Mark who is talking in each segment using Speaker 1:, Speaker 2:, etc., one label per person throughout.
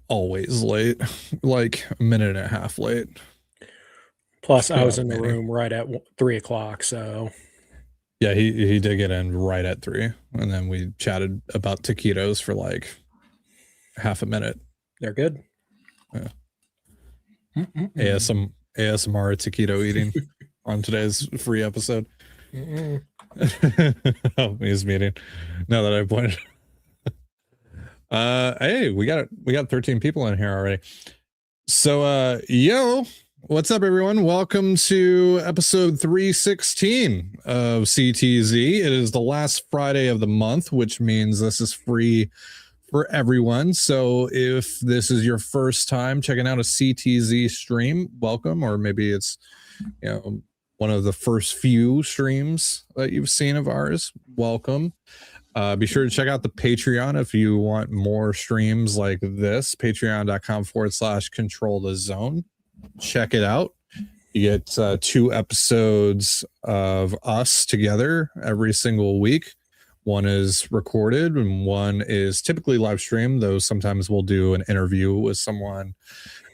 Speaker 1: always late, like a minute and a half late.
Speaker 2: Plus, I was in the room right at 3 o'clock, so
Speaker 1: yeah, he did get in right at 3, and then we chatted about taquitos for like half a minute.
Speaker 2: They're good.
Speaker 1: Yeah. ASMR taquito eating on today's free episode. Oh, he's meeting. Now that I pointed. Hey, we got 13 people in here already. So yo, what's up everyone? Welcome to episode 316 of CTZ. It is the last Friday of the month, which means this is free for everyone. So if this is your first time checking out a CTZ stream, welcome. Or maybe it's, you know, one of the first few streams that you've seen of ours, welcome. Be sure to check out the Patreon if you want more streams like this. Patreon.com/control the zone. Check it out. You get 2 episodes of us together every single week. One is recorded and one is typically live streamed, though sometimes we'll do an interview with someone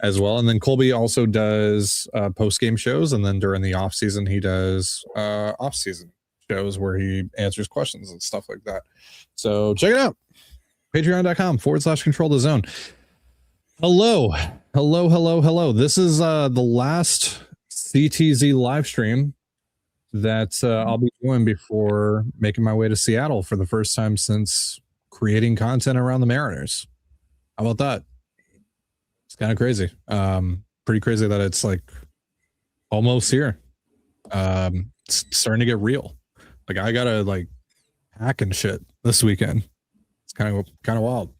Speaker 1: as well. And then Colby also does post-game shows, and then during the off season he does off-season shows where he answers questions and stuff like that. So check it out. Patreon.com/control the zone. Hello. This is the last CTZ live stream that I'll be doing before making my way to Seattle for the first time since creating content around the Mariners. How about that? It's kind of crazy. Pretty crazy that it's like almost here. It's starting to get real. Like I gotta like hack and shit this weekend. It's kind of wild.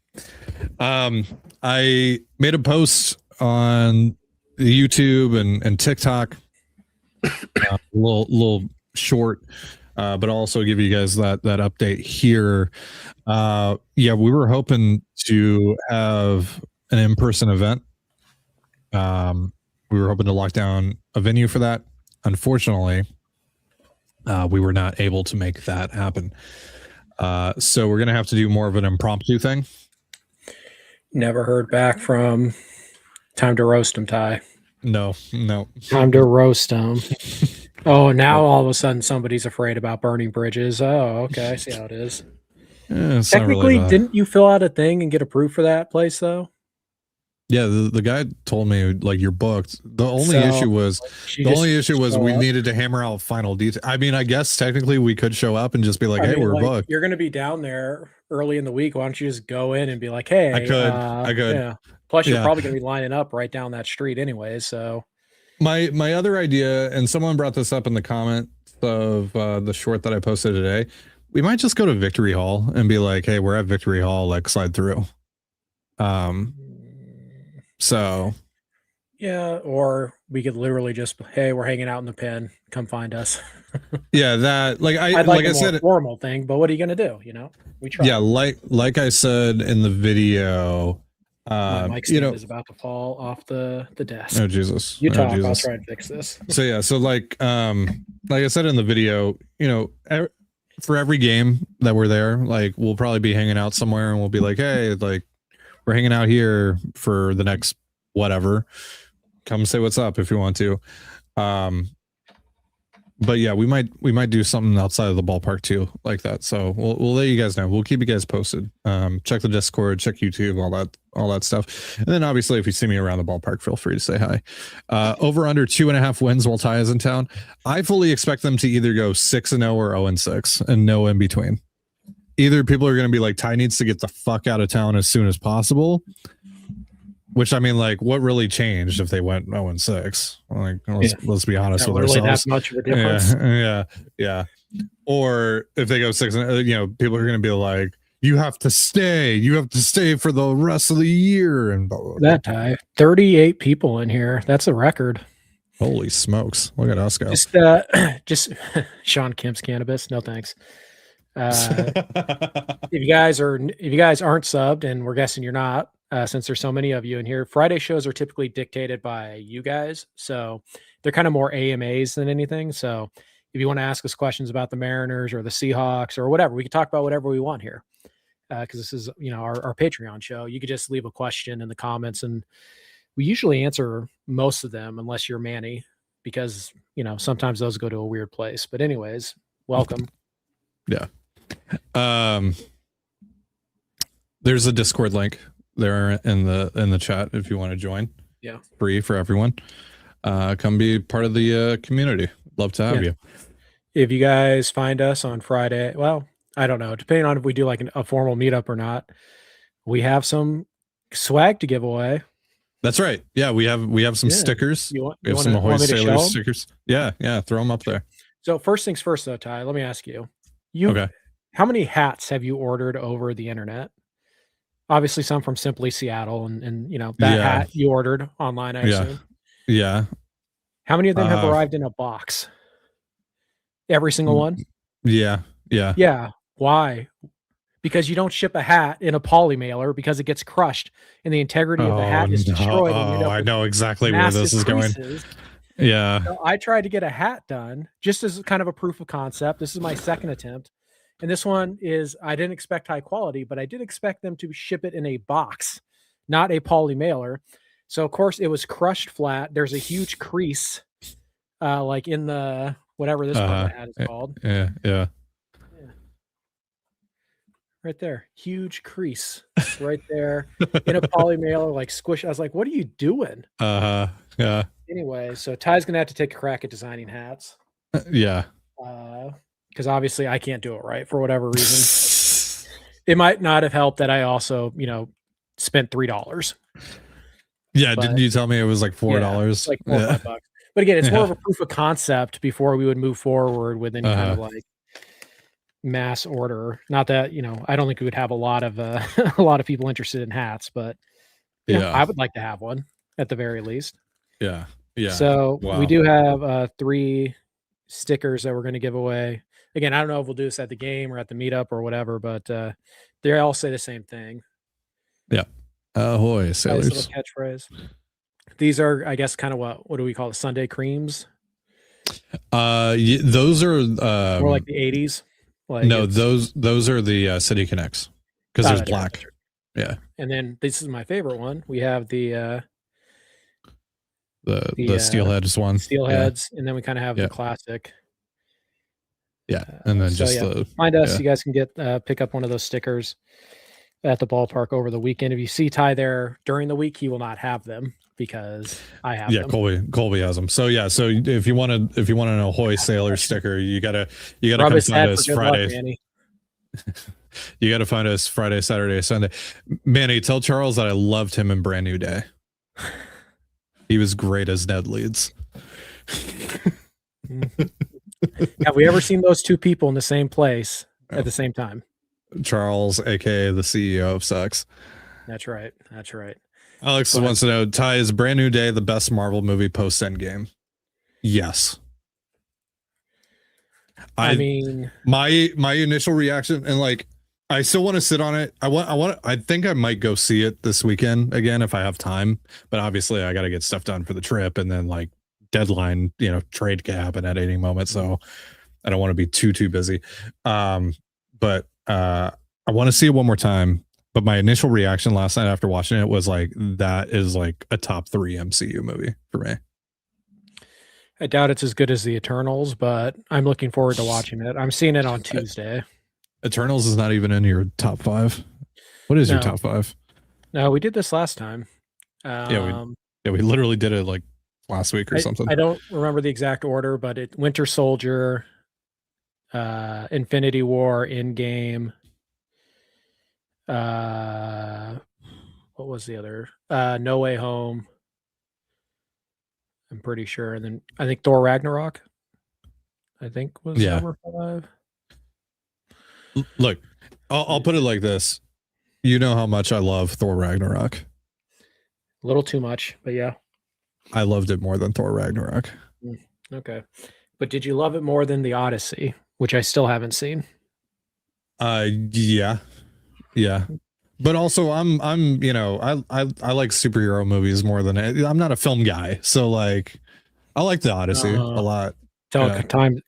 Speaker 1: I made a post on YouTube and TikTok, a little short, but also give you guys that update here. Yeah, we were hoping to have an in-person event. We were hoping to lock down a venue for that. Unfortunately, we were not able to make that happen. So we're gonna have to do more of an impromptu thing.
Speaker 2: Never heard back from Time to Roast him, Ty.
Speaker 1: No.
Speaker 2: Time to roast him. Oh, now all of a sudden somebody's afraid about burning bridges. Oh, okay, I see how it is. Technically, really didn't you fill out a thing and get approved for that place though?
Speaker 1: Yeah, the guy told me like you're booked. The only issue was we needed to hammer out final details. I mean, I guess technically we could show up and just be like, hey, we're booked.
Speaker 2: You're going to be down there early in the week. Why don't you just go in and be like, hey,
Speaker 1: I could.
Speaker 2: Yeah. Plus, you're probably going to be lining up right down that street anyway. So
Speaker 1: my other idea, and someone brought this up in the comments of the short that I posted today, we might just go to Victory Hall and be like, hey, we're at Victory Hall, like slide through. So
Speaker 2: yeah, or we could literally just, hey, we're hanging out in the pen, come find us.
Speaker 1: Yeah, that
Speaker 2: I'd like I said, formal thing, but what are you gonna do? You know, we try.
Speaker 1: Yeah, like I said in the video,
Speaker 2: my mic stand is about to fall off the desk.
Speaker 1: Oh Jesus!
Speaker 2: You talk. I'll try and fix this.
Speaker 1: So like I said in the video, you know, for every game that we're there, like we'll probably be hanging out somewhere, and we'll be like, hey, like we're hanging out here for the next whatever. Come say what's up if you want to. But yeah, we might do something outside of the ballpark too, like that. So we'll let you guys know. We'll keep you guys posted. Check the Discord, check YouTube, all that stuff. And then obviously, if you see me around the ballpark, feel free to say hi. Over under 2.5 wins while Ty is in town. I fully expect them to either go 6-0 or 0-6, and no in between. Either people are going to be like, Ty needs to get the fuck out of town as soon as possible. Which I mean, like, what really changed if they went 0-6? Like, let's be honest with
Speaker 2: really
Speaker 1: ourselves.
Speaker 2: That much of a difference.
Speaker 1: Yeah. Or if they go 6, you know, people are going to be like, you have to stay for the rest of the year, and blah, blah, blah.
Speaker 2: That Ty, 38 people in here. That's a record.
Speaker 1: Holy smokes! Look at us go.
Speaker 2: Just Sean Kemp's cannabis. No thanks. If you guys aren't subbed, and we're guessing you're not, since there's so many of you in here, Friday shows are typically dictated by you guys, so they're kind of more AMAs than anything. So if you want to ask us questions about the Mariners or the Seahawks or whatever, we can talk about whatever we want here. because this is, our Patreon show. You could just leave a question in the comments, and we usually answer most of them, unless you're Manny, because sometimes those go to a weird place. But anyways, welcome.
Speaker 1: Yeah. There's a Discord link there in the chat if you want to join.
Speaker 2: Yeah,
Speaker 1: free for everyone. Come be part of the community. Love to have you.
Speaker 2: If you guys find us on Friday, well, I don't know, depending on if we do like a formal meetup or not, we have some swag to give away.
Speaker 1: That's right. Yeah, we have some stickers. We have some Ahoy Sailors stickers. Yeah, throw them up there.
Speaker 2: So first things first, though, Ty, let me ask you. Okay. How many hats have you ordered over the internet? Obviously, some from Simply Seattle, and that hat you ordered online, I assume.
Speaker 1: Yeah.
Speaker 2: How many of them have arrived in a box? Every single one?
Speaker 1: Yeah.
Speaker 2: Why? Because you don't ship a hat in a poly mailer because it gets crushed and the integrity of the hat is destroyed.
Speaker 1: I know exactly where this is going. Yeah.
Speaker 2: So I tried to get a hat done just as kind of a proof of concept. This is my second attempt. And this one is, I didn't expect high quality, but I did expect them to ship it in a box, not a poly mailer. So of course it was crushed flat. There's a huge crease, like in the, whatever this part of the hat is called.
Speaker 1: Yeah.
Speaker 2: Right there. Huge crease right there in a poly mailer, like squish. I was like, what are you doing?
Speaker 1: Yeah.
Speaker 2: Anyway, so Ty's going to have to take a crack at designing hats.
Speaker 1: Yeah.
Speaker 2: Because obviously I can't do it right for whatever reason. It might not have helped that I also, spent $3.
Speaker 1: Yeah. Didn't you tell me it was like $4?
Speaker 2: Like $4 or $5. But again, it's more of a proof of concept before we would move forward with any kind of like mass order. Not that, I don't think we would have a lot of people interested in hats, but I would like to have one at the very least.
Speaker 1: Yeah.
Speaker 2: So we do have 3 stickers that we're going to give away. Again, I don't know if we'll do this at the game or at the meetup or whatever, but they all say the same thing.
Speaker 1: Yeah. Ahoy, sailors.
Speaker 2: Nice little catchphrase. These are, I guess, kind of what do we call it? Sunday creams?
Speaker 1: Those are
Speaker 2: more like the 80s. Like
Speaker 1: no, those are the City Connects because there's black. Yeah.
Speaker 2: And then this is my favorite one. We have the
Speaker 1: Steelheads one.
Speaker 2: Steelheads, and then we kind of have the classic.
Speaker 1: Yeah, and then
Speaker 2: find us. You guys can get pick up one of those stickers at the ballpark over the weekend. If you see Ty there during the week, he will not have them because I have them.
Speaker 1: Colby has them. So so if you want an Ahoy Sailor sticker, you gotta come find us Friday. You gotta find us Friday, Saturday, Sunday. Manny, tell Charles that I loved him in Brand New Day. He was great as Ned Leeds.
Speaker 2: Have we ever seen those two people in the same place at the same time?
Speaker 1: Charles, aka the CEO of Sucks.
Speaker 2: That's right.
Speaker 1: Alex wants to know, Ty, is Brand New Day the best Marvel movie post Endgame? Yes. I mean, my initial reaction, and like, I still want to sit on it. I think I might go see it this weekend again if I have time, but obviously I got to get stuff done for the trip and then like deadline, trade can happen at any moment. So I don't want to be too busy. But I want to see it one more time. But my initial reaction last night after watching it was like, that is like a top 3 MCU movie for me.
Speaker 2: I doubt it's as good as the Eternals, but I'm looking forward to watching it. I'm seeing it on Tuesday.
Speaker 1: Eternals is not even in your top 5. What is your top 5?
Speaker 2: No, we did this last time.
Speaker 1: We literally did it like last week or something.
Speaker 2: I don't remember the exact order, but Winter Soldier, Infinity War, Endgame. What was the other? No Way Home. I'm pretty sure, and then I think Thor Ragnarok. I think was number 5.
Speaker 1: Look, I'll put it like this. You know how much I love Thor Ragnarok.
Speaker 2: A little too much, but yeah.
Speaker 1: I loved it more than Thor Ragnarok.
Speaker 2: Okay. But did you love it more than the Odyssey, which I still haven't seen?
Speaker 1: Yeah. But also I like superhero movies more than I'm not a film guy. So like I like the Odyssey a lot.
Speaker 2: Till time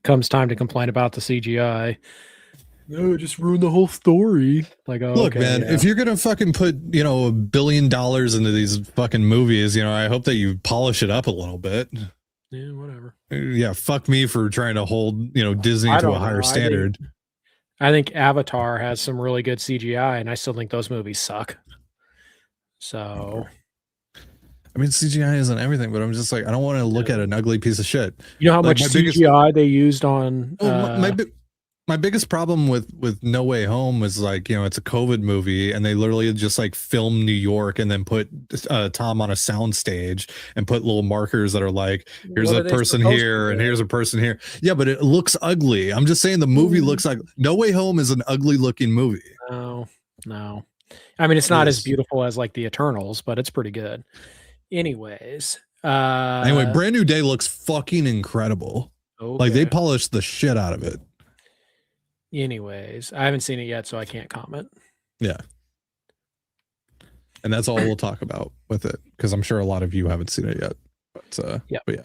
Speaker 2: to complain about the CGI. No, just ruined the whole story. Like, oh,
Speaker 1: look,
Speaker 2: okay,
Speaker 1: man,
Speaker 2: yeah.
Speaker 1: if you're gonna fucking put $1 billion into these fucking movies, I hope that you polish it up a little bit.
Speaker 2: Yeah, whatever.
Speaker 1: Yeah, fuck me for trying to hold Disney to a higher standard.
Speaker 2: I think Avatar has some really good CGI, and I still think those movies suck. So,
Speaker 1: I mean, CGI isn't everything, but I'm just like, I don't want to look at an ugly piece of shit.
Speaker 2: You know how much CGI they used on?
Speaker 1: My biggest problem with No Way Home was like, it's a COVID movie, and they literally just like film New York and then put Tom on a sound stage and put little markers that are like, here's a person here and here's a person here. Yeah, but it looks ugly. I'm just saying the movie looks like No Way Home is an ugly looking movie.
Speaker 2: No. I mean, it's not as beautiful as like the Eternals, but it's pretty good. Anyways,
Speaker 1: Brand New Day looks fucking incredible. Okay. Like they polished the shit out of it.
Speaker 2: Anyways, I haven't seen it yet, so I can't comment.
Speaker 1: Yeah. And that's all we'll talk about with it, because I'm sure a lot of you haven't seen it yet. But yeah.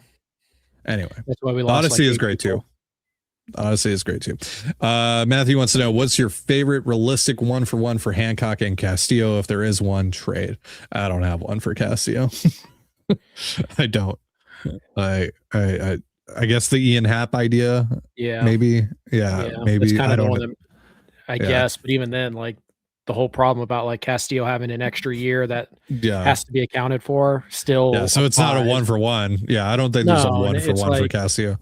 Speaker 1: Anyway,
Speaker 2: that's why we lost.
Speaker 1: Odyssey is great too. Odyssey is great too. Matthew wants to know, what's your favorite realistic 1-for-1 for Hancock and Castillo, if there is one trade? I don't have one for Castillo. I don't. I guess the Ian Happ idea.
Speaker 2: Yeah.
Speaker 1: Maybe. Yeah. Maybe.
Speaker 2: Kind of I guess. But even then, like the whole problem about like Castillo having an extra year that has to be accounted for still.
Speaker 1: Yeah. So it's not a 1-for-1. Yeah. I don't think there's a 1-for-1 for Castillo.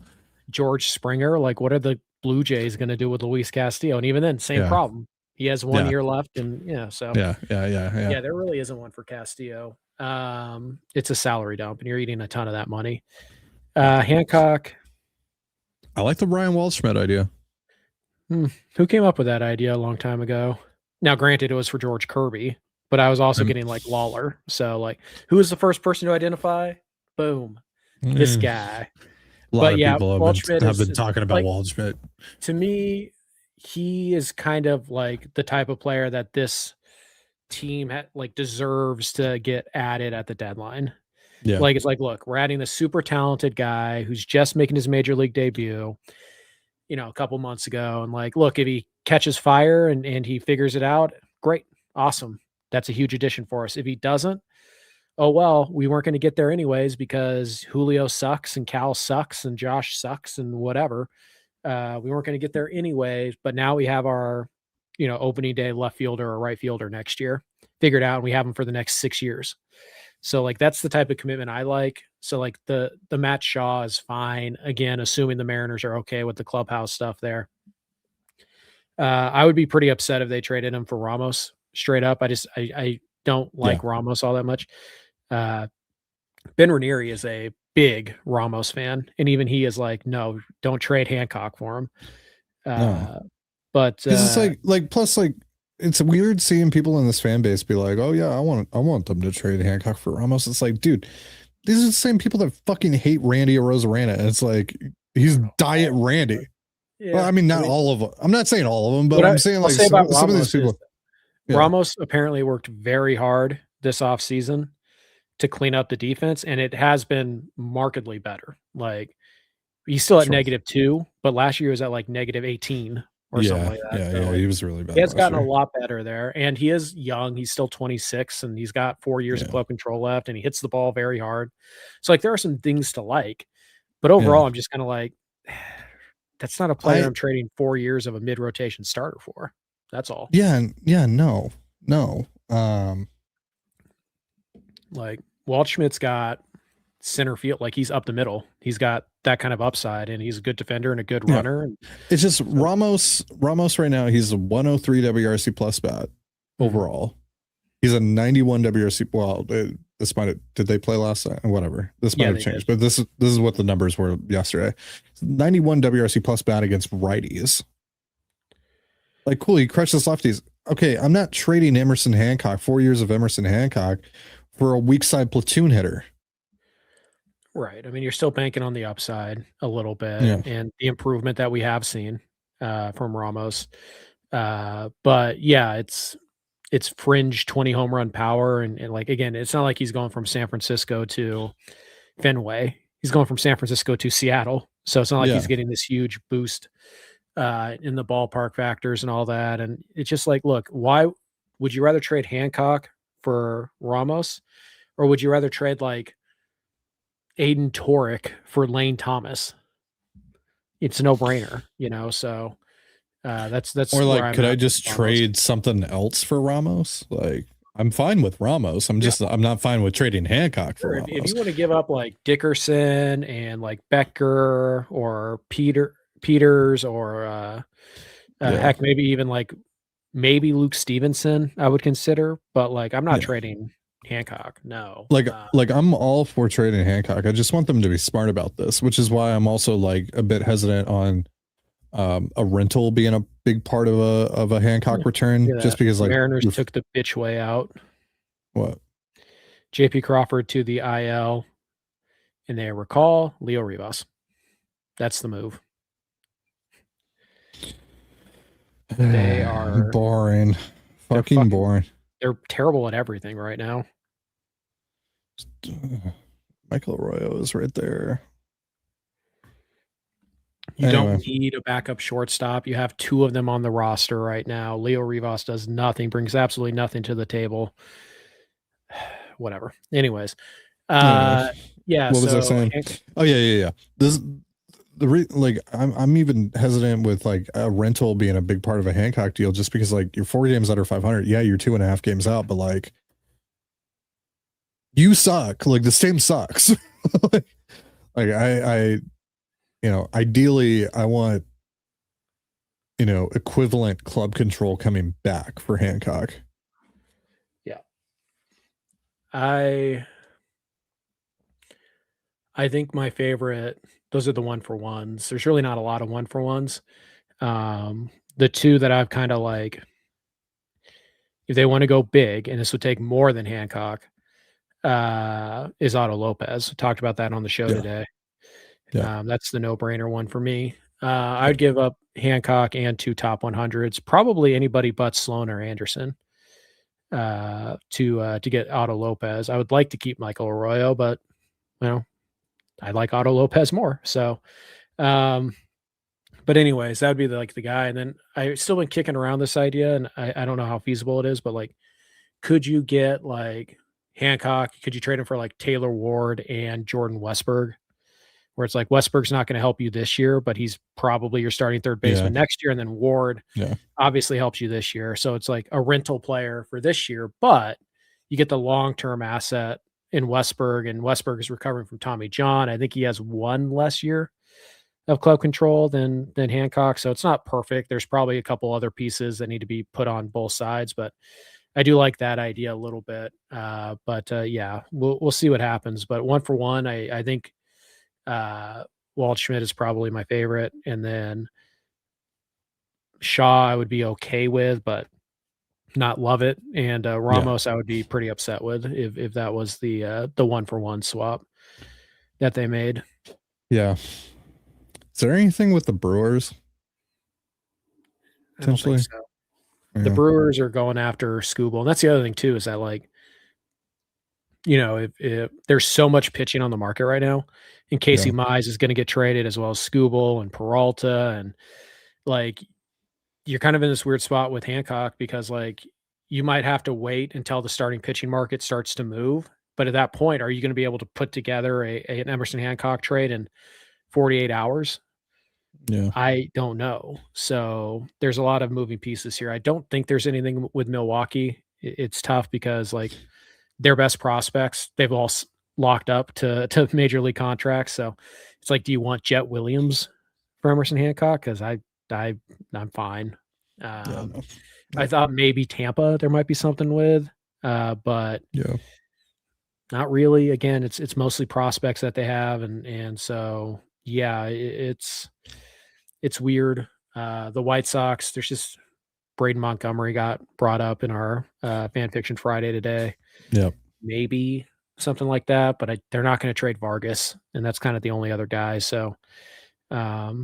Speaker 2: George Springer. Like, what are the Blue Jays going to do with Luis Castillo? And even then, same problem. He has 1 year left. And so.
Speaker 1: Yeah.
Speaker 2: There really isn't one for Castillo. It's a salary dump and you're eating a ton of that money. Hancock.
Speaker 1: I like the Ryan Waldschmidt idea.
Speaker 2: Who came up with that idea a long time ago? Now, granted, it was for George Kirby, but I was also getting like Lawler. So, like, who was the first person to identify? Boom, this guy.
Speaker 1: A lot of people have been talking about Waldschmidt.
Speaker 2: To me, he is kind of like the type of player that this team deserves to get added at the deadline. Yeah. Like, it's like, look, we're adding this super talented guy who's just making his major league debut, a couple months ago. And like, look, if he catches fire and he figures it out, great. Awesome. That's a huge addition for us. If he doesn't, oh, well, we weren't going to get there anyways because Julio sucks and Cal sucks and Josh sucks and whatever. We weren't going to get there anyways, but now we have our, opening day left fielder or right fielder next year figured out, and we have him for the next 6 years. So like, that's the type of commitment I like. So like the Matt Shaw is fine. Again, assuming the Mariners are okay with the clubhouse stuff there. I would be pretty upset if they traded him for Ramos straight up. I don't like Ramos all that much. Ben Ranieri is a big Ramos fan. And even he is like, no, don't trade Hancock for him. But
Speaker 1: it's like, plus like, it's weird seeing people in this fan base be like, oh yeah, I want them to trade Hancock for Ramos. It's like, dude, these are the same people that fucking hate Randy Arozarena. And it's like, he's diet Randy. Yeah. Well, I mean, not all of them. I'm not saying all of them, but I'm saying like some of these people.
Speaker 2: Ramos apparently worked very hard this offseason to clean up the defense, and it has been markedly better. Like, he's still at -2, but last year was at like -18. Or something like that.
Speaker 1: Yeah, he was really bad.
Speaker 2: He has gotten a lot better there, and he is young. He's still 26, and he's got 4 years of club control left, and he hits the ball very hard. So, like, there are some things to like, but overall, I'm just kind of like, that's not a player I'm trading 4 years of a mid-rotation starter for. That's all.
Speaker 1: No.
Speaker 2: Like, Waldschmidt's got center field, like he's up the middle. He's got that kind of upside, and he's a good defender and a good runner. And
Speaker 1: it's just Ramos right now, he's a 103 WRC plus bat overall. He's a 91 WRC. Well, did they play last night? Whatever. This might have changed, but this is what the numbers were yesterday. 91 WRC plus bat against righties. Like, cool, he crushes lefties. Okay, I'm not trading Emerson Hancock, 4 years of Emerson Hancock, for a weak side platoon hitter.
Speaker 2: Right. I mean, you're still banking on the upside a little bit and the improvement that we have seen from Ramos. But yeah, it's fringe 20 home run power. And like, again, it's not like he's going from San Francisco to Fenway. He's going from San Francisco to Seattle. So it's not like he's getting this huge boost in the ballpark factors and all that. And it's just like, look, why would you rather trade Hancock for Ramos, or would you rather trade like Aiden Torek for Lane Thomas? It's a no-brainer, so that's
Speaker 1: or like, could I just trade something else for Ramos? Like, I'm fine with Ramos. I'm not fine with trading Hancock for Ramos.
Speaker 2: If you want to give up like Dickerson and like Becker or Peters or heck, maybe even like Luke Stevenson, I would consider, but like I'm not trading Hancock. No.
Speaker 1: Like I'm all for trading Hancock. I just want them to be smart about this, which is why I'm also like a bit hesitant on a rental being a big part of a Hancock return, just because like
Speaker 2: Mariners took the bitch way out.
Speaker 1: What?
Speaker 2: JP Crawford to the IL, and they recall Leo Rivas. That's the move. They are
Speaker 1: boring. Fucking boring.
Speaker 2: They're terrible at everything right now.
Speaker 1: Michael Arroyo is right there.
Speaker 2: You don't need a backup shortstop. You have two of them on the roster right now. Leo Rivas does nothing, brings absolutely nothing to the table. Whatever. Anyways. Yeah.
Speaker 1: What was I saying? Oh yeah. I'm even hesitant with like a rental being a big part of a Hancock deal, just because like you're 4 games under 500. Yeah, you're 2.5 games out, but like you suck. Like this team sucks. I ideally I want, equivalent club control coming back for Hancock.
Speaker 2: Yeah. I think my favorite, those are the 1-for-1s. There's really not a lot of 1-for-1s. The two that I've kind of like, if they want to go big, and this would take more than Hancock, is Otto Lopez. We talked about that on the show today. Yeah. That's the no-brainer one for me. I'd give up Hancock and 2 top 100s, probably anybody but Sloan or Anderson, to get Otto Lopez. I would like to keep Michael Arroyo, but I like Otto Lopez more. So, but anyways, that would be the guy. And then I've still been kicking around this idea, and I don't know how feasible it is, but like, could you get like Hancock? Could you trade him for like Taylor Ward and Jordan Westberg? Where it's like Westberg's not going to help you this year, but he's probably your starting third baseman next year. And then Ward obviously helps you this year. So it's like a rental player for this year, but you get the long-term asset in Westberg, and Westberg is recovering from Tommy John. I think he has 1 less year of club control than Hancock. So it's not perfect. There's probably a couple other pieces that need to be put on both sides, but I do like that idea a little bit. Yeah, we'll see what happens. But 1-for-1, I think Waldschmidt is probably my favorite, and then Shaw I would be okay with, but not love it. And Ramos I would be pretty upset with if that was the 1-for-1 swap that they made.
Speaker 1: Yeah. Is there anything with the Brewers?
Speaker 2: I don't think so. Yeah. The Brewers are going after Skubal, and that's the other thing too, is that like, if there's so much pitching on the market right now, and Casey Mize is going to get traded, as well as Skubal and Peralta, and like you're kind of in this weird spot with Hancock, because like you might have to wait until the starting pitching market starts to move. But at that point, are you going to be able to put together an Emerson Hancock trade in 48 hours?
Speaker 1: Yeah,
Speaker 2: I don't know. So there's a lot of moving pieces here. I don't think there's anything with Milwaukee. It's tough because like their best prospects, they've all locked up to major league contracts. So it's like, do you want Jet Williams for Emerson Hancock? Because I'm fine. I thought maybe Tampa there might be something with, but not really. Again, it's mostly prospects that they have, and so it's weird. The White Sox, there's just Braden Montgomery got brought up in our Fan Fiction Friday today.
Speaker 1: Yeah,
Speaker 2: maybe something like that, but they're not going to trade Vargas, and that's kind of the only other guy. So, there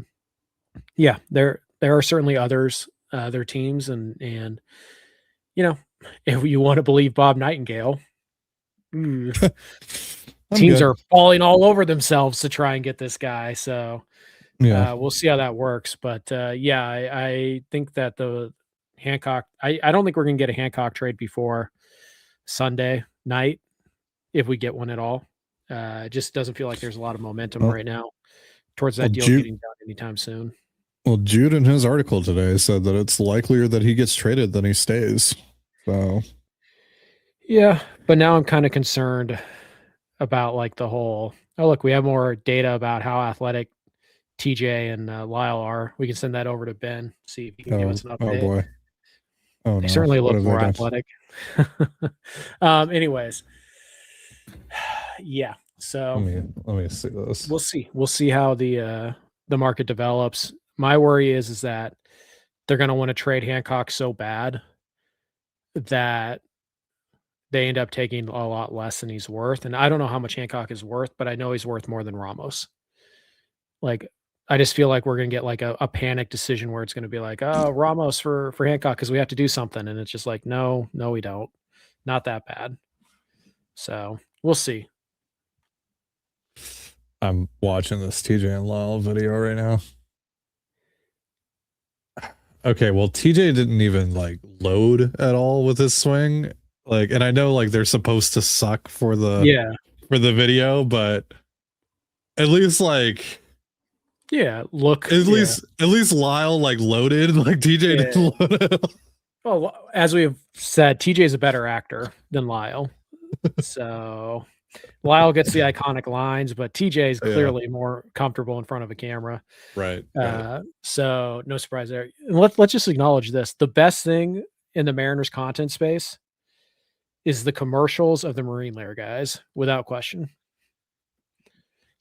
Speaker 2: are certainly others, their teams, and if you want to believe Bob Nightingale, teams are falling all over themselves to try and get this guy. So
Speaker 1: Yeah.
Speaker 2: We'll see how that works. But yeah, I think that the Hancock, I don't think we're going to get a Hancock trade before Sunday night, if we get one at all. It just doesn't feel like there's a lot of momentum right now towards that deal getting done anytime soon.
Speaker 1: Well, Jude in his article today said that it's likelier that he gets traded than he stays. So
Speaker 2: yeah, but now I'm kind of concerned about like the whole, oh look, we have more data about how athletic TJ and Lyle are. We can send that over to Ben, see if he can give us an update.
Speaker 1: Oh boy. Oh,
Speaker 2: they certainly look more athletic. Anyways, yeah. So
Speaker 1: let me see this.
Speaker 2: We'll see how the market develops. My worry is that they're going to want to trade Hancock so bad that they end up taking a lot less than he's worth. And I don't know how much Hancock is worth, but I know he's worth more than Ramos. Like, I just feel like we're going to get like a panic decision where it's going to be like, oh, Ramos for Hancock because we have to do something. And it's just like, no, we don't. Not that bad. So we'll see.
Speaker 1: I'm watching this TJ and Lyle video right now. Okay, well, TJ didn't even like load at all with his swing. Like, and I know like they're supposed to suck for the video, but at least like
Speaker 2: at
Speaker 1: least Lyle like loaded, like TJ didn't load.
Speaker 2: Well, as we have said, TJ is a better actor than Lyle. So Lyle gets the iconic lines, but TJ is clearly more comfortable in front of a camera.
Speaker 1: Right.
Speaker 2: So no surprise there. And let's just acknowledge this. The best thing in the Mariners content space is the commercials of the Marine Lair guys, without question.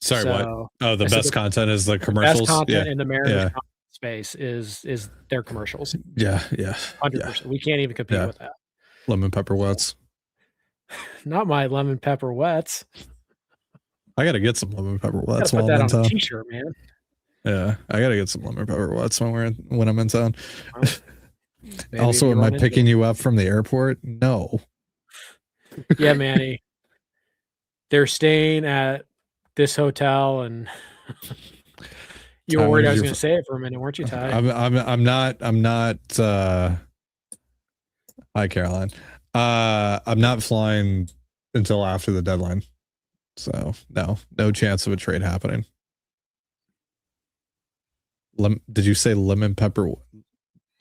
Speaker 1: Sorry, what? Oh, the best content is the commercials.
Speaker 2: Best content in the Mariners content space is their commercials.
Speaker 1: Yeah.
Speaker 2: 100%. We can't even compete with that.
Speaker 1: Lemon pepper wets.
Speaker 2: Not my lemon pepper wets.
Speaker 1: I gotta get some lemon pepper wets.
Speaker 2: Put that on a t-shirt, man.
Speaker 1: Yeah, I gotta get some lemon pepper wets when I'm in town. Also, am I picking you up from the airport? No.
Speaker 2: Yeah, Manny. They're staying at this hotel, and you were worried I was going to say it for a minute, weren't you, Ty?
Speaker 1: I'm not. Hi, Caroline. I'm not flying until after the deadline, so no chance of a trade happening. Did you say lemon pepper?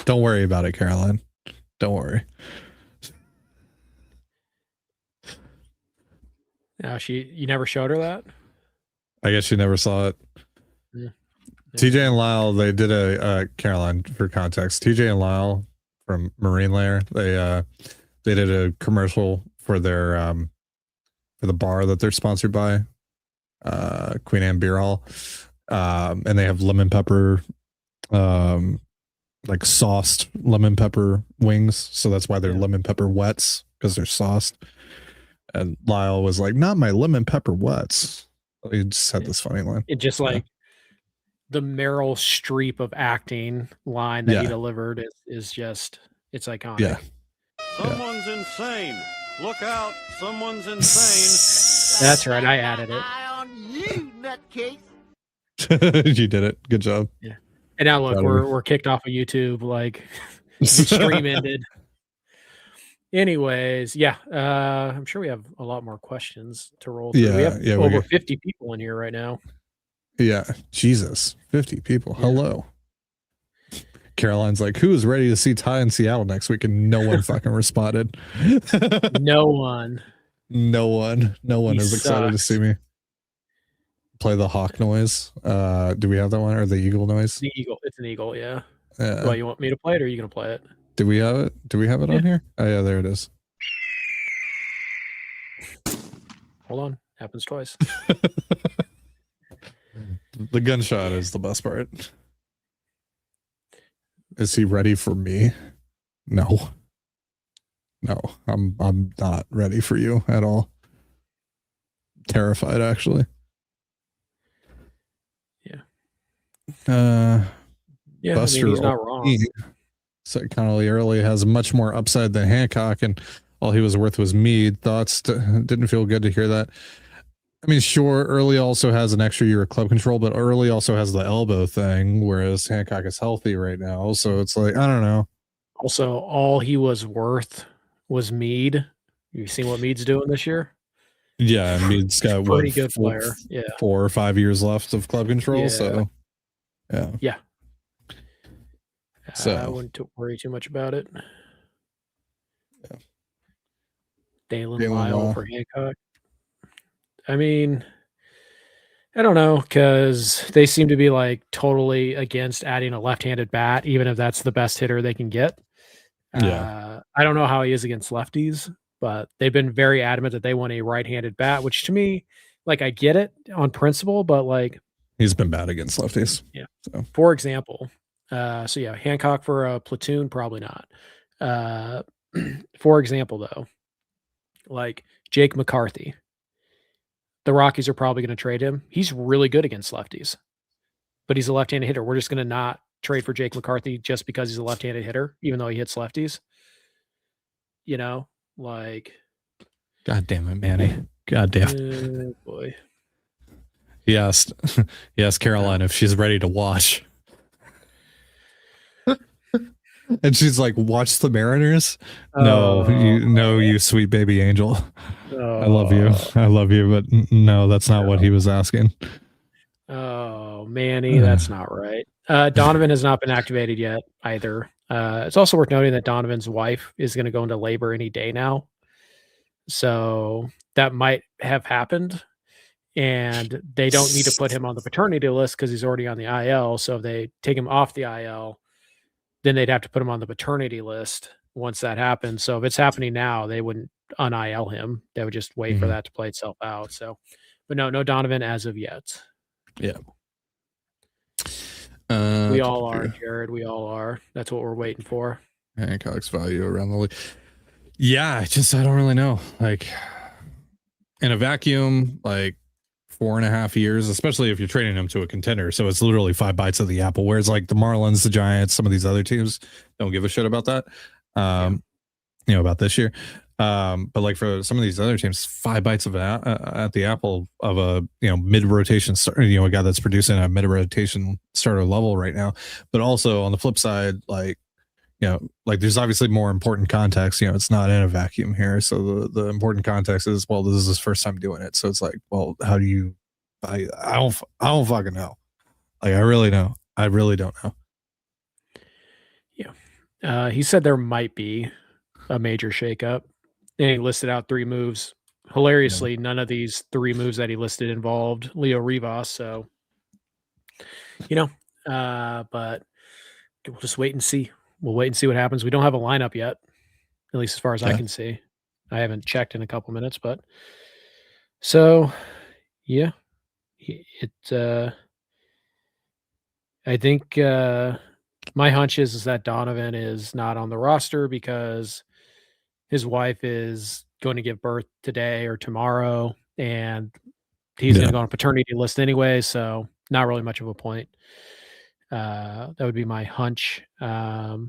Speaker 1: Don't worry about it, Caroline. Don't worry.
Speaker 2: No, you never showed her that?
Speaker 1: I guess she never saw it. Yeah. TJ and Lyle, they did a Caroline, for context. TJ and Lyle from Marine Lair, they did a commercial for their for the bar that they're sponsored by, Queen Anne Beer Hall, and they have lemon pepper, like sauced lemon pepper wings. So that's why they're lemon pepper wets, because they're sauced. And Lyle was like, "Not my lemon pepper wets." He just had this funny line.
Speaker 2: It just like the Meryl Streep of acting line that he delivered is just, it's iconic.
Speaker 3: Yeah. Someone's insane. Look out. Someone's insane.
Speaker 2: That's right. I added it.
Speaker 3: On you, nutcase.
Speaker 1: You did it. Good job.
Speaker 2: Yeah. And now look, we're kicked off of YouTube. Like the stream ended. Anyways, I'm sure we have a lot more questions to roll through. We have over 50 people in here right now.
Speaker 1: Yeah, Jesus, 50 people. Yeah. Hello. Caroline's like, who is ready to see Ty in Seattle next week? And no one fucking responded.
Speaker 2: No one
Speaker 1: is excited to see me. Play the hawk noise. Do we have that one, or the eagle noise?
Speaker 2: The eagle. It's an eagle, yeah. Well, you want me to play it, or are you going to play it?
Speaker 1: Do we have it? Do we have it on here? Oh yeah, there it is.
Speaker 2: Hold on. Happens twice.
Speaker 1: The gunshot is the best part. Is he ready for me? No, I'm not ready for you at all. Terrified, actually.
Speaker 2: Yeah.
Speaker 1: Buster,
Speaker 2: he's not wrong.
Speaker 1: So Connolly Early has much more upside than Hancock, and all he was worth was Mead. Thoughts? Didn't feel good to hear that. I mean, sure, Early also has an extra year of club control, but Early also has the elbow thing, whereas Hancock is healthy right now. So it's like, I don't know.
Speaker 2: Also, all he was worth was Mead. You've seen what Mead's doing this year?
Speaker 1: Yeah, Mead's got what,
Speaker 2: Pretty good player. Yeah.
Speaker 1: 4 or 5 years left of club control.
Speaker 2: Yeah.
Speaker 1: So, yeah.
Speaker 2: Yeah.
Speaker 1: So
Speaker 2: I wouldn't worry too much about it.
Speaker 1: Yeah.
Speaker 2: Dalen Lyle for Hancock. I mean, I don't know, because they seem to be like totally against adding a left-handed bat, even if that's the best hitter they can get.
Speaker 1: Yeah.
Speaker 2: I don't know how he is against lefties, but they've been very adamant that they want a right-handed bat, which to me, like, I get it on principle, but like
Speaker 1: he's been bad against lefties.
Speaker 2: Yeah.
Speaker 1: So.
Speaker 2: For example, so yeah, Hancock for a platoon, probably not. For example, though, like Jake McCarthy, the Rockies are probably going to trade him. He's really good against lefties, but he's a left-handed hitter. We're just going to not trade for Jake McCarthy just because he's a left-handed hitter, even though he hits lefties. You know, like.
Speaker 1: God damn it, Manny. God damn.
Speaker 2: Boy.
Speaker 1: He asked Caroline if she's ready to watch. And she's like, watch the Mariners? No, you sweet baby angel. I love you, but no, that's not what he was asking.
Speaker 2: Oh, Manny, that's not right. Donovan has not been activated yet either. It's also worth noting that Donovan's wife is going to go into labor any day now. So that might have happened. And they don't need to put him on the paternity list because he's already on the IL. So if they take him off the IL, then they'd have to put him on the paternity list once that happens. So if it's happening now, they wouldn't un-IL him. They would just wait for that to play itself out. So, but no Donovan as of yet.
Speaker 1: Yeah.
Speaker 2: We all are, Jared. We all are. That's what we're waiting for.
Speaker 1: Hancock's value around the league. Yeah, I don't really know. Like in a vacuum, like 4.5 years, especially if you're trading him to a contender. So it's literally 5 bites of the apple. Whereas like the Marlins, the Giants, some of these other teams don't give a shit about that. About this year. But like for some of these other teams, 5 bites of at the apple of a mid rotation, a guy that's producing a mid rotation starter level right now. But also on the flip side, like there's obviously more important context. It's not in a vacuum here. So the important context is, well, this is his first time doing it. So it's like, well, how do you? I don't fucking know. Like I really don't know.
Speaker 2: Yeah, he said there might be a major shakeup. And he listed out 3 moves. Hilariously, none of these 3 moves that he listed involved Leo Rivas. So, but we'll just wait and see. We'll wait and see what happens. We don't have a lineup yet, at least as far as I can see. I haven't checked in a couple minutes, but so yeah, I think my hunch is that Donovan is not on the roster because his wife is going to give birth today or tomorrow, and he's going to go on a paternity list anyway, so not really much of a point. That would be my hunch. No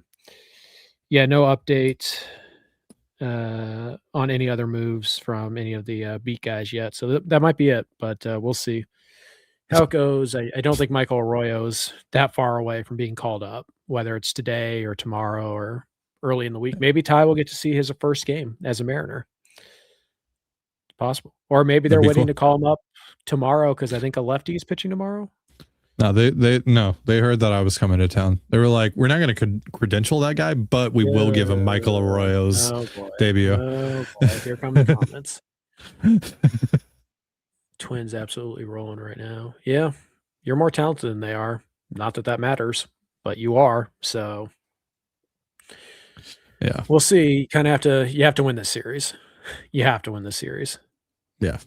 Speaker 2: update on any other moves from any of the beat guys yet, so that might be it, but we'll see how it goes. I don't think Michael Arroyo's that far away from being called up, whether it's today or tomorrow or early in the week. Maybe Ty will get to see his first game as a Mariner. It's possible. Or maybe they're waiting to call him up tomorrow because I think a lefty is pitching tomorrow.
Speaker 1: No, they heard that I was coming to town. They were like, we're not going to credential that guy, but we will give him Michael Arroyo's debut.
Speaker 2: Oh boy, here come the comments. Twins absolutely rolling right now. Yeah, you're more talented than they are. Not that matters, but you are. So
Speaker 1: yeah,
Speaker 2: we'll see. You have to win this series. You have to win this series.
Speaker 1: Yeah.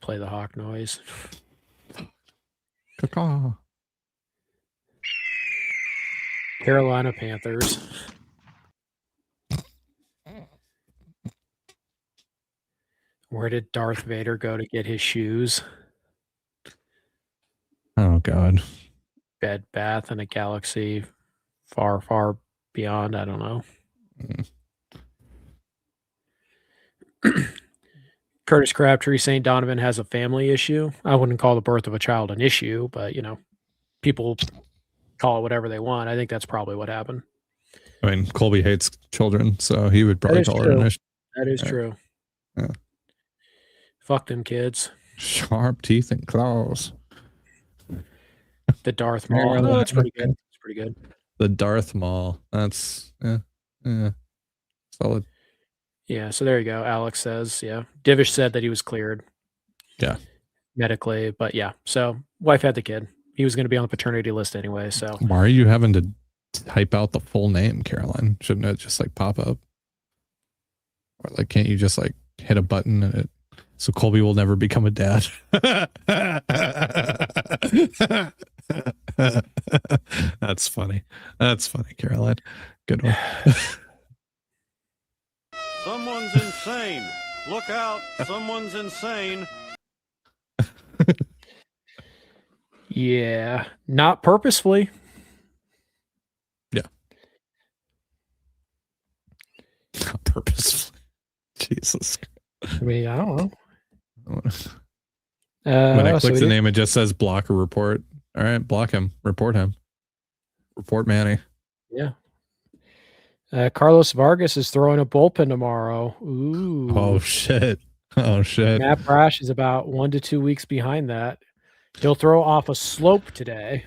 Speaker 2: Play the hawk noise.
Speaker 1: Caw-caw.
Speaker 2: Carolina Panthers. Where did Darth Vader go to get his shoes?
Speaker 1: Oh God.
Speaker 2: Bed Bath in a galaxy far, far beyond. I don't know. Curtis Crabtree, St. Donovan has a family issue. I wouldn't call the birth of a child an issue, but people call it whatever they want. I think that's probably what happened.
Speaker 1: I mean, Colby hates children, so he would probably call it an issue.
Speaker 2: That is true.
Speaker 1: Yeah.
Speaker 2: Fuck them kids.
Speaker 1: Sharp teeth and claws.
Speaker 2: The Darth Maul. Oh, that's pretty good. That's pretty good.
Speaker 1: The Darth Maul. That's solid.
Speaker 2: Yeah, so there you go. Alex says, yeah. Divish said that he was cleared.
Speaker 1: Yeah.
Speaker 2: Medically, but yeah. So wife had the kid. He was going to be on the paternity list anyway, so.
Speaker 1: Why are you having to type out the full name, Caroline? Shouldn't it just like pop up? Or like, can't you just like hit a button and it, so Colby will never become a dad? That's funny. That's funny, Caroline. Good one.
Speaker 3: Someone's insane. Look out. Someone's insane.
Speaker 2: Yeah. Not purposefully.
Speaker 1: Yeah. Not purposefully. Jesus.
Speaker 2: I mean, I don't know.
Speaker 1: When I click the name, it just says block or report. All right, block him. Report him. Report Manny.
Speaker 2: Yeah. Carlos Vargas is throwing a bullpen tomorrow. Ooh.
Speaker 1: Oh, shit. Oh, shit.
Speaker 2: Matt Brash is about 1 to 2 weeks behind that. He'll throw off a slope today.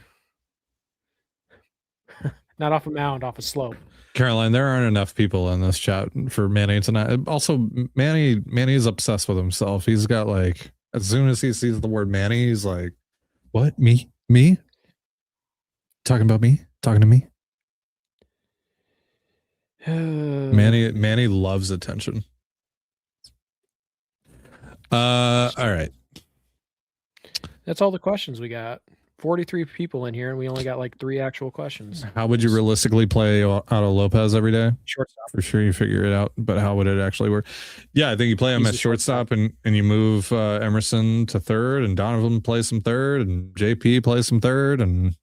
Speaker 2: Not off a mound, off a slope.
Speaker 1: Caroline, there aren't enough people in this chat for Manny tonight. Also, Manny's obsessed with himself. He's got like, as soon as he sees the word Manny, he's like, what? Me? Talking about me? Talking to me? Manny loves attention. All right.
Speaker 2: That's all the questions we got. 43 people in here, and we only got like 3 actual questions.
Speaker 1: How would you realistically play Otto Lopez every day?
Speaker 2: Shortstop.
Speaker 1: For sure, you figure it out, but how would it actually work? Yeah, I think you play him at shortstop, and you move Emerson to third, and Donovan plays some third, and JP plays some third, and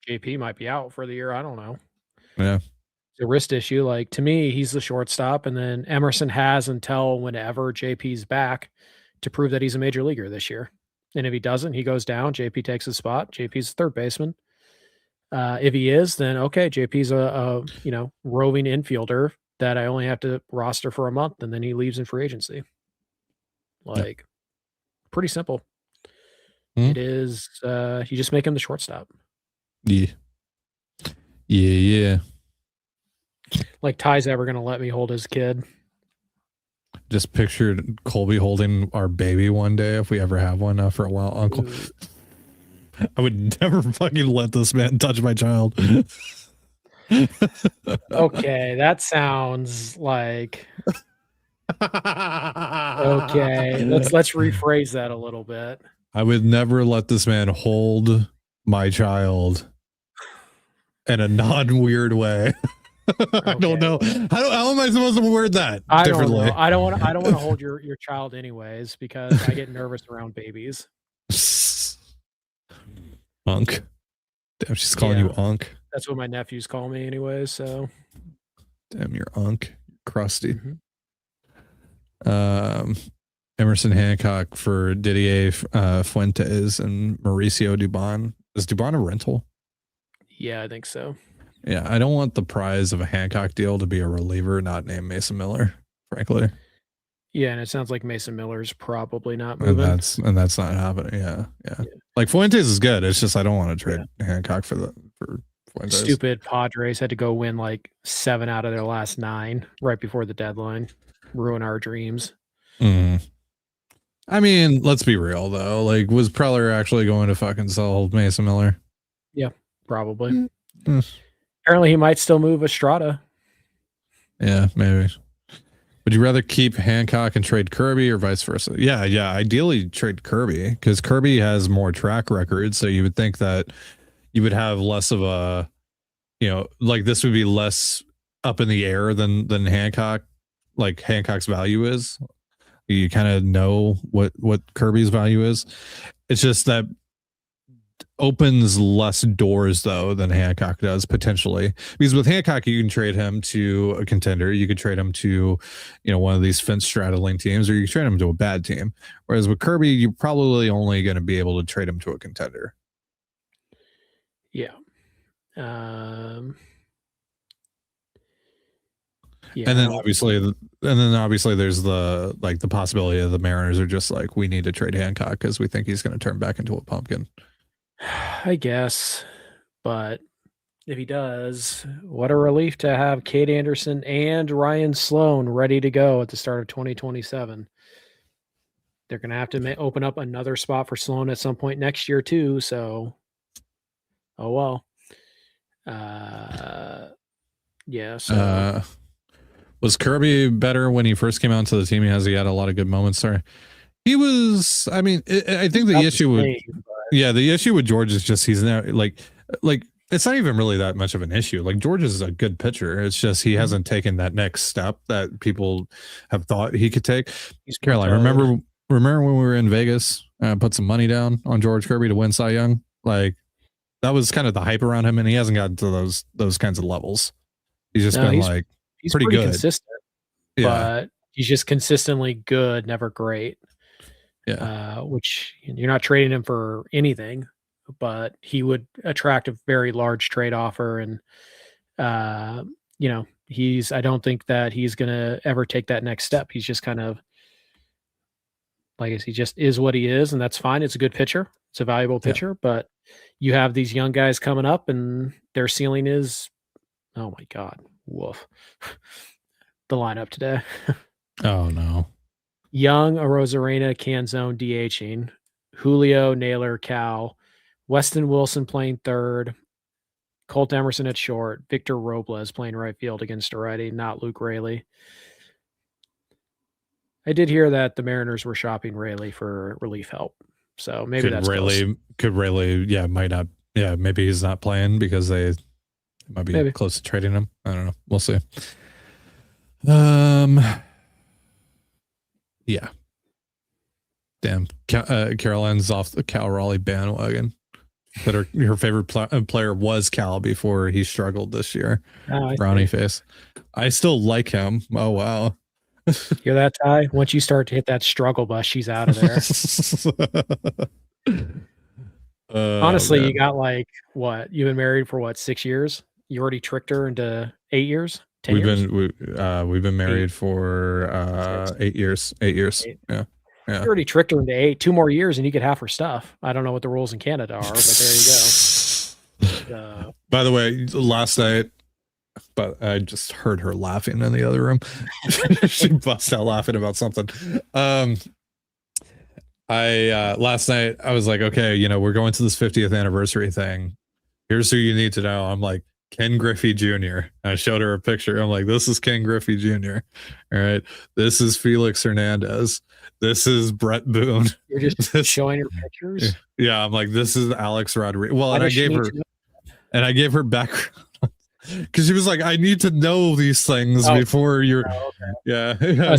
Speaker 2: JP might be out for the year. I don't know.
Speaker 1: Yeah.
Speaker 2: It's a wrist issue. Like, to me, he's the shortstop, and then Emerson has until whenever JP's back to prove that he's a major leaguer this year. And if he doesn't, he goes down. JP takes his spot. JP's a third baseman. If he is, then okay, JP's a roving infielder that I only have to roster for a month, and then he leaves in free agency. Like, pretty simple. It is. You just make him the shortstop.
Speaker 1: Yeah.
Speaker 2: Like, Ty's ever going to let me hold his kid.
Speaker 1: Just pictured Colby holding our baby one day if we ever have one for a while. Uncle, I would never fucking let this man touch my child.
Speaker 2: Okay, that sounds like okay. Let's rephrase that a little bit.
Speaker 1: I would never let this man hold my child in a non-weird way. I don't know. How am I supposed to word that differently?
Speaker 2: I don't want to hold your child anyways, because I get nervous around babies.
Speaker 1: Unk. Damn, she's calling you Unk.
Speaker 2: That's what my nephews call me anyways, so.
Speaker 1: Damn, you're Unk. Crusty. Emerson Hancock for Didier Fuentes and Mauricio Dubon. Is Dubon a rental?
Speaker 2: Yeah, I think so.
Speaker 1: Yeah, I don't want the prize of a Hancock deal to be a reliever not named Mason Miller, frankly.
Speaker 2: Yeah, and it sounds like Mason Miller's probably not moving.
Speaker 1: And that's not happening. Yeah. Like, Fuentes is good. It's just I don't want to trade Hancock for Fuentes.
Speaker 2: Stupid Padres had to go win like 7 out of their last 9 right before the deadline. Ruin our dreams.
Speaker 1: I mean, let's be real though. Like, was Preller actually going to fucking sell Mason Miller?
Speaker 2: Yeah, probably. Apparently, he might still move Estrada.
Speaker 1: Yeah, maybe. Would you rather keep Hancock and trade Kirby or vice versa? Yeah. Ideally, trade Kirby because Kirby has more track record. So you would think that you would have less of a, like this would be less up in the air than Hancock. Like Hancock's value is. You kind of know what Kirby's value is. It's just that opens less doors though than Hancock does potentially, because with Hancock you can trade him to a contender, you could trade him to, you know, one of these fence straddling teams, or you can trade him to a bad team. Whereas with Kirby, you're probably only going to be able to trade him to a contender.
Speaker 2: Yeah.
Speaker 1: Yeah, and then obviously there's the like the possibility of the Mariners are just like, we need to trade Hancock because we think he's going to turn back into a pumpkin.
Speaker 2: I guess, but if he does, what a relief to have Cade Anderson and Ryan Sloan ready to go at the start of 2027. They're going to have to open up another spot for Sloan at some point next year too. So, oh well. Yeah. So.
Speaker 1: Was Kirby better when he first came out to the team? He had a lot of good moments there. He was, I mean, I think the issue with George is just he's now like it's not even really that much of an issue. Like George is a good pitcher. It's just he hasn't taken that next step that people have thought he could take. Caroline, remember when we were in Vegas, put some money down on George Kirby to win Cy Young? Like that was kind of the hype around him, and he hasn't gotten to those kinds of levels. He's just been like,
Speaker 2: he's
Speaker 1: pretty good,
Speaker 2: consistent, but he's just consistently good, never great.
Speaker 1: Yeah.
Speaker 2: Which you're not trading him for anything, but he would attract a very large trade offer. And, you know, I don't think that he's going to ever take that next step. He's just kind of like, he just is what he is, and that's fine. It's a good pitcher. It's a valuable pitcher, but you have these young guys coming up and their ceiling is, oh my God. Woof. The lineup today.
Speaker 1: Oh no.
Speaker 2: Young, Arozarena, Canzone DHing, Julio, Naylor, Cal, Weston Wilson playing third, Colt Emerson at short, Victor Robles playing right field against a righty, not Luke Raley. I did hear that the Mariners were shopping Raley for relief help. So maybe that's
Speaker 1: Raley, might not. Yeah, maybe he's not playing because they might be close to trading him. I don't know. We'll see. Yeah. Damn. Caroline's off the Cal Raleigh bandwagon. That her favorite player was Cal before he struggled this year. Brownie face. I still like him. Oh, wow.
Speaker 2: Hear that, Ty? Once you start to hit that struggle bus, she's out of there. Honestly, man. You got like what? You've been married for what, 6 years? You already tricked her into 8 years? 10 years?
Speaker 1: We've been married for 8 years. 8 years. Yeah.
Speaker 2: You already tricked her into 8. 2 more years and you could have her stuff. I don't know what the rules in Canada are, but there you go.
Speaker 1: By the way, last night, but I just heard her laughing in the other room. She bust out laughing about something. Last night I was like, okay, you know, we're going to this 50th anniversary thing. Here's who you need to know. I'm like, Ken Griffey Jr. I showed her a picture. I'm like, this is Ken Griffey Jr. All right. This is Felix Hernandez. This is Brett Boone.
Speaker 2: You're just showing her pictures?
Speaker 1: Yeah. I'm like, this is Alex Rodriguez. Well, and I gave her background. Because she was like, I need to know these things before you're. Oh, okay. Yeah.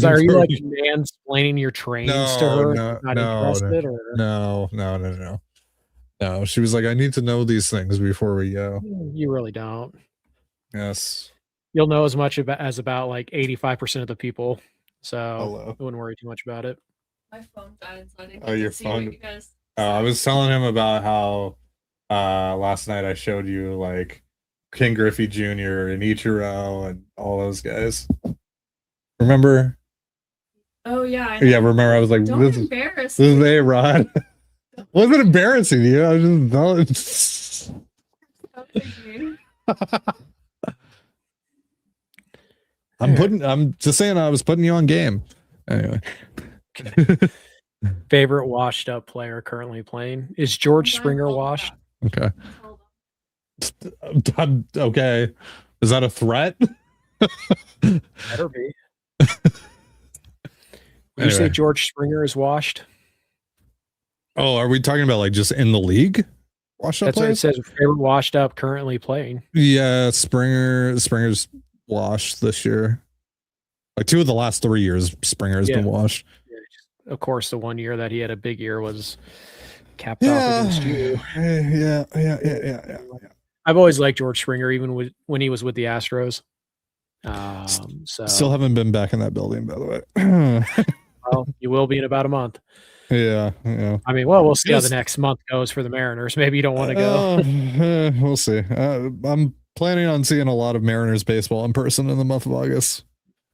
Speaker 2: Are you like mansplaining your trains to her?
Speaker 1: No, she was like, I need to know these things before we go.
Speaker 2: You really don't.
Speaker 1: Yes.
Speaker 2: You'll know as much as about like 85% of the people. So I wouldn't worry too much about it.
Speaker 4: My phone died, so I didn't
Speaker 1: get to see what you guys. I was telling him about how last night I showed you like Ken Griffey Jr. and Ichiro and all those guys. Remember?
Speaker 4: Oh yeah.
Speaker 1: Yeah, remember I was like,
Speaker 4: Don't embarrass
Speaker 1: this is A-Rod. Wasn't embarrassing you. I was just I'm just saying I was putting you on game. Anyway.
Speaker 2: Favorite washed up player currently playing? Is George Springer washed?
Speaker 1: Okay. Okay. Is that a threat?
Speaker 2: Better be. Would you say George Springer is washed?
Speaker 1: Oh, are we talking about like just in the league? Washed up
Speaker 2: That's
Speaker 1: players?
Speaker 2: What it says. Favorite washed up currently playing.
Speaker 1: Yeah, Springer's washed this year. Like 2 of the last 3 years, Springer's been washed.
Speaker 2: Yeah, of course, the 1 year that he had a big year was capped off against you.
Speaker 1: Yeah.
Speaker 2: I've always liked George Springer, even when he was with the Astros. So
Speaker 1: Still haven't been back in that building, by the way.
Speaker 2: well, you will be in about a month.
Speaker 1: Yeah.
Speaker 2: I mean, well, we'll see how the next month goes for the Mariners. Maybe you don't want to go.
Speaker 1: We'll see. I'm planning on seeing a lot of Mariners baseball in person in the month of August,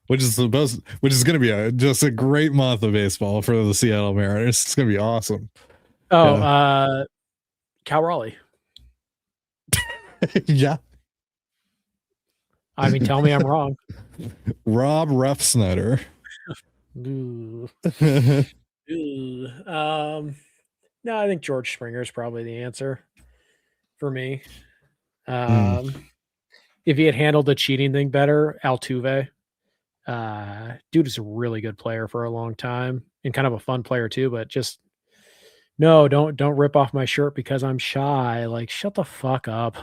Speaker 1: which is going to be just a great month of baseball for the Seattle Mariners. It's going to be awesome.
Speaker 2: Oh, Cal Raleigh.
Speaker 1: Yeah.
Speaker 2: I mean, tell me I'm wrong.
Speaker 1: Rob Refsnyder.
Speaker 2: Ooh. Ooh. No, I think George Springer is probably the answer for me. If he had handled the cheating thing better, Altuve. Dude is a really good player for a long time and kind of a fun player too, but just no, don't rip off my shirt because I'm shy. Like, shut the fuck up.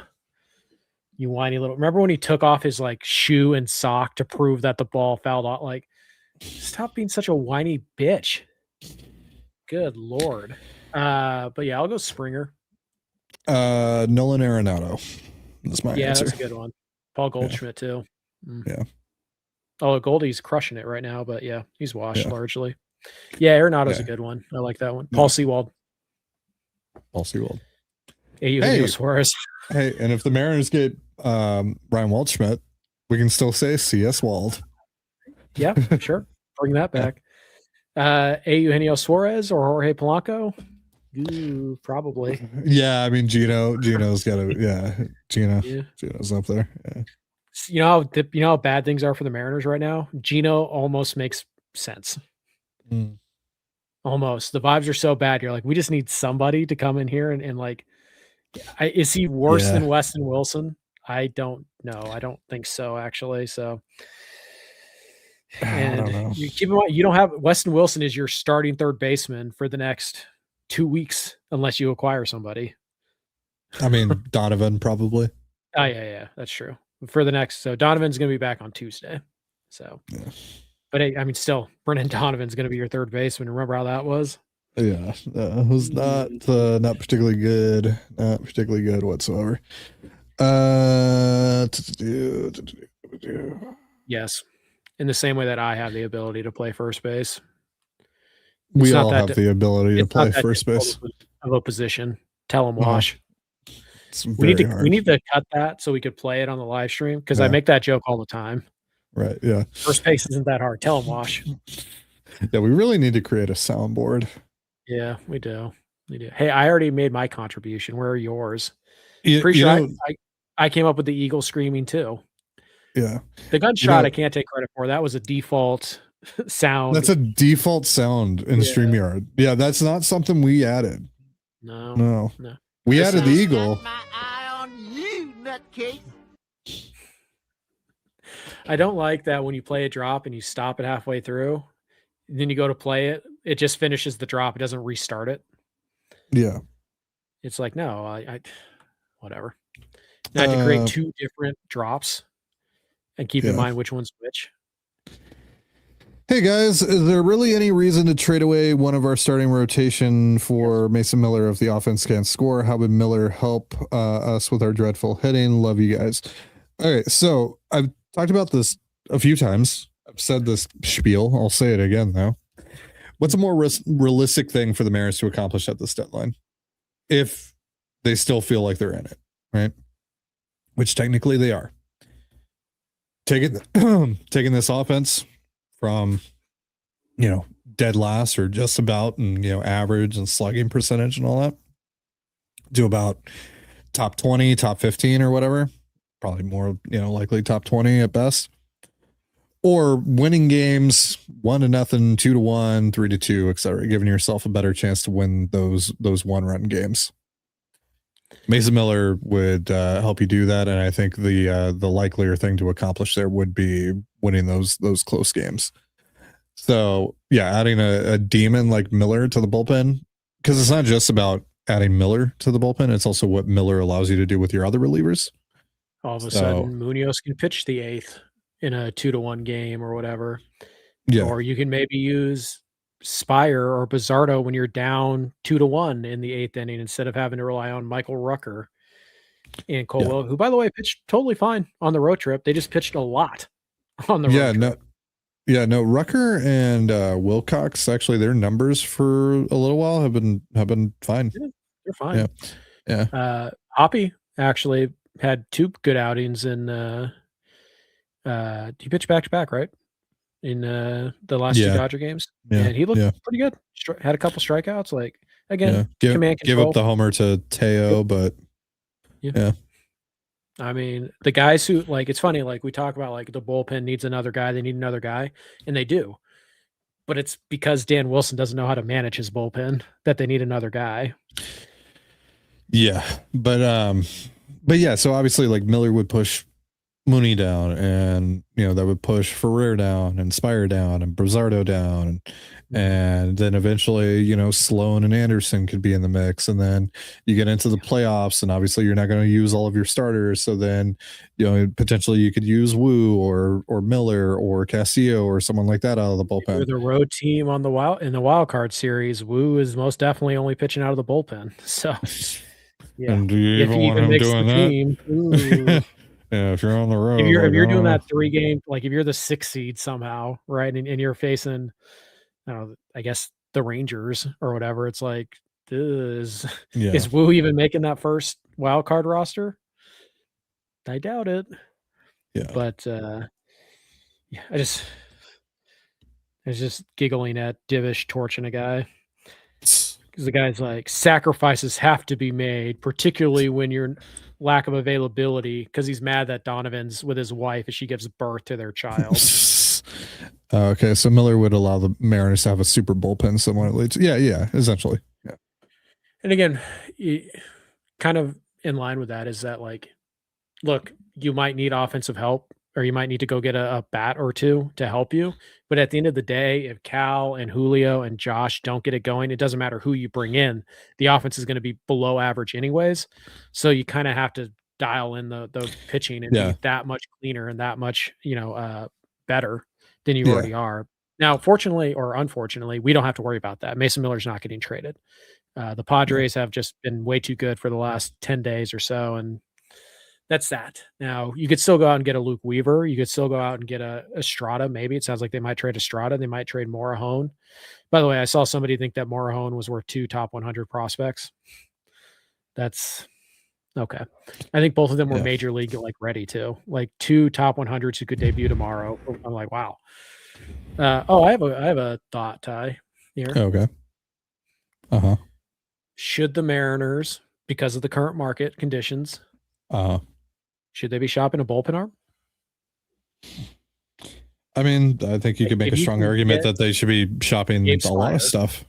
Speaker 2: You whiny little. Remember when he took off his like shoe and sock to prove that the ball fouled off? Like, stop being such a whiny bitch. Good Lord. But yeah, I'll go Springer.
Speaker 1: Nolan Arenado. That's my answer.
Speaker 2: That's a good one. Paul Goldschmidt too.
Speaker 1: Yeah.
Speaker 2: Oh, Goldie's crushing it right now, but yeah, he's washed largely. Yeah, Arenado's a good one. I like that one. Paul Sewald. Eugenio Suarez.
Speaker 1: Hey, and if the Mariners get Ryan Waldschmidt, we can still say C.S. Wald.
Speaker 2: Yeah, sure. Bring that back. Eugenio Suarez or Jorge Polanco? Ooh, probably.
Speaker 1: Yeah, I mean Gino's got to. Gino's up there. Yeah.
Speaker 2: You know how bad things are for the Mariners right now? Gino almost makes sense. Almost. The vibes are so bad. You're like, we just need somebody to come in here and like, is he worse than Weston Wilson? I don't know. I don't think so, actually. So, and you keep in mind, you don't have Weston Wilson is your starting third baseman for the next 2 weeks, unless you acquire somebody.
Speaker 1: I mean, Donovan probably.
Speaker 2: Oh yeah, that's true. For the next, so Donovan's going to be back on Tuesday. So, but I mean, still, Brendan Donovan's going to be your third baseman. Remember how that was?
Speaker 1: Yeah, it was not particularly good. Not particularly good whatsoever.
Speaker 2: Yes, in the same way that I have the ability to play first base.
Speaker 1: We all have the ability to play first base
Speaker 2: of a position. Tell them wash.
Speaker 1: We
Speaker 2: need to cut that so we could play it on the live stream because I make that joke all the time.
Speaker 1: Right. Yeah.
Speaker 2: First base isn't that hard. Tell them wash.
Speaker 1: Yeah, we really need to create a soundboard.
Speaker 2: Yeah, we do. Hey, I already made my contribution. Where are yours? I came up with the eagle screaming too.
Speaker 1: Yeah.
Speaker 2: The gunshot I can't take credit for. That was a default sound.
Speaker 1: That's a default sound in StreamYard. Yeah, that's not something we added. No. We added the eagle.
Speaker 5: My eye on you, nutcase.
Speaker 2: I don't like that when you play a drop and you stop it halfway through. Then you go to play it. It just finishes the drop. It doesn't restart it.
Speaker 1: Yeah.
Speaker 2: It's like, no, I whatever. I had to create 2 different drops and keep in mind which one's which.
Speaker 1: Hey guys, is there really any reason to trade away one of our starting rotation for Mason Miller if the offense can't score? How would Miller help us with our dreadful hitting? Love you guys. All right, so I've talked about this a few times. I've said this spiel. I'll say it again though. What's a more realistic thing for the Mariners to accomplish at this deadline if they still feel like they're in it, right? Which technically they are. Taking this offense from, dead last or just about, and, average and slugging percentage and all that to about top 20, top 15 or whatever, probably more, likely top 20 at best, or winning games 1-0, 2-1, 3-2, etc., giving yourself a better chance to win those one-run games. Mason Miller would help you do that, and I think the likelier thing to accomplish there would be winning those close games. So yeah, adding a demon like Miller to the bullpen, because it's not just about adding Miller to the bullpen; it's also what Miller allows you to do with your other relievers.
Speaker 2: All of a sudden, Munoz can pitch the 8th in a 2-1 game or whatever.
Speaker 1: Yeah,
Speaker 2: or you can maybe use Spire or Bizzardo when you're down 2-1 in the 8th inning instead of having to rely on Michael Rucker and Colwell, who, by the way, pitched totally fine on the road trip. They just pitched a lot on the road trip.
Speaker 1: No, Rucker and Wilcox, actually, their numbers for a little while have been fine.
Speaker 2: Yeah, they're fine.
Speaker 1: Yeah.
Speaker 2: Hoppy actually had 2 good outings in he pitched back-to-back, right? In the last 2 Dodger games.
Speaker 1: Yeah.
Speaker 2: And he looked pretty good. Had a couple strikeouts. Like, again, command
Speaker 1: give
Speaker 2: control.
Speaker 1: up the homer to Teo, but yeah.
Speaker 2: I mean, the guys who, like, it's funny, like, we talk about, like, the bullpen needs another guy, they need another guy, and they do. But it's because Dan Wilson doesn't know how to manage his bullpen that they need another guy.
Speaker 1: Yeah. But yeah, so obviously, like, Miller would push Mooney down, and that would push Ferrer down and Spire down and Bizzardo down, and then eventually Sloan and Anderson could be in the mix, and then you get into the playoffs, and obviously you're not going to use all of your starters, so then potentially you could use Wu or Miller or Castillo or someone like that out of the bullpen.
Speaker 2: With the road team on in the wild card series, Wu is most definitely only pitching out of the bullpen. So yeah,
Speaker 1: and do you even want him doing that? Yeah, if you're on the road,
Speaker 2: if you're doing that 3-game, like if you're the 6th seed somehow, right, and you're facing, I guess the Rangers or whatever, it's like, is Wu even making that first wild card roster? I doubt it.
Speaker 1: Yeah,
Speaker 2: but I was just giggling at Divish torching a guy. Because the guy's like, sacrifices have to be made, particularly when you're lack of availability, because he's mad that Donovan's with his wife as she gives birth to their child.
Speaker 1: Okay, so Miller would allow the Mariners to have a super bullpen similarly. Yeah, essentially. Yeah.
Speaker 2: And again, kind of in line with that is that, like, look, you might need offensive help, or you might need to go get a bat or 2 to help you. But at the end of the day, if Cal and Julio and Josh don't get it going, it doesn't matter who you bring in. The offense is going to be below average anyways. So you kind of have to dial in the pitching and be that much cleaner and that much, better than you already are. Now, fortunately or unfortunately, we don't have to worry about that. Mason Miller's not getting traded. The Padres have just been way too good for the last 10 days or so, and that's that. Now, you could still go out and get a Luke Weaver. You could still go out and get a Estrada. Maybe it sounds like they might trade Estrada. They might trade Morahone. By the way, I saw somebody think that Morahone was worth 2 top 100 prospects. That's okay. I think both of them were major league ready too. Like 2 top 100s who could debut tomorrow. I'm like, wow. I have a thought, Ty, here.
Speaker 1: Okay.
Speaker 2: Should the Mariners, because of the current market conditions, should they be shopping a bullpen arm?
Speaker 1: I mean, I think you could make a strong argument that they should be shopping a lot of stuff.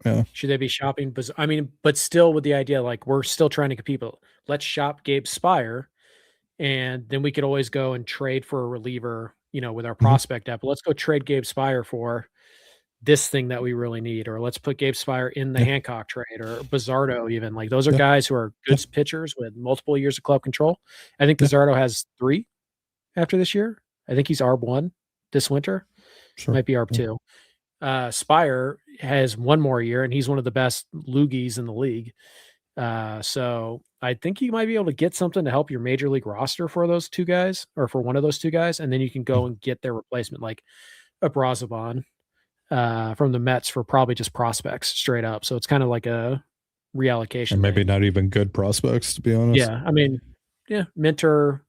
Speaker 1: Yeah.
Speaker 2: Should they be shopping? But still with the idea, like, we're still trying to compete. Let's shop Gabe Spire, and then we could always go and trade for a reliever, with our prospect depth. Let's go trade Gabe Spire for this thing that we really need, or let's put Gabe Spire in the Hancock trade, or Bizzardo even. Like, those are guys who are good pitchers with multiple years of club control. I think Bizzardo has 3 after this year. I think he's ARB1 this winter. Might be ARB2. Spire has 1 more year, and he's one of the best loogies in the league. So I think you might be able to get something to help your major league roster for those 2 guys, or for one of those 2 guys, and then you can go and get their replacement, like a Brazoban from the Mets, for probably just prospects straight up. So it's kind of like a reallocation.
Speaker 1: And maybe not even good prospects, to be honest.
Speaker 2: Yeah. I mean, Minter,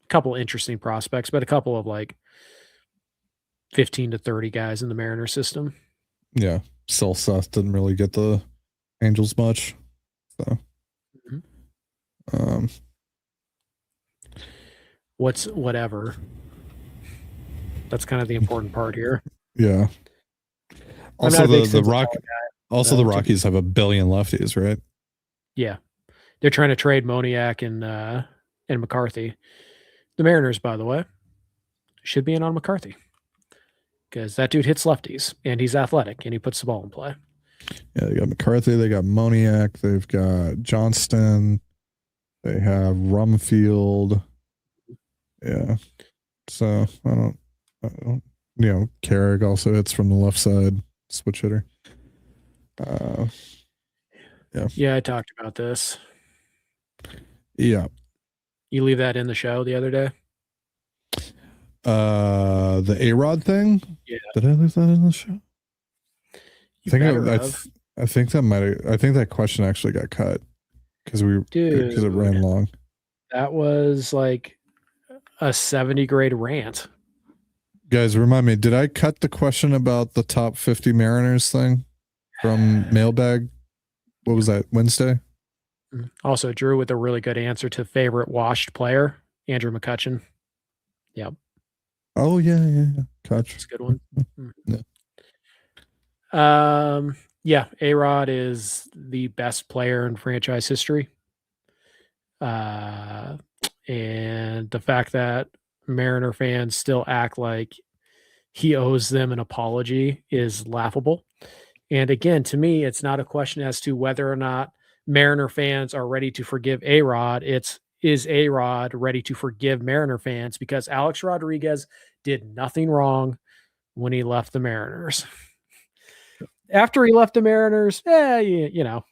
Speaker 2: a couple interesting prospects, but a couple of like 15 to 30 guys in the Mariner system.
Speaker 1: Yeah. Seth didn't really get the Angels much. So
Speaker 2: whatever. That's kind of the important part here.
Speaker 1: Yeah. Also, the Rockies have a billion lefties, right?
Speaker 2: Yeah, they're trying to trade Moniak and McCarthy. The Mariners, by the way, should be in on McCarthy, because that dude hits lefties and he's athletic and he puts the ball in play.
Speaker 1: Yeah, they got McCarthy, they got Moniak, they've got Johnston, they have Rumfield. Yeah, so I don't. Carrick also hits from the left side. switch hitter.
Speaker 2: Yeah, I talked about this.
Speaker 1: Yeah.
Speaker 2: You leave that in the show the other day?
Speaker 1: The A-Rod thing?
Speaker 2: Yeah.
Speaker 1: Did I leave that in the show?
Speaker 2: You
Speaker 1: I think
Speaker 2: better
Speaker 1: I
Speaker 2: have.
Speaker 1: think that question actually got cut because it ran long.
Speaker 2: That was like a 70 grade rant.
Speaker 1: Guys, remind me, did I cut the question about the top 50 Mariners thing from mailbag? What was that, Wednesday?
Speaker 2: Also, Drew with a really good answer to favorite washed player, Andrew McCutchen. Yep.
Speaker 1: Oh, yeah. Catch.
Speaker 2: That's a good one.
Speaker 1: Yeah.
Speaker 2: Yeah, A-Rod is the best player in franchise history. And the fact that Mariner fans still act like he owes them an apology is laughable. And again, to me, it's not a question as to whether or not Mariner fans are ready to forgive A-Rod. Is A-Rod ready to forgive Mariner fans? Because Alex Rodriguez did nothing wrong when he left the Mariners. After he left the Mariners, you know,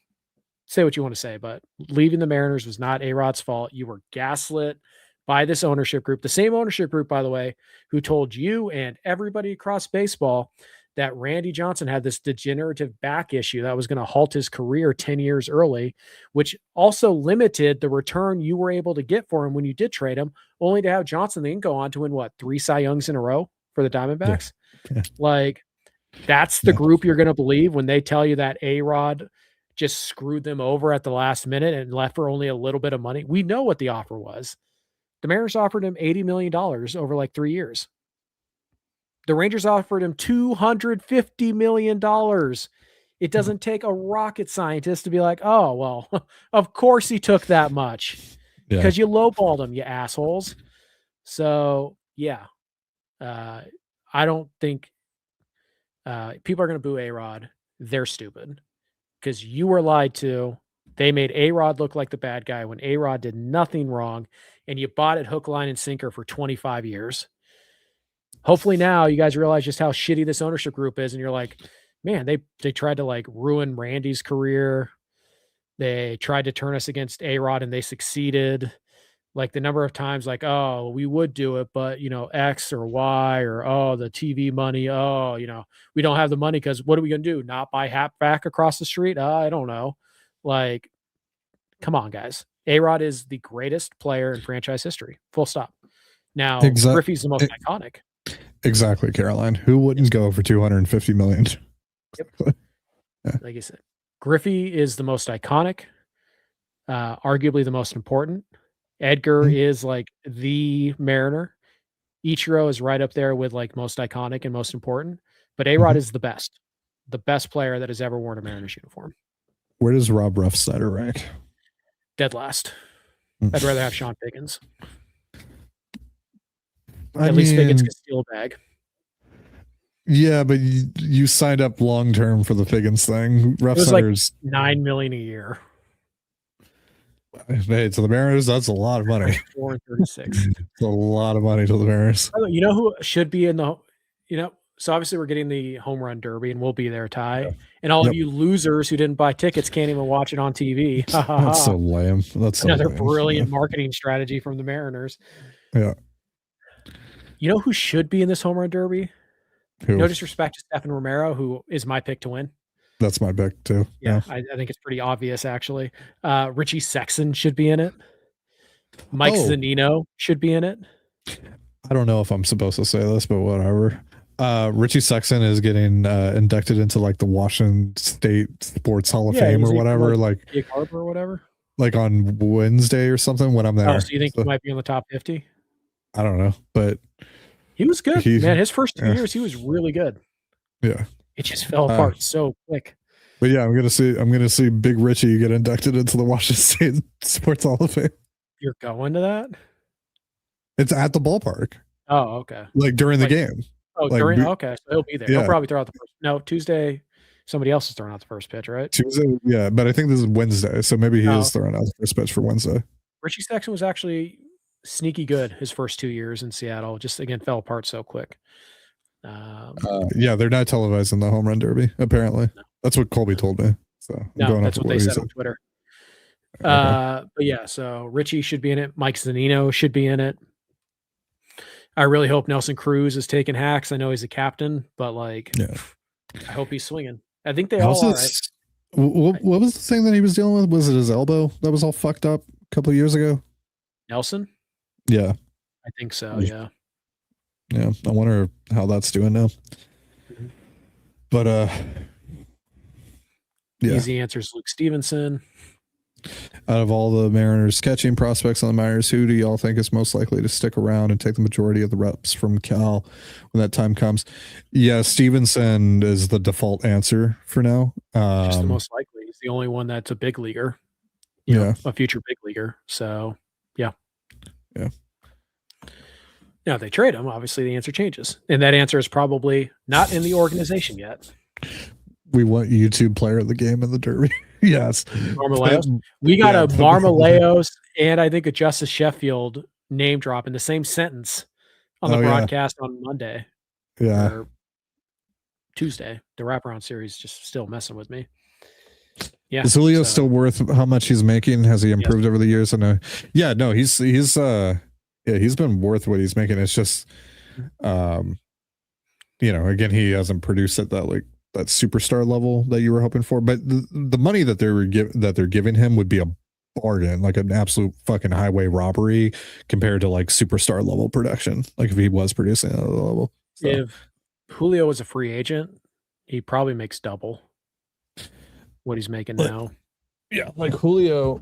Speaker 2: say what you want to say, but leaving the Mariners was not A-Rod's fault. You were gaslit by this ownership group, the same ownership group, by the way, who told you and everybody across baseball that Randy Johnson had this degenerative back issue that was going to halt his career 10 years early, which also limited the return you were able to get for him when you did trade him, only to have Johnson then go on to win, 3 Cy Youngs in a row for the Diamondbacks?
Speaker 1: Yeah.
Speaker 2: Like, that's the group you're going to believe when they tell you that A-Rod just screwed them over at the last minute and left for only a little bit of money. We know what the offer was. The Mariners offered him $80 million over like 3 years. The Rangers offered him $250 million. It doesn't take a rocket scientist to be like, oh, well, of course he took that much because you lowballed him, you assholes. So, yeah, I don't think people are going to boo A-Rod. They're stupid because you were lied to. They made A-Rod look like the bad guy when A-Rod did nothing wrong, and you bought it hook, line, and sinker for 25 years. Hopefully now you guys realize just how shitty this ownership group is, and you're like, man, they tried to like ruin Randy's career. They tried to turn us against A-Rod, and they succeeded. Like the number of times like, oh, we would do it, but, you know, X or Y or, oh, the TV money. Oh, you know, we don't have the money because what are we going to do? Not buy Hap back across the street? I don't know. Like, come on, guys. A-Rod is the greatest player in franchise history. Full stop. Now, Griffey's the most iconic.
Speaker 1: Exactly, Caroline. Who wouldn't go for $250 million?
Speaker 2: Yep. Like I said, Griffey is the most iconic, arguably the most important. Edgar is like the Mariner. Ichiro is right up there with like most iconic and most important. But A-Rod is the best player that has ever worn a Mariners uniform.
Speaker 1: Where does Rob Roughsider rank?
Speaker 2: Dead last. I'd rather have Sean Figgins.
Speaker 1: At
Speaker 2: least Figgins can steal a bag.
Speaker 1: Yeah, but you signed up long term for the Figgins thing.
Speaker 2: Roughsider's like $9 million a year.
Speaker 1: Hey, to the Mariners, that's a lot of money.
Speaker 2: 436.
Speaker 1: It's a lot of money to the Mariners.
Speaker 2: You know who should be in the, so obviously we're getting the home run derby and we'll be there, Ty. Yeah. And all of you losers who didn't buy tickets can't even watch it on TV.
Speaker 1: That's so lame. That's so
Speaker 2: another
Speaker 1: lame.
Speaker 2: Brilliant marketing strategy from the Mariners.
Speaker 1: Yeah.
Speaker 2: You know who should be in this home run derby?
Speaker 1: Who?
Speaker 2: No disrespect to Stephen Romero, who is my pick to win.
Speaker 1: That's my pick too.
Speaker 2: Yeah. I think it's pretty obvious, actually. Richie Sexson should be in it. Mike Zunino should be in it.
Speaker 1: I don't know if I'm supposed to say this, but whatever. Richie Sexson is getting inducted into like the Washington State Sports Hall of Fame or whatever. Like
Speaker 2: Jake Harper or whatever.
Speaker 1: Like on Wednesday or something when I'm there.
Speaker 2: Oh, so you think he might be on the top 50?
Speaker 1: I don't know, but
Speaker 2: he was good, man. His first 2 years, he was really good.
Speaker 1: Yeah.
Speaker 2: It just fell apart so quick.
Speaker 1: But yeah, I'm gonna see Big Richie get inducted into the Washington State Sports Hall of Fame.
Speaker 2: You're going to that?
Speaker 1: It's at the ballpark.
Speaker 2: Oh, okay.
Speaker 1: Like during the game.
Speaker 2: Oh, like, okay. So he'll be there. Yeah. He'll probably throw out the first. No, Tuesday, somebody else is throwing out the first pitch, right?
Speaker 1: Tuesday, yeah, but I think this is Wednesday, so maybe he is throwing out the first pitch for Wednesday.
Speaker 2: Richie Sexson was actually sneaky good his first 2 years in Seattle. Just again fell apart so quick.
Speaker 1: Yeah, they're not televising the home run derby. Apparently, that's what Colby told me. So
Speaker 2: no, that's what they said on Twitter. But yeah, so Richie should be in it. Mike Zunino should be in it. I really hope Nelson Cruz is taking hacks. I know he's a captain, but like, I hope he's swinging. I think they all are. Right?
Speaker 1: What was the thing that he was dealing with? Was it his elbow that was all fucked up a couple of years ago?
Speaker 2: Nelson?
Speaker 1: Yeah.
Speaker 2: I think so, yeah.
Speaker 1: Yeah. I wonder how that's doing now. Mm-hmm. But yeah.
Speaker 2: Easy answer is Luke Stevenson.
Speaker 1: Out of all the Mariners catching prospects on the Mariners, who do y'all think is most likely to stick around and take the majority of the reps from Cal when that time comes? Yeah, Stevenson is the default answer for now.
Speaker 2: Just the most likely. He's the only one that's a big leaguer. You know, a future big leaguer. So, yeah.
Speaker 1: Yeah.
Speaker 2: Now, if they trade him, obviously the answer changes. And that answer is probably not in the organization yet.
Speaker 1: We want YouTube player of the game in the Derby. Yes.
Speaker 2: Marmolejos. We got a Marmolejos and I think a Justice Sheffield name drop in the same sentence on the broadcast on Monday.
Speaker 1: Yeah.
Speaker 2: Or Tuesday. The wraparound series just still messing with me. Yeah.
Speaker 1: Is Julio still worth how much he's making? Has he improved over the years? And he's been worth what he's making. It's just again, he hasn't produced at that that superstar level that you were hoping for, but the money that they're giving him would be a bargain, like an absolute fucking highway robbery compared to like superstar level production. Like if he was producing at the level. So.
Speaker 2: If Julio was a free agent, he probably makes double what he's making now.
Speaker 1: Yeah, like Julio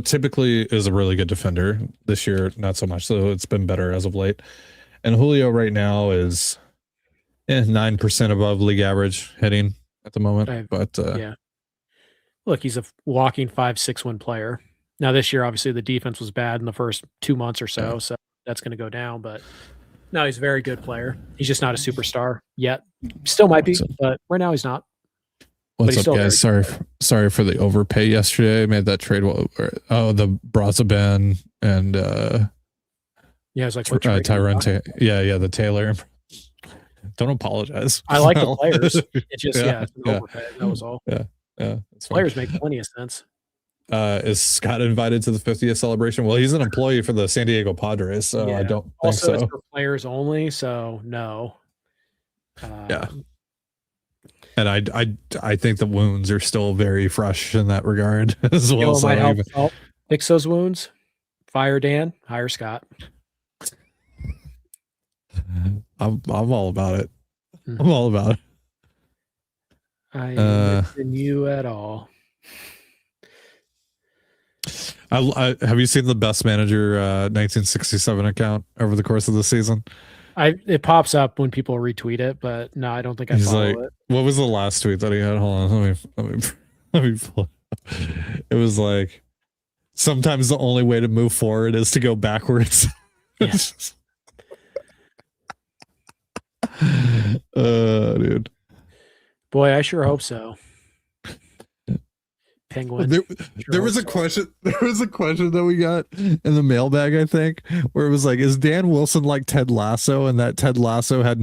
Speaker 1: typically is a really good defender. This year, not so much. So it's been better as of late. And Julio right now is 9% above league average hitting at the moment. But
Speaker 2: look, he's a walking 5-6 win player. Now this year, obviously the defense was bad in the first 2 months or so, so that's going to go down. But no, he's a very good player. He's just not a superstar yet. Still might be, but right now he's not.
Speaker 1: What's up, guys? Sorry for the overpay yesterday. I made that trade. The Brazaban and
Speaker 2: it's like
Speaker 1: Tyrone. The Taylor. Don't apologize.
Speaker 2: I like the players. It's just it's an overpay. That was all.
Speaker 1: Yeah.
Speaker 2: Players make plenty of sense.
Speaker 1: Is Scott invited to the 50th celebration? Well, he's an employee for the San Diego Padres, so I don't think so.
Speaker 2: It's for players only, so no.
Speaker 1: And I think the wounds are still very fresh in that regard as well.
Speaker 2: Might help fix those wounds. Fire Dan, hire Scott.
Speaker 1: I'm all about it. I'm all about it.
Speaker 2: I am in you at all.
Speaker 1: Have you seen the Best Manager 1967 account over the course of the season?
Speaker 2: It pops up when people retweet it, but no, I don't think I follow it.
Speaker 1: What was the last tweet that he had? Hold on, let me pull it up. It was like, sometimes the only way to move forward is to go backwards. Dude.
Speaker 2: Boy, I sure hope so. Penguin.
Speaker 1: There was a question. There was a question that we got in the mailbag, I think, where it was like, "Is Dan Wilson like Ted Lasso?" And that Ted Lasso had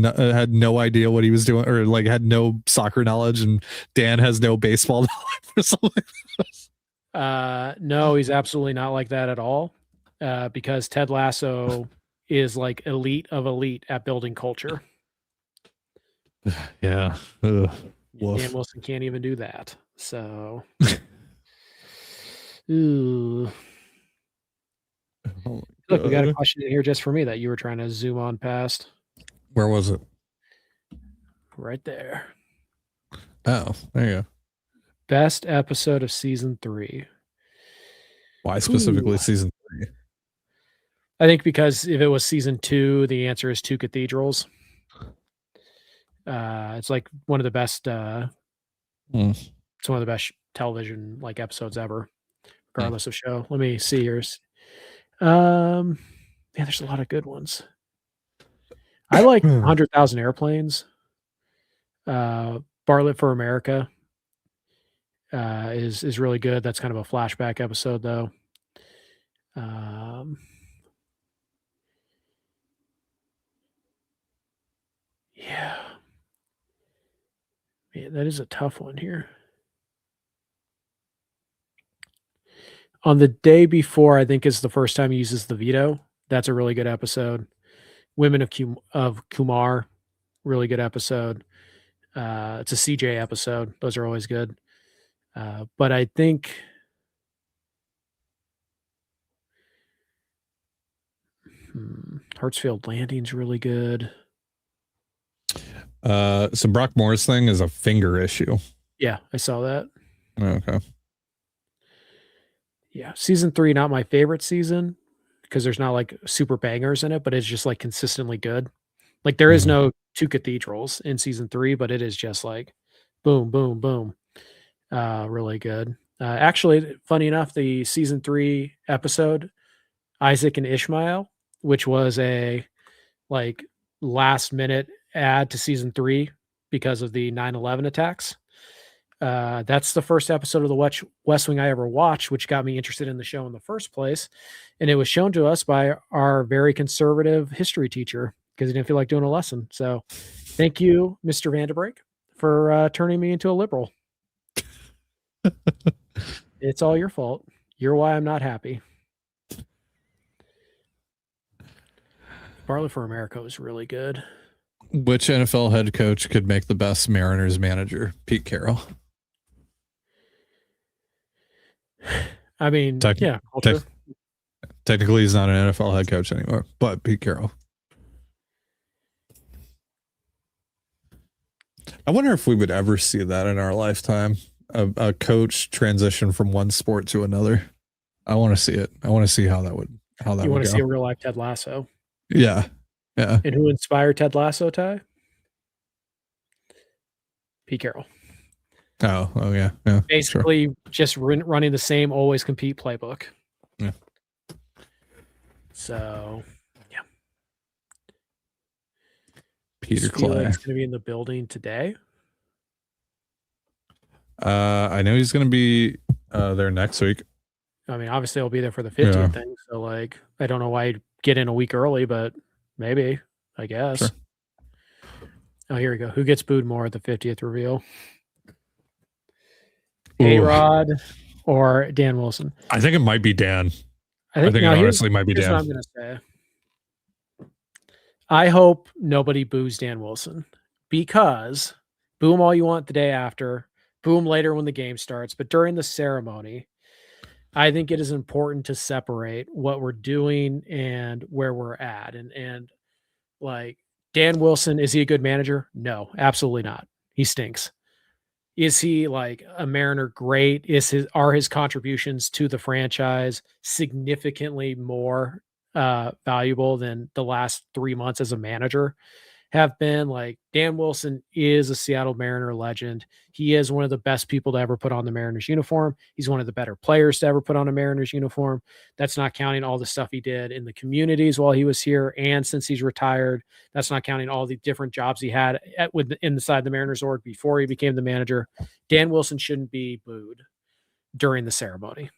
Speaker 1: no idea what he was doing, or like had no soccer knowledge, and Dan has no baseball knowledge or something.
Speaker 2: No, he's absolutely not like that at all. Because Ted Lasso is like elite of elite at building culture.
Speaker 1: Yeah.
Speaker 2: Dan Wilson can't even do that. So. Ooh. Look, we got a question in here just for me that you were trying to zoom on past.
Speaker 1: Where was it?
Speaker 2: Right there.
Speaker 1: Oh, there you go.
Speaker 2: Best episode of season 3.
Speaker 1: Why specifically season 3?
Speaker 2: I think because if it was season 2, the answer is 2 Cathedrals. It's like one of the best. It's one of the best television like episodes ever, regardless of show. Let me see yours. There's a lot of good ones. I like 100,000 Airplanes. Bartlett for America is really good. That's kind of a flashback episode, though. Yeah. Man, that is a tough one here. On the day before, I think is the first time he uses the veto. That's a really good episode. Women of Kumar, really good episode. It's a CJ episode. Those are always good. But I think Hartsfield Landing's really good.
Speaker 1: So Brock Moore's thing is a finger issue.
Speaker 2: Yeah, I saw that.
Speaker 1: Okay.
Speaker 2: Yeah, season 3, not my favorite season because there's not like super bangers in it, but it's just like consistently good. Like there is no two cathedrals in season 3, but it is just like boom, boom, boom. Really good. Actually, funny enough, the season 3 episode, Isaac and Ishmael, which was a like last minute add to season 3 because of the 9/11 attacks. That's the first episode of the West Wing I ever watched, which got me interested in the show in the first place. And it was shown to us by our very conservative history teacher because he didn't feel like doing a lesson. So thank you, Mr. Vanderbrake, for turning me into a liberal. It's all your fault. You're why I'm not happy. Barley for America was really good.
Speaker 1: Which NFL head coach could make the best Mariners manager? Pete Carroll.
Speaker 2: I mean,
Speaker 1: Technically, he's not an NFL head coach anymore, but Pete Carroll. I wonder if we would ever see that in our lifetime. A coach transition from one sport to another. I want to see it. I want to see how that would go.
Speaker 2: You want to see a real life Ted Lasso?
Speaker 1: Yeah. Yeah.
Speaker 2: And who inspired Ted Lasso, Ty? Pete Carroll.
Speaker 1: Oh yeah. Yeah.
Speaker 2: Basically, just running the same always compete playbook.
Speaker 1: Yeah.
Speaker 2: So, yeah.
Speaker 1: Peter
Speaker 2: Spiegel's
Speaker 1: Clay.
Speaker 2: going to be in the building today.
Speaker 1: I know he's going to be there next week.
Speaker 2: I mean, obviously, I'll be there for the 15th thing. So, like, I don't know why I'd get in a week early, but maybe, I guess.
Speaker 1: Sure.
Speaker 2: Oh, here we go. Who gets booed more at the 50th reveal? A-Rod or Dan Wilson?
Speaker 1: I think it might be Dan.
Speaker 2: I think
Speaker 1: it honestly might be
Speaker 2: here's
Speaker 1: Dan.
Speaker 2: what I'm going to say. I hope nobody boos Dan Wilson because boo him all you want the day after, boo him later when the game starts. But during the ceremony, I think it is important to separate what we're doing and where we're at. And like Dan Wilson, is he a good manager? No, absolutely not. He stinks. Is he like a Mariner great? Are his contributions to the franchise significantly more valuable than the last 3 months as a manager have been? Like Dan Wilson is a Seattle Mariner legend. He is one of the best people to ever put on the Mariners uniform. He's one of the better players to ever put on a Mariners uniform. That's not counting all the stuff he did in the communities while he was here and since he's retired. That's not counting all the different jobs he had inside the Mariners org before he became the manager. Dan Wilson shouldn't be booed during the ceremony.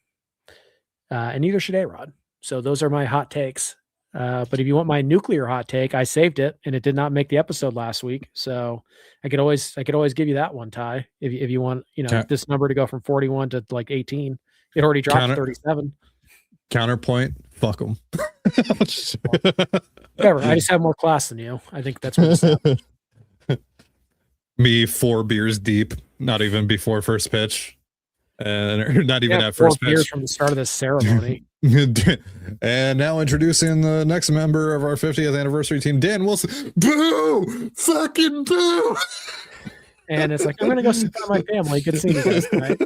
Speaker 2: And neither should A-Rod. So those are my hot takes. But if you want my nuclear hot take, I saved it and it did not make the episode last week. So I could always give you that one, Ty, if you want, this number to go from 41 to like 18. It already dropped to 37.
Speaker 1: Counterpoint, fuck them.
Speaker 2: Whatever. I just have more class than you. I think that's what it's happened.
Speaker 1: Me 4 beers deep, not even before first pitch. And not even at first pitch.
Speaker 2: 4 beers from the start of this ceremony.
Speaker 1: And now introducing the next member of our 50th anniversary team, Dan Wilson. Boo! Fucking boo!
Speaker 2: And it's like, I'm going to go sit down with my family. Good seeing you guys tonight.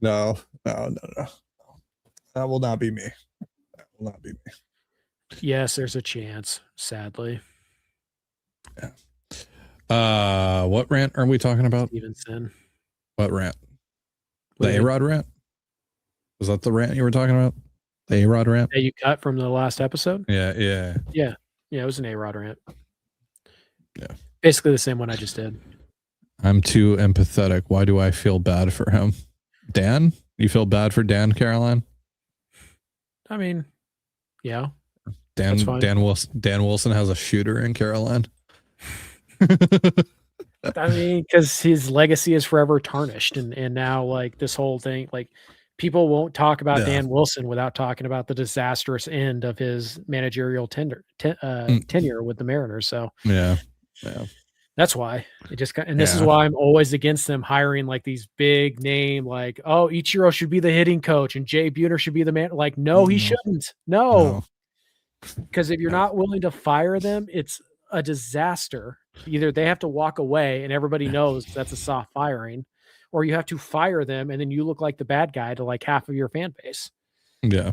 Speaker 1: No. That will not be me. That will not be me.
Speaker 2: Yes, there's a chance, sadly.
Speaker 1: Yeah. What rant are we talking about?
Speaker 2: Stevenson.
Speaker 1: What rant? The A-Rod rant? Was that the rant you were talking about? The A-Rod rant?
Speaker 2: That you cut from the last episode?
Speaker 1: Yeah.
Speaker 2: Yeah, it was an A-Rod rant.
Speaker 1: Yeah.
Speaker 2: Basically the same one I just did.
Speaker 1: I'm too empathetic. Why do I feel bad for him? Dan? You feel bad for Dan, Caroline?
Speaker 2: I mean, yeah. That's fine.
Speaker 1: Dan Wilson has a shooter in Carolina.
Speaker 2: I mean, because his legacy is forever tarnished, and now like this whole thing, like people won't talk about Dan Wilson without talking about the disastrous end of his managerial tenure with the Mariners. So
Speaker 1: yeah.
Speaker 2: That's why it just and this is why I'm always against them hiring like these big name, like, oh, Ichiro should be the hitting coach and Jay Buhner should be the man. Like, no, he shouldn't. No. Because if you're not willing to fire them, it's a disaster. Either they have to walk away and everybody knows that's a soft firing, or you have to fire them and then you look like the bad guy to like half of your fan base.
Speaker 1: Yeah.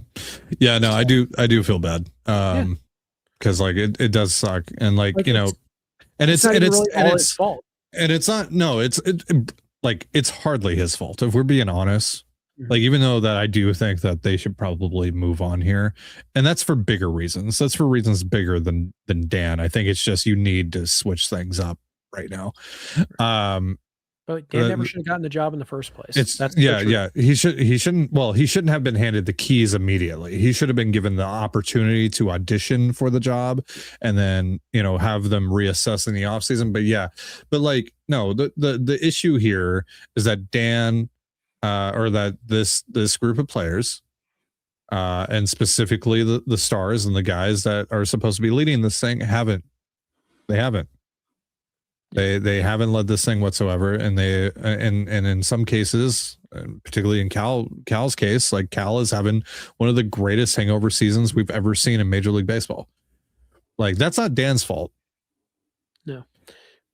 Speaker 1: Yeah, no, I do feel bad. Because like it does suck. And like you know, and it's his fault. And it's not it's hardly his fault if we're being honest. Like, even though that I do think that they should probably move on here, and that's for bigger reasons. That's for reasons bigger than Dan. I think it's just you need to switch things up right now.
Speaker 2: But Dan never should have gotten the job in the first place.
Speaker 1: He shouldn't have been handed the keys immediately. He should have been given the opportunity to audition for the job and then, have them reassess in the offseason. But like, no, the issue here is that Dan or that this group of players and specifically the stars and the guys that are supposed to be leading this thing haven't. They haven't led this thing whatsoever, and and in some cases, particularly in Cal's case, like Cal is having one of the greatest hangover seasons we've ever seen in Major League Baseball. Like, that's not Dan's fault.
Speaker 2: No,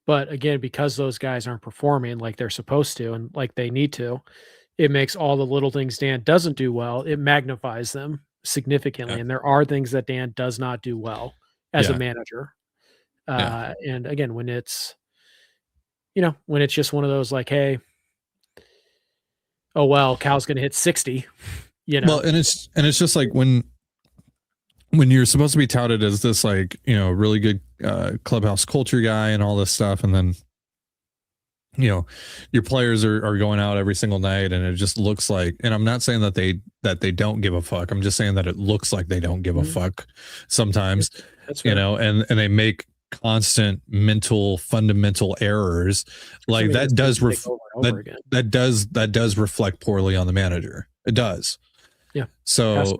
Speaker 2: but again, because those guys aren't performing like they're supposed to and like they need to, it makes all the little things Dan doesn't do well, it magnifies them significantly. And there are things that Dan does not do well as a manager. And again, when it's just one of those like, hey, oh, well, Cal's going to hit 60,
Speaker 1: Well, and it's just like when you're supposed to be touted as this, like, really good clubhouse culture guy and all this stuff. And then, your players are going out every single night and it just looks like, and I'm not saying that they don't give a fuck. I'm just saying that it looks like they don't give a fuck sometimes,
Speaker 2: That's right.
Speaker 1: And they make constant fundamental errors. Like that does reflect poorly on the manager. It does.
Speaker 2: Yeah.
Speaker 1: So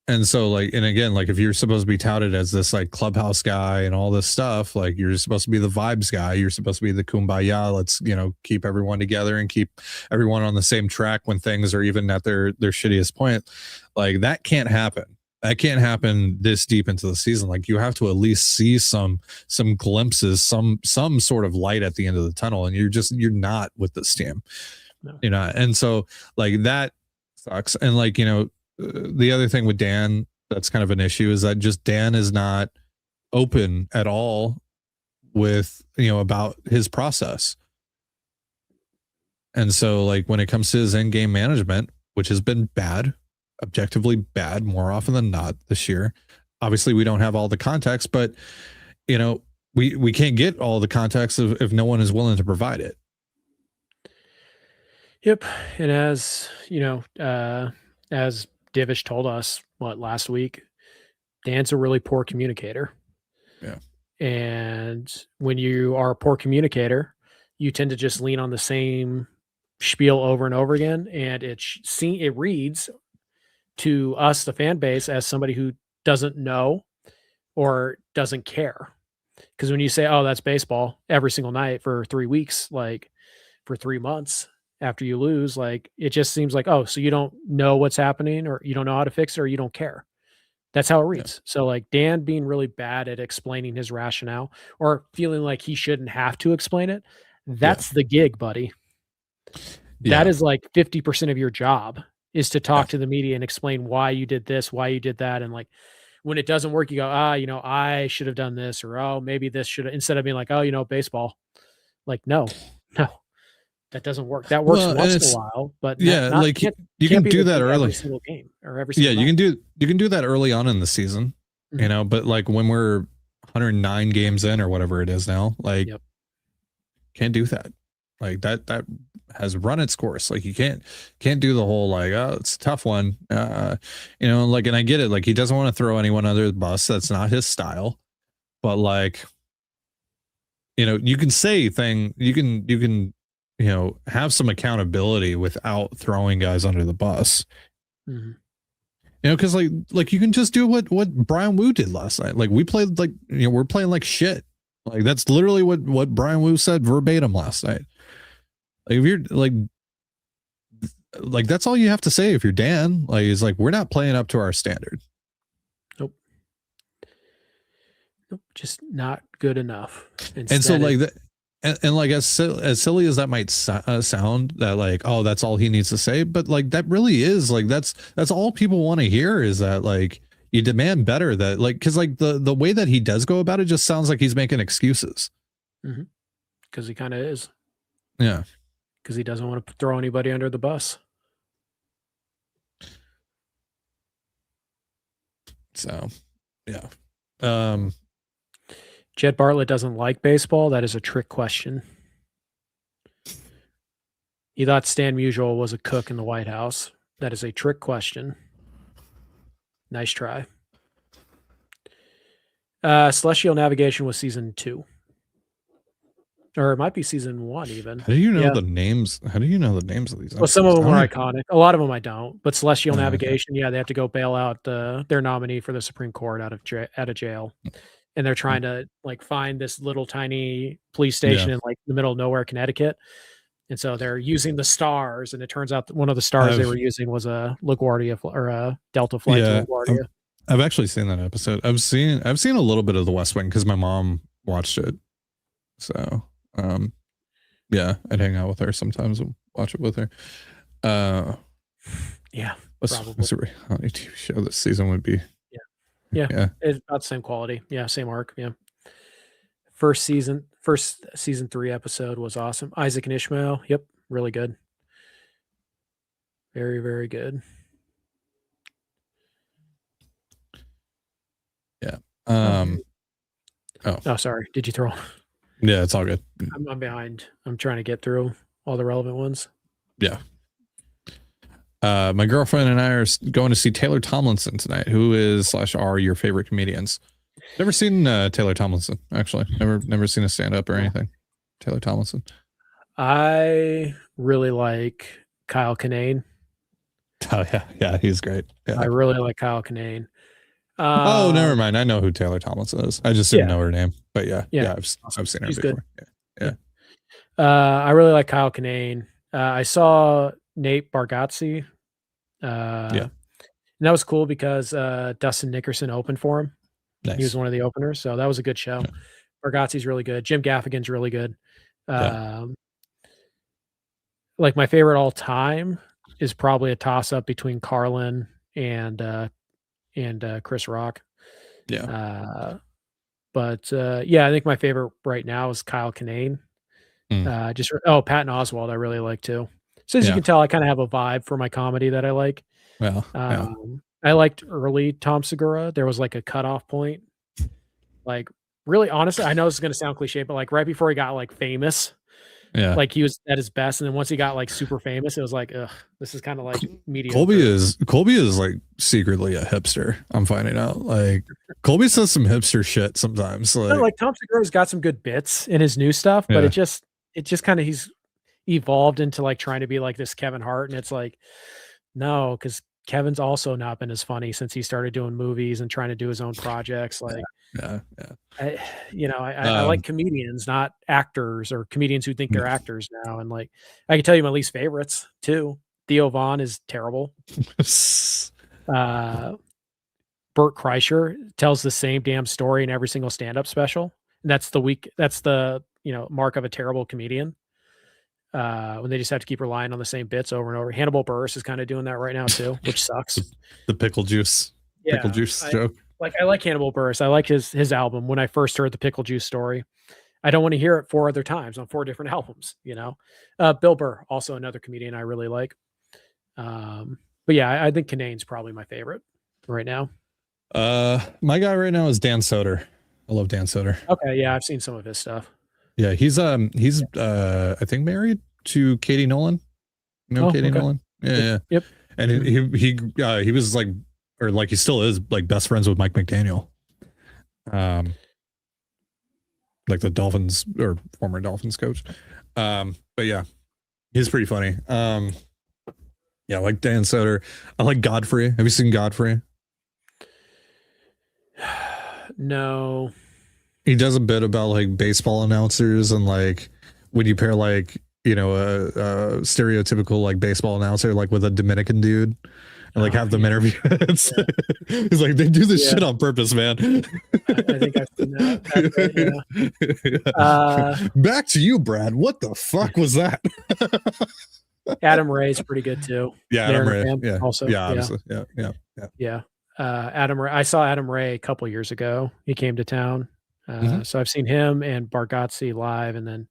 Speaker 1: and again, like if you're supposed to be touted as this like clubhouse guy and all this stuff, like you're supposed to be the vibes guy, you're supposed to be the kumbaya, let's keep everyone together and keep everyone on the same track when things are even at their shittiest point. Like that can't happen. That can't happen this deep into the season. Like you have to at least see some glimpses, some sort of light at the end of the tunnel, and you're not with this team. No. And so like that sucks. And like, the other thing with Dan that's kind of an issue is that just Dan is not open at all with, about his process. And so like when it comes to his in-game management, which has been bad, objectively bad more often than not this year. Obviously we don't have all the context, but we can't get all the context if no one is willing to provide it.
Speaker 2: Yep. And as as Divish told us last week, Dan's a really poor communicator.
Speaker 1: Yeah. And
Speaker 2: when you are a poor communicator, you tend to just lean on the same spiel over and over again, and it reads to us, the fan base, as somebody who doesn't know or doesn't care. Because when you say, oh, that's baseball every single night for 3 weeks, like for 3 months after you lose, like it just seems like, oh, so you don't know what's happening, or you don't know how to fix it, or you don't care. That's how it reads. Yeah. So like Dan being really bad at explaining his rationale or feeling like he shouldn't have to explain it, that's the gig, buddy. Yeah. That is like 50% of your job is to talk to the media and explain why you did this, why you did that. And like, when it doesn't work, you go, I should have done this, or, oh, maybe this should have, instead of being like, oh, baseball. Like, no, that doesn't work. That works once in a while, but
Speaker 1: you can do that early.
Speaker 2: Every single game or every single
Speaker 1: night. You can do that early on in the season, but like when we're 109 games in or whatever it is now, like can't do that. Like that has run its course. Like you can't do the whole like, oh, it's a tough one. You know, like, and I get it. Like he doesn't want to throw anyone under the bus. That's not his style. But like, you know, you can say you can, you know, have some accountability without throwing guys under the bus.
Speaker 2: Mm-hmm.
Speaker 1: You know, because like you can just do what Brian Wu did last night. Like we played like, you know, we're playing like shit. Like that's literally what Brian Wu said verbatim last night. Like if you're like that's all you have to say if you're Dan. Like it's like we're not playing up to our standard.
Speaker 2: Nope, just not good enough.
Speaker 1: And so like that, and like as silly as that might sound, that like, oh, that's all he needs to say, but like that really is like that's all people want to hear, is that like you demand better, that like, because like the way that he does go about it just sounds like he's making excuses.
Speaker 2: Because he kind of is.
Speaker 1: Yeah.
Speaker 2: Because he doesn't want to throw anybody under the bus.
Speaker 1: So, yeah.
Speaker 2: Jed Bartlett doesn't like baseball. That is a trick question. He thought Stan Musial was a cook in the White House. That is a trick question. Nice try. Celestial Navigation was season 2. Or it might be season 1 even.
Speaker 1: How do you know the names? How do you know the names of these?
Speaker 2: Well, some of them are iconic. A lot of them I don't. But Celestial Navigation, they have to go bail out their nominee for the Supreme Court out of jail, and they're trying to like find this little tiny police station in like the middle of nowhere, Connecticut. And so they're using the stars, and it turns out that one of the stars they were using was a LaGuardia or a Delta flight to LaGuardia.
Speaker 1: I've actually seen that episode. I've seen a little bit of The West Wing because my mom watched it. So yeah, I'd hang out with her sometimes and watch it with her.
Speaker 2: Yeah,
Speaker 1: what's a reality TV show this season would be?
Speaker 2: Yeah, it's about the same quality. Yeah, same arc. Yeah, first season 3 episode was awesome. Isaac and Ishmael. Yep, really good. Very, very good.
Speaker 1: Yeah.
Speaker 2: Oh, sorry. Did you throw?
Speaker 1: Yeah, it's all good.
Speaker 2: I'm behind. I'm trying to get through all the relevant ones.
Speaker 1: Yeah. My girlfriend and I are going to see Taylor Tomlinson tonight. Who is / are your favorite comedians? Never seen Taylor Tomlinson, actually. Never seen a stand-up or anything. Taylor Tomlinson.
Speaker 2: I really like Kyle Kinane.
Speaker 1: Oh, yeah, he's great. Yeah.
Speaker 2: I really like Kyle Kinane.
Speaker 1: Oh, never mind. I know who Taylor Tomlinson is. I just didn't know her name. But yeah, I've seen her before. Good. Yeah.
Speaker 2: I really like Kyle Kinane. I saw Nate Bargatze. And that was cool because Dustin Nickerson opened for him. Nice. He was one of the openers, so that was a good show. Yeah. Bargatze's really good. Jim Gaffigan's really good. Like my favorite all time is probably a toss up between Carlin and Chris Rock. Yeah. I think my favorite right now is Kyle Kinane. Patton Oswalt I really like too. So as you can tell, I kind of have a vibe for my comedy that I like. Well, I liked early Tom Segura. There was like a cutoff point. Like really honestly, I know this is gonna sound cliche, but like right before he got like famous. Yeah, like he was at his best, and then once he got like super famous, it was like, ugh, this is kind of like mediocre.
Speaker 1: Colby is like secretly a hipster. I'm finding out. Like Colby says some hipster shit sometimes.
Speaker 2: Like Tom Segura's got some good bits in his new stuff, but it just kind of he's evolved into like trying to be like this Kevin Hart, and it's like no, because Kevin's also not been as funny since he started doing movies and trying to do his own projects. Like, I like comedians, not actors, or comedians who think they're actors now. And like, I can tell you my least favorites too. Theo Vaughn is terrible. Bert Kreischer tells the same damn story in every single stand-up special. And that's the mark of a terrible comedian. When they just have to keep relying on the same bits over and over. Hannibal Buress is kind of doing that right now too, which sucks.
Speaker 1: The pickle juice joke.
Speaker 2: I like Hannibal Buress. I like his album. When I first heard the pickle juice story, I don't want to hear it 4 other times on 4 different albums. Bill Burr, also another comedian I really like. But yeah, I think Kinane's probably my favorite right now.
Speaker 1: My guy right now is Dan Soder. I love Dan Soder.
Speaker 2: Okay, yeah, I've seen some of his stuff.
Speaker 1: Yeah, he's I think married to Katie Nolan. You know Katie Nolan? Yeah.
Speaker 2: Yep.
Speaker 1: And he was like, or like he still is like best friends with Mike McDaniel. Like the Dolphins or former Dolphins coach. But yeah, he's pretty funny. Yeah, I like Dan Soder. I like Godfrey. Have you seen Godfrey?
Speaker 2: No.
Speaker 1: He does a bit about like baseball announcers and like when you pair like, you know, a stereotypical like baseball announcer like with a Dominican dude and like have them interview. He's like, they do this shit on purpose, man.
Speaker 2: I think I've seen that.
Speaker 1: Back to you, Brad. What the fuck was that?
Speaker 2: Adam Ray's pretty good too.
Speaker 1: Yeah, Adam Ray. Yeah,
Speaker 2: also.
Speaker 1: Yeah, obviously. Yeah.
Speaker 2: Adam Ray. I saw Adam Ray a couple years ago. He came to town. So I've seen him and Bargatze live, and then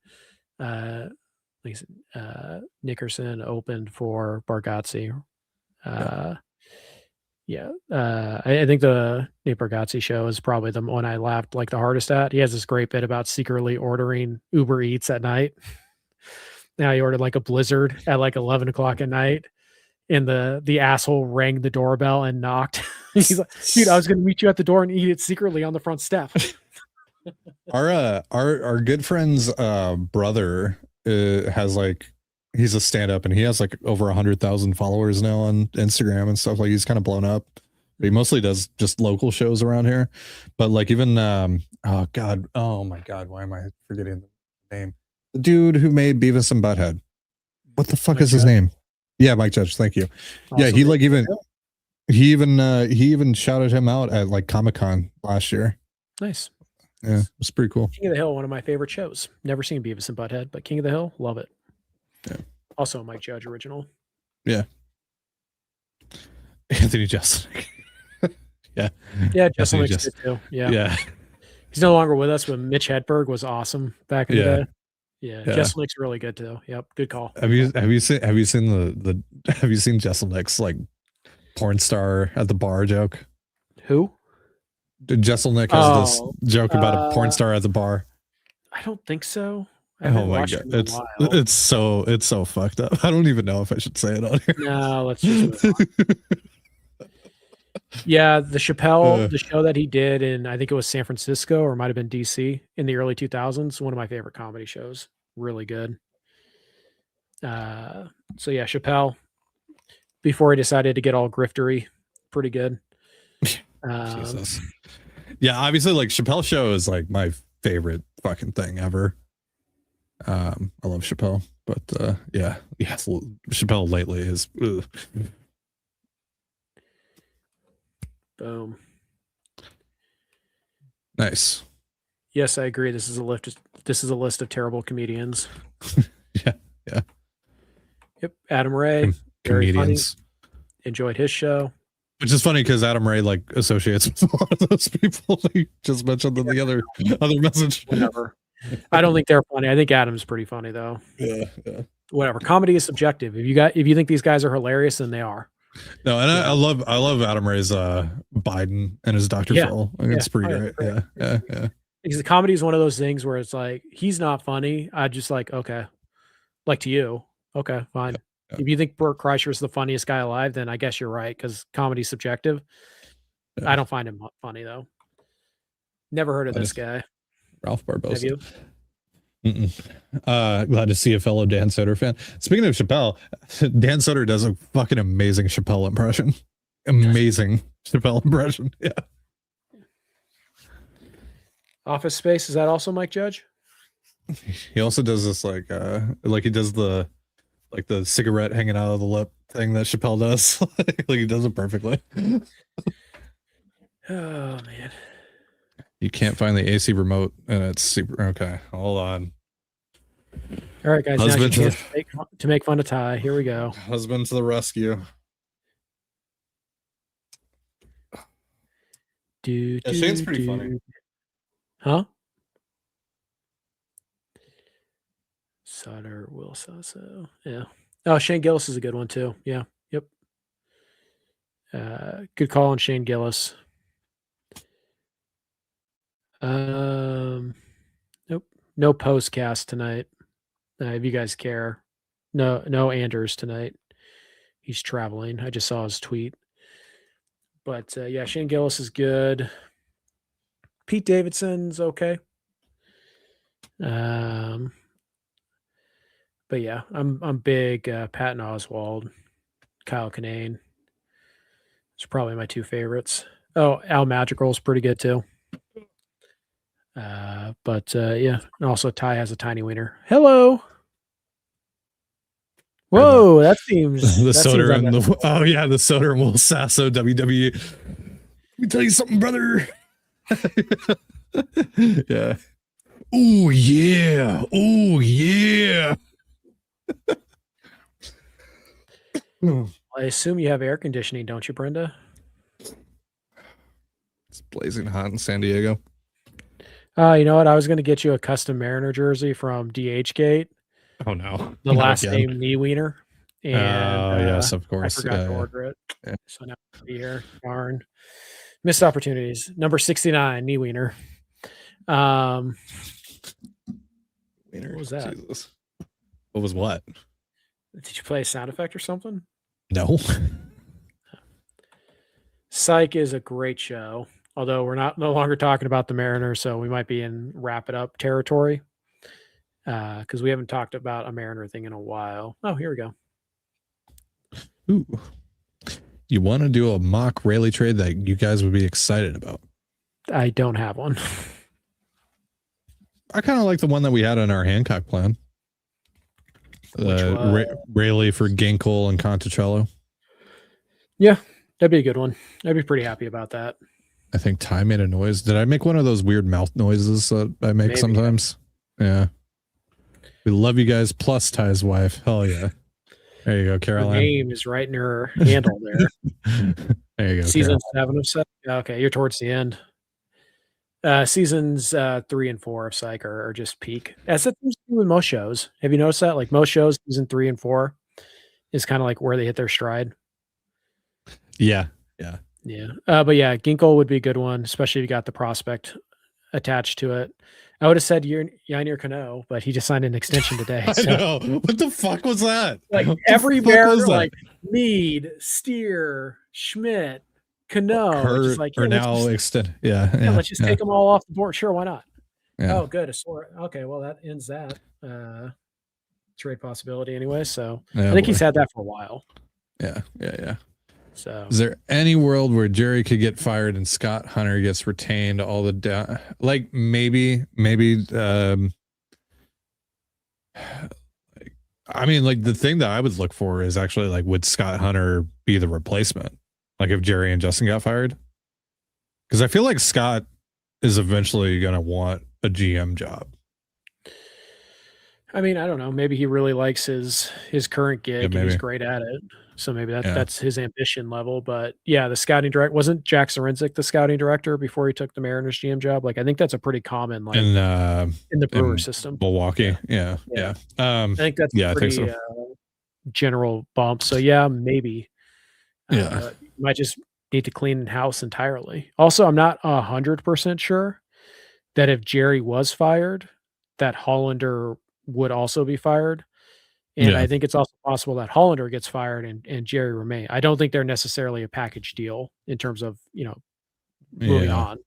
Speaker 2: Nickerson opened for Bargatze. I think the Nate Bargatze show is probably the one I laughed like the hardest at. He has this great bit about secretly ordering Uber Eats at night. Now he ordered like a Blizzard at like 11 o'clock at night, and the asshole rang the doorbell and knocked. He's like, dude, I was going to meet you at the door and eat it secretly on the front step.
Speaker 1: Our good friend's brother has like, he's a stand-up and he has like over 100,000 followers now on Instagram and stuff. Like he's kind of blown up. But he mostly does just local shows around here. But like even oh my god, why am I forgetting the name? The dude who made Beavis and Butthead. What the fuck is his name? Yeah, Mike Judge. Thank you. Yeah, he like he even shouted him out at like Comic-Con last year.
Speaker 2: Nice.
Speaker 1: Yeah, it was pretty cool.
Speaker 2: King of the Hill, one of my favorite shows. Never seen Beavis and Butthead, but King of the Hill, love it.
Speaker 1: Yeah.
Speaker 2: Also a Mike Judge original.
Speaker 1: Yeah. Anthony Jeselnik. Yeah.
Speaker 2: Yeah, Jeselnik's good too. Yeah.
Speaker 1: Yeah.
Speaker 2: He's no longer with us, but Mitch Hedberg was awesome back in the day. Yeah. Jeselnik's really good too. Yep. Good call.
Speaker 1: Have you seen Jeselnik's like porn star at the bar joke?
Speaker 2: Who?
Speaker 1: Jeselnik has this joke about a porn star at the bar.
Speaker 2: I don't think so.
Speaker 1: Oh my god, it's so fucked up. I don't even know if I should say it on here.
Speaker 2: No, let's just move on. Yeah, the Chappelle, the show that he did in, I think it was San Francisco or it might have been DC in the early 2000s. One of my favorite comedy shows. Really good. So yeah, Chappelle, before he decided to get all griftery, pretty good.
Speaker 1: Jesus. Yeah, obviously like Chappelle show is like my favorite fucking thing ever. I love Chappelle, but yeah, Chappelle lately is
Speaker 2: boom.
Speaker 1: Nice.
Speaker 2: Yes, I agree. This is a list of terrible comedians.
Speaker 1: Yeah.
Speaker 2: Yep. Adam Ray, very funny. Enjoyed his show.
Speaker 1: Which is funny because Adam Ray like associates with a lot of those people he just mentioned in the other message.
Speaker 2: Whatever. I don't think they're funny. I think Adam's pretty funny though.
Speaker 1: Yeah.
Speaker 2: Whatever. Comedy is subjective. If you think these guys are hilarious, then they are.
Speaker 1: No, and I love Adam Ray's Biden and his Dr. Phil. I mean, it's pretty great. Yeah.
Speaker 2: Because the comedy is one of those things where it's like he's not funny. I just like, okay. Like to you. Okay, fine. Yeah. If you think Bert Kreischer is the funniest guy alive, then I guess you're right, because comedy's subjective. Yeah. I don't find him funny though. Never heard of this guy.
Speaker 1: Ralph Barbosa.
Speaker 2: Have you?
Speaker 1: Glad to see a fellow Dan Soder fan. Speaking of Chappelle, Dan Soder does a fucking amazing Chappelle impression. Amazing Chappelle impression. Yeah.
Speaker 2: Office Space, is that also Mike Judge?
Speaker 1: He also does this like he does the cigarette hanging out of the lip thing that Chappelle does. Like he does it perfectly.
Speaker 2: Oh man.
Speaker 1: You can't find the AC remote and it's super okay. Hold on.
Speaker 2: All right, guys. Husband now to make fun of Ty. Here we go.
Speaker 1: Husband to the rescue. Shane's pretty funny.
Speaker 2: Huh? Sutter, Will Sasso. Yeah. Oh, Shane Gillis is a good one too. Yeah. Yep. Good call on Shane Gillis. Nope. No postcast tonight. If you guys care. No Anders tonight. He's traveling. I just saw his tweet. But yeah, Shane Gillis is good. Pete Davidson's okay. But yeah, I'm big Patton Oswalt, Kyle Kinane. It's probably my two favorites. Oh, Al Madrigal's pretty good too. But yeah, and also Ty has a tiny wiener. Hello. Whoa, that seems
Speaker 1: The
Speaker 2: that
Speaker 1: Soder
Speaker 2: seems
Speaker 1: and the the Soder and Will Sasso WWE. Let me tell you something, brother. Yeah. Oh yeah. Oh yeah.
Speaker 2: I assume you have air conditioning, don't you, Brenda?
Speaker 1: It's blazing hot in San Diego.
Speaker 2: You know what? I was going to get you a custom Mariner jersey from DH Gate.
Speaker 1: Oh no.
Speaker 2: The
Speaker 1: Not
Speaker 2: last
Speaker 1: again.
Speaker 2: name Knee Wiener. And
Speaker 1: Yes, of
Speaker 2: I
Speaker 1: course.
Speaker 2: forgot to
Speaker 1: Yeah.
Speaker 2: order it.
Speaker 1: Yeah.
Speaker 2: So now I'll be here. Darn. Missed opportunities. Number 69, Knee Wiener.
Speaker 1: Wiener.
Speaker 2: What was that?
Speaker 1: Jesus. What was what?
Speaker 2: Did you play a sound effect or something?
Speaker 1: No.
Speaker 2: Psych is a great show, although we're no longer talking about the Mariners, so we might be in wrap it up territory because we haven't talked about a Mariner thing in a while. Oh, here we go.
Speaker 1: Ooh. You want to do a mock Rayleigh trade that you guys would be excited about?
Speaker 2: I don't have one.
Speaker 1: I kind of like the one that we had on our Hancock plan. Rayleigh for Ginkel and Conticello.
Speaker 2: Yeah, that'd be a good one. I'd be pretty happy about that.
Speaker 1: I think Ty made a noise. Did I make one of those weird mouth noises that I make
Speaker 2: Maybe.
Speaker 1: sometimes? Yeah. We love you guys, plus Ty's wife. Hell yeah. There you go,
Speaker 2: Her
Speaker 1: Caroline.
Speaker 2: name is right in her handle there.
Speaker 1: There you go.
Speaker 2: Season
Speaker 1: Carol.
Speaker 2: 7 of Psych. Okay, you're towards the end. Seasons 3 and 4 of Psych are just peak. As it seems to be with most shows. Have you noticed that? Like most shows, season 3 and 4 is kind of like where they hit their stride.
Speaker 1: Yeah.
Speaker 2: Yeah. But yeah, Ginkel would be a good one, especially if you got the prospect attached to it. I would have said Yainier Cano, but he just signed an extension today.
Speaker 1: I
Speaker 2: So
Speaker 1: know. What the fuck was that?
Speaker 2: like
Speaker 1: What the
Speaker 2: every
Speaker 1: fuck was
Speaker 2: Mariner,
Speaker 1: that?
Speaker 2: like Mead, Steer, Schmidt, Cano,
Speaker 1: Her,
Speaker 2: just like
Speaker 1: or
Speaker 2: yeah, let's
Speaker 1: now
Speaker 2: just-
Speaker 1: extend.
Speaker 2: yeah, let's just take them all off the board. Sure, why not?
Speaker 1: Yeah.
Speaker 2: Oh, good. Okay, well that ends that trade possibility anyway. So
Speaker 1: Yeah,
Speaker 2: I think
Speaker 1: boy.
Speaker 2: he's had that for a while.
Speaker 1: Yeah.
Speaker 2: So
Speaker 1: Is there any world where Jerry could get fired and Scott Hunter gets retained all the down? Like maybe. I mean, like the thing that I would look for is actually like, would Scott Hunter be the replacement? Like if Jerry and Justin got fired? Because I feel like Scott is eventually going to want a GM job.
Speaker 2: I mean, I don't know. Maybe he really likes his current gig. And he's
Speaker 1: maybe.
Speaker 2: great at it. So maybe
Speaker 1: Yeah.
Speaker 2: that's his ambition level. But yeah, the scouting director wasn't Jack Sorensic the scouting director before he took the Mariners GM job. Like I think that's a pretty common like
Speaker 1: In
Speaker 2: in the Brewer
Speaker 1: in
Speaker 2: system.
Speaker 1: Milwaukee. Yeah.
Speaker 2: Yeah.
Speaker 1: I
Speaker 2: I think that's
Speaker 1: yeah,
Speaker 2: a
Speaker 1: I think
Speaker 2: pretty
Speaker 1: so.
Speaker 2: general bump. So yeah, maybe.
Speaker 1: Yeah.
Speaker 2: You might just need to clean house entirely. Also, I'm not 100% sure that if Jerry was fired, that Hollander would also be fired. And
Speaker 1: Yeah.
Speaker 2: I think it's also possible that Hollander gets fired and Jerry remain. I don't think they're necessarily a package deal in terms of, moving
Speaker 1: Yeah.
Speaker 2: on.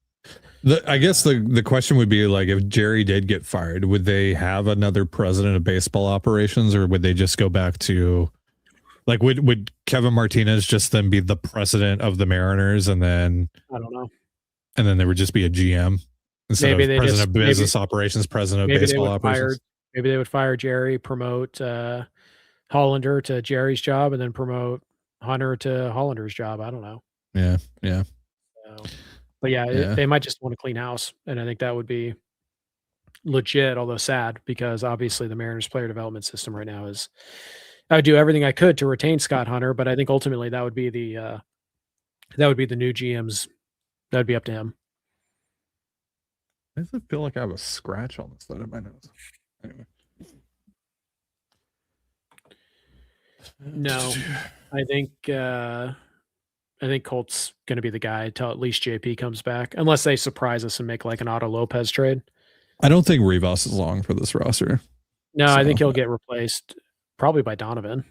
Speaker 1: I guess the question would be like, if Jerry did get fired, would they have another president of baseball operations, or would they just go back to like, would Kevin Martinez just then be the president of the Mariners, and then
Speaker 2: I don't know.
Speaker 1: there would just be a GM instead
Speaker 2: Maybe
Speaker 1: of
Speaker 2: they
Speaker 1: president
Speaker 2: just-
Speaker 1: of business operations, president of
Speaker 2: Maybe they
Speaker 1: baseball
Speaker 2: would
Speaker 1: operations?
Speaker 2: maybe they would fire Jerry, promote Hollander to Jerry's job, and then promote Hunter to Hollander's job. I don't know.
Speaker 1: Yeah.
Speaker 2: So, but yeah,
Speaker 1: Yeah.
Speaker 2: they might just want to clean house, and I think that would be legit, although sad, because obviously the Mariners player development system right now is. I would do everything I could to retain Scott Hunter, but I think ultimately that would be the new GM's. That would be up to him.
Speaker 1: Why does it feel like I have a scratch on the side of my nose? Anyway.
Speaker 2: No, I think Colt's going to be the guy until at least JP comes back, unless they surprise us and make like an Otto Lopez trade.
Speaker 1: I don't think Rivas is long for this roster.
Speaker 2: No,
Speaker 1: So-
Speaker 2: I think he'll get replaced probably by Donovan.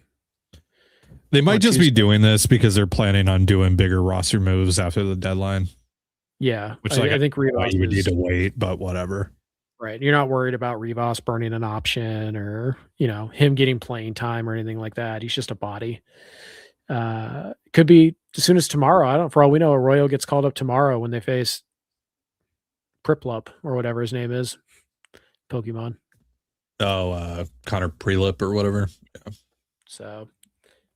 Speaker 1: They might
Speaker 2: on
Speaker 1: just be
Speaker 2: Tuesday.
Speaker 1: doing this because they're planning on doing bigger roster moves after the deadline,
Speaker 2: Yeah,
Speaker 1: which
Speaker 2: I think
Speaker 1: why
Speaker 2: Rivas
Speaker 1: you would need
Speaker 2: is
Speaker 1: to wait, but whatever.
Speaker 2: right. You're not worried about Rivas burning an option or him getting playing time or anything like that. He's just a body. Could be as soon as tomorrow. I don't. For all we know, Arroyo gets called up tomorrow when they face Priplup or whatever his name is, Pokemon.
Speaker 1: Oh, Connor Prelip or whatever.
Speaker 2: So,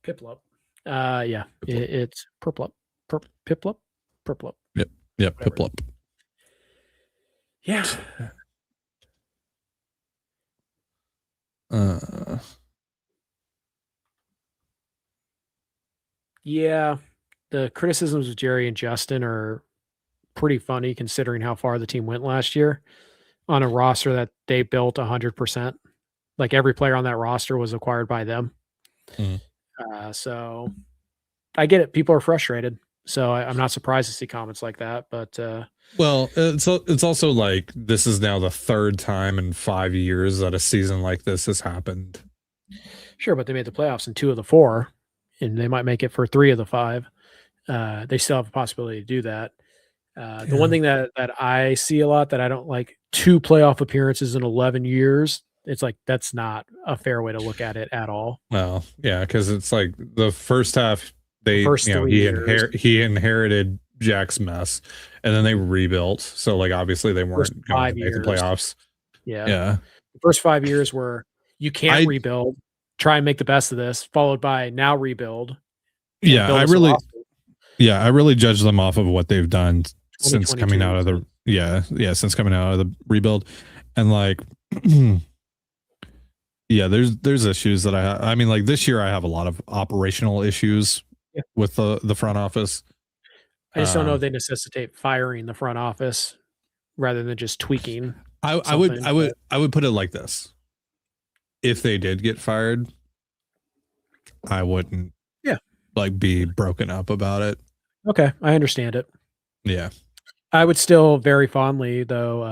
Speaker 2: Piplup. Yeah, it's Piplup. Piplup. Piplup.
Speaker 1: Yeah,
Speaker 2: Whatever.
Speaker 1: Piplup.
Speaker 2: Yeah. Yeah. The criticisms of Jerry and Justin are pretty funny considering how far the team went last year on a roster that they built 100%. Like every player on that roster was acquired by them.
Speaker 1: Mhm.
Speaker 2: So I get it. People are frustrated. So I'm not surprised to see comments like that. But
Speaker 1: Well, it's also like this is now the third time in 5 years that a season like this has happened.
Speaker 2: sure, but they made the playoffs in 2 of the 4, and they might make it for 3 of the 5. They still have a possibility to do that. The one thing that I see a lot that I don't like, 2 playoff appearances in 11 years. It's like that's not a fair way to look at it at all.
Speaker 1: Well, yeah, because it's like the first half they
Speaker 2: First 3 years.
Speaker 1: he inherited Jack's mess, and then they rebuilt. So like obviously they
Speaker 2: First
Speaker 1: weren't going
Speaker 2: 5
Speaker 1: to make the
Speaker 2: years.
Speaker 1: playoffs.
Speaker 2: Yeah.
Speaker 1: Yeah,
Speaker 2: The first 5 years where you can't
Speaker 1: I-
Speaker 2: rebuild, try and make the best of this, followed by now rebuild. and
Speaker 1: yeah.
Speaker 2: build
Speaker 1: I
Speaker 2: us a
Speaker 1: really,
Speaker 2: roster.
Speaker 1: I really judge them off of what they've done since coming
Speaker 2: 2022.
Speaker 1: out of the since coming out of the rebuild, and like. Yeah, there's issues that I mean, like this year I have a lot of operational issues
Speaker 2: Yeah.
Speaker 1: with the front office.
Speaker 2: I just don't know
Speaker 1: Um,
Speaker 2: if they necessitate firing the front office rather than just tweaking.
Speaker 1: I
Speaker 2: something,
Speaker 1: would put it like this: if they did get fired, I wouldn't like be broken up about it.
Speaker 2: Okay, I understand it.
Speaker 1: Yeah,
Speaker 2: I would still very fondly though,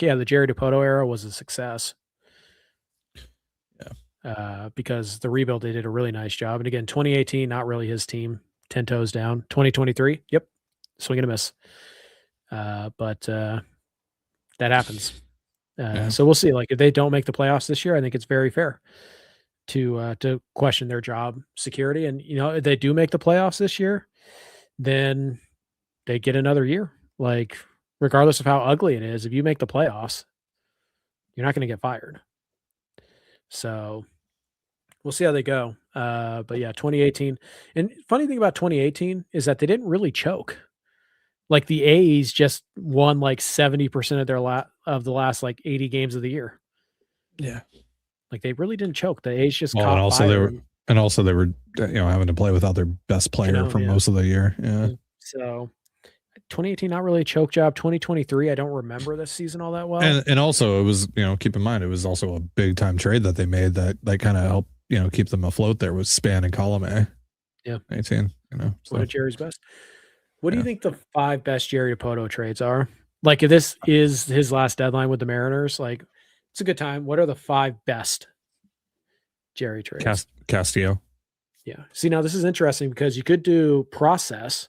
Speaker 2: yeah, the Jerry Dipoto era was a success. Because the rebuild, they did a really nice job. And again, 2018, not really his team, 10 toes down. 2023, yep, swing and a miss. But that happens.
Speaker 1: Yeah.
Speaker 2: So we'll see. Like if they don't make the playoffs this year, I think it's very fair to question their job security. And if they do make the playoffs this year, then they get another year. Like regardless of how ugly it is, if you make the playoffs, you're not going to get fired. So we'll see how they go. But yeah, 2018. And funny thing about 2018 is that they didn't really choke. Like the A's just won like 70% of their of the last like 80 games of the year.
Speaker 1: yeah.
Speaker 2: Like they really didn't choke. The A's just
Speaker 1: Well,
Speaker 2: caught
Speaker 1: and also
Speaker 2: fire.
Speaker 1: they were having to play without their best player
Speaker 2: know,
Speaker 1: for
Speaker 2: yeah.
Speaker 1: most of the year. Yeah.
Speaker 2: So 2018, not really a choke job. 2023, I don't remember this season all that well.
Speaker 1: And also it was, keep in mind, it was also a big time trade that they made that kind of helped, keep them afloat there with Span and Colome.
Speaker 2: Yeah.
Speaker 1: 18,
Speaker 2: One
Speaker 1: so.
Speaker 2: of Jerry's best. What do you
Speaker 1: Yeah.
Speaker 2: think the 5 best Jerry Dipoto trades are? Like if this is his last deadline with the Mariners, like it's a good time. What are the 5 best Jerry trades?
Speaker 1: Castillo.
Speaker 2: Yeah. See, now this is interesting because you could do process,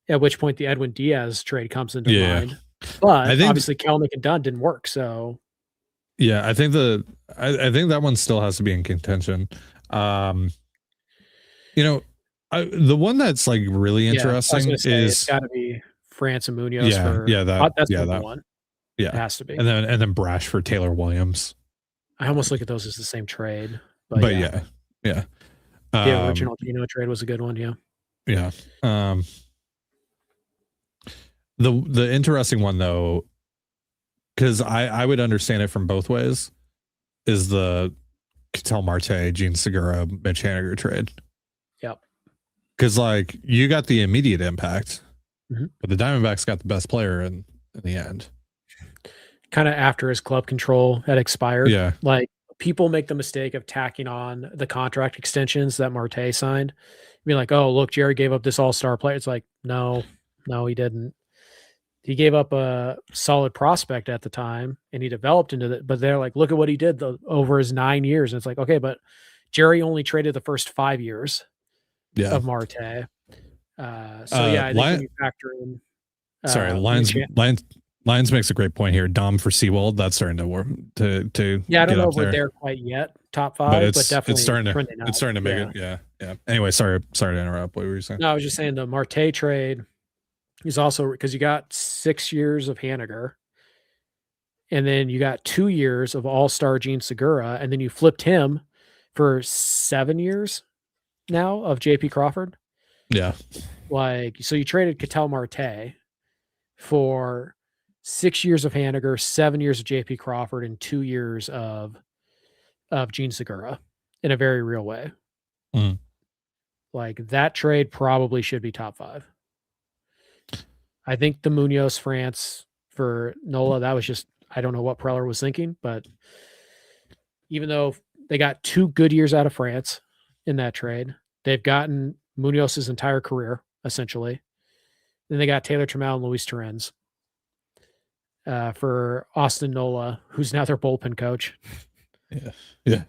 Speaker 2: at which point the Edwin Diaz trade comes into
Speaker 1: Yeah.
Speaker 2: mind. But
Speaker 1: I think-
Speaker 2: obviously Kelnick and Dunn didn't work. So
Speaker 1: Yeah, I think I think that one still has to be in contention. The one that's like really
Speaker 2: yeah, I was
Speaker 1: interesting
Speaker 2: gonna say, it's
Speaker 1: is
Speaker 2: got to be France and Munoz. That's number one. It
Speaker 1: yeah,
Speaker 2: has to be.
Speaker 1: and then Brash for Taylor Williams.
Speaker 2: I almost look at those as the same trade.
Speaker 1: But yeah.
Speaker 2: The original Gino trade was a good one. Yeah.
Speaker 1: Yeah. The interesting one though, because I would understand it from both ways, is the Ketel Marte, Gene Segura, Mitch Haniger trade.
Speaker 2: Yep.
Speaker 1: Because like you got the immediate impact,
Speaker 2: Mhm.
Speaker 1: but the Diamondbacks got the best player in the end.
Speaker 2: Kind of after his club control had expired.
Speaker 1: Yeah.
Speaker 2: Like people make the mistake of tacking on the contract extensions that Marte signed. Be like, oh, look, Jerry gave up this all-star player. It's like, no, he didn't. he gave up a solid prospect at the time, and he developed into it. But they're like, look at what he did over his 9 years. And it's like, okay, but Jerry only traded the first 5 years of Marte. I think when you factor in.
Speaker 1: Sorry, Lions makes a great point here. Dom for Seawald, that's starting to work. I
Speaker 2: don't know if we're there quite yet, top 5, but definitely
Speaker 1: it's starting to make it. Yeah. Anyway, sorry to interrupt. What were you saying?
Speaker 2: No, I was just saying the Marte trade is also because you got 6 years of Haniger, and then you got 2 years of All-Star Gene Segura, and then you flipped him for 7 years now of JP Crawford.
Speaker 1: Yeah.
Speaker 2: So you traded Ketel Marte for 6 years of Haniger, 7 years of JP Crawford, and 2 years of Gene Segura in a very real way.
Speaker 1: Mm.
Speaker 2: Like that trade probably should be top 5. I think the Munoz France for Nola, that was just, I don't know what Preller was thinking, but even though they got 2 good years out of France in that trade, they've gotten Munoz's entire career, essentially. Then they got Taylor Trammell and Luis Torrens for Austin Nola, who's now their bullpen coach.
Speaker 1: Yeah.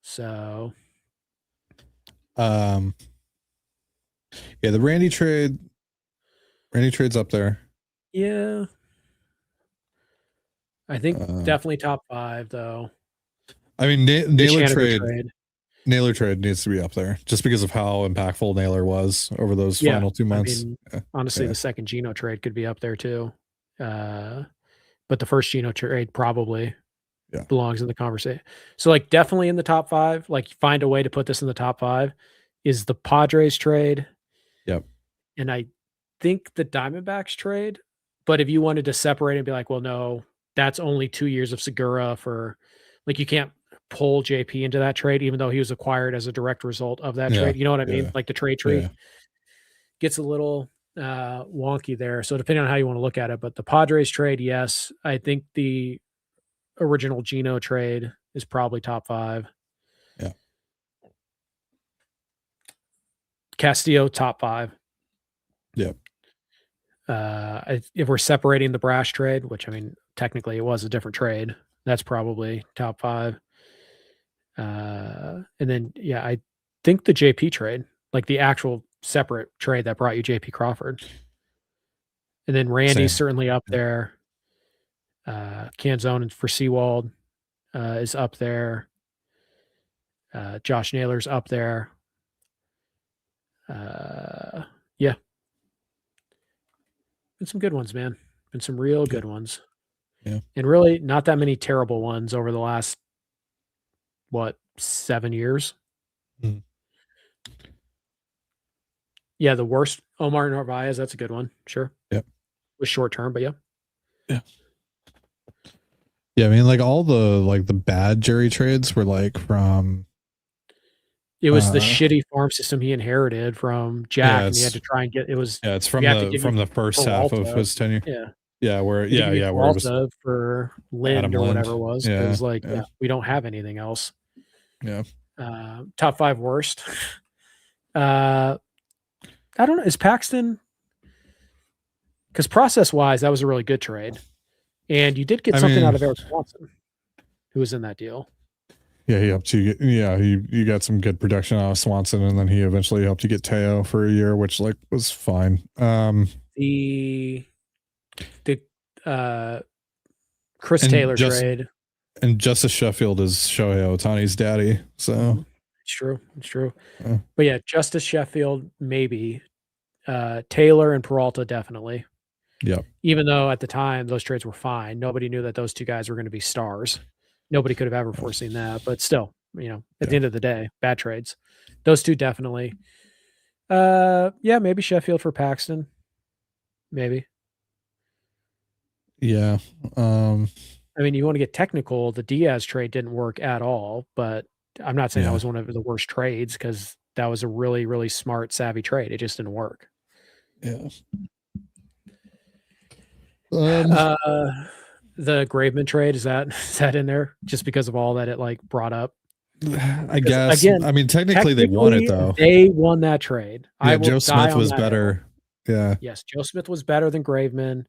Speaker 2: So,
Speaker 1: the Randy trade's up there.
Speaker 2: Yeah. I think definitely top 5 though.
Speaker 1: I mean, Naylor trade needs to be up there just because of how impactful Naylor was over those final 2 months.
Speaker 2: Honestly, the second Geno trade could be up there too. But the first Geno trade probably belongs in the conversation. So like definitely in the top 5, like find a way to put this in the top 5 is the Padres trade.
Speaker 1: Yep.
Speaker 2: And I think the Diamondbacks trade, but if you wanted to separate and be like, well, no, that's only 2 years of Segura for like, you can't pull JP into that trade, even though he was acquired as a direct result of that trade. You know what I mean? Like the trade tree gets a little wonky there. So depending on how you want to look at it, but the Padres trade, yes, I think the original Geno trade is probably top 5.
Speaker 1: Yeah.
Speaker 2: Castillo, top 5.
Speaker 1: Yep.
Speaker 2: If we're separating the Brash trade, which I mean, technically it was a different trade, that's probably top 5. And then, I think the JP trade, like the actual separate trade that brought you JP Crawford. And then Randy's certainly up there. Canzone for Seawald is up there. Josh Naylor's up there. Been some good ones, man. Been some real good ones.
Speaker 1: Yeah.
Speaker 2: And really not that many terrible ones over the last, 7 years?
Speaker 1: Mm.
Speaker 2: Yeah, the worst, Omar Narvaez, that's a good one. Sure.
Speaker 1: Yep.
Speaker 2: Was short term, but yeah.
Speaker 1: Yeah, I mean, like all the bad Jerry trades were like from.
Speaker 2: It was the shitty farm system he inherited from Jack, and he had to try and get. It was.
Speaker 1: Yeah, it's from the first half of his tenure. Where it was
Speaker 2: for Lind or whatever it was. It was like we don't have anything else.
Speaker 1: Yeah.
Speaker 2: Top 5 worst. I don't know. Is Paxton? Because process-wise, that was a really good trade. And you did get something out of Eric Swanson, who was in that deal.
Speaker 1: Yeah, he helped you. You got some good production out of Swanson, and then he eventually helped you get Teo for a year, which was fine.
Speaker 2: The Chris Taylor trade.
Speaker 1: And Justice Sheffield is Shohei Ohtani's daddy. So
Speaker 2: it's true. Yeah. But yeah, Justice Sheffield, maybe. Taylor and Peralta, definitely.
Speaker 1: Yep.
Speaker 2: Even though at the time those trades were fine. Nobody knew that those two guys were going to be stars. Nobody could have ever foreseen that. But still, at the end of the day, bad trades. Those two definitely. Maybe Sheffield for Paxton. Maybe.
Speaker 1: Yeah.
Speaker 2: I mean, you want to get technical. The Diaz trade didn't work at all, but I'm not saying that was one of the worst trades because that was a really, really smart, savvy trade. It just didn't work.
Speaker 1: Yeah.
Speaker 2: The Graveman trade, is that in there just because of all that it brought up?
Speaker 1: I guess. Again, I mean, technically they won it though.
Speaker 2: They won that trade.
Speaker 1: Yeah, Joe Smith was better. Yeah.
Speaker 2: Yes, Joe Smith was better than Graveman,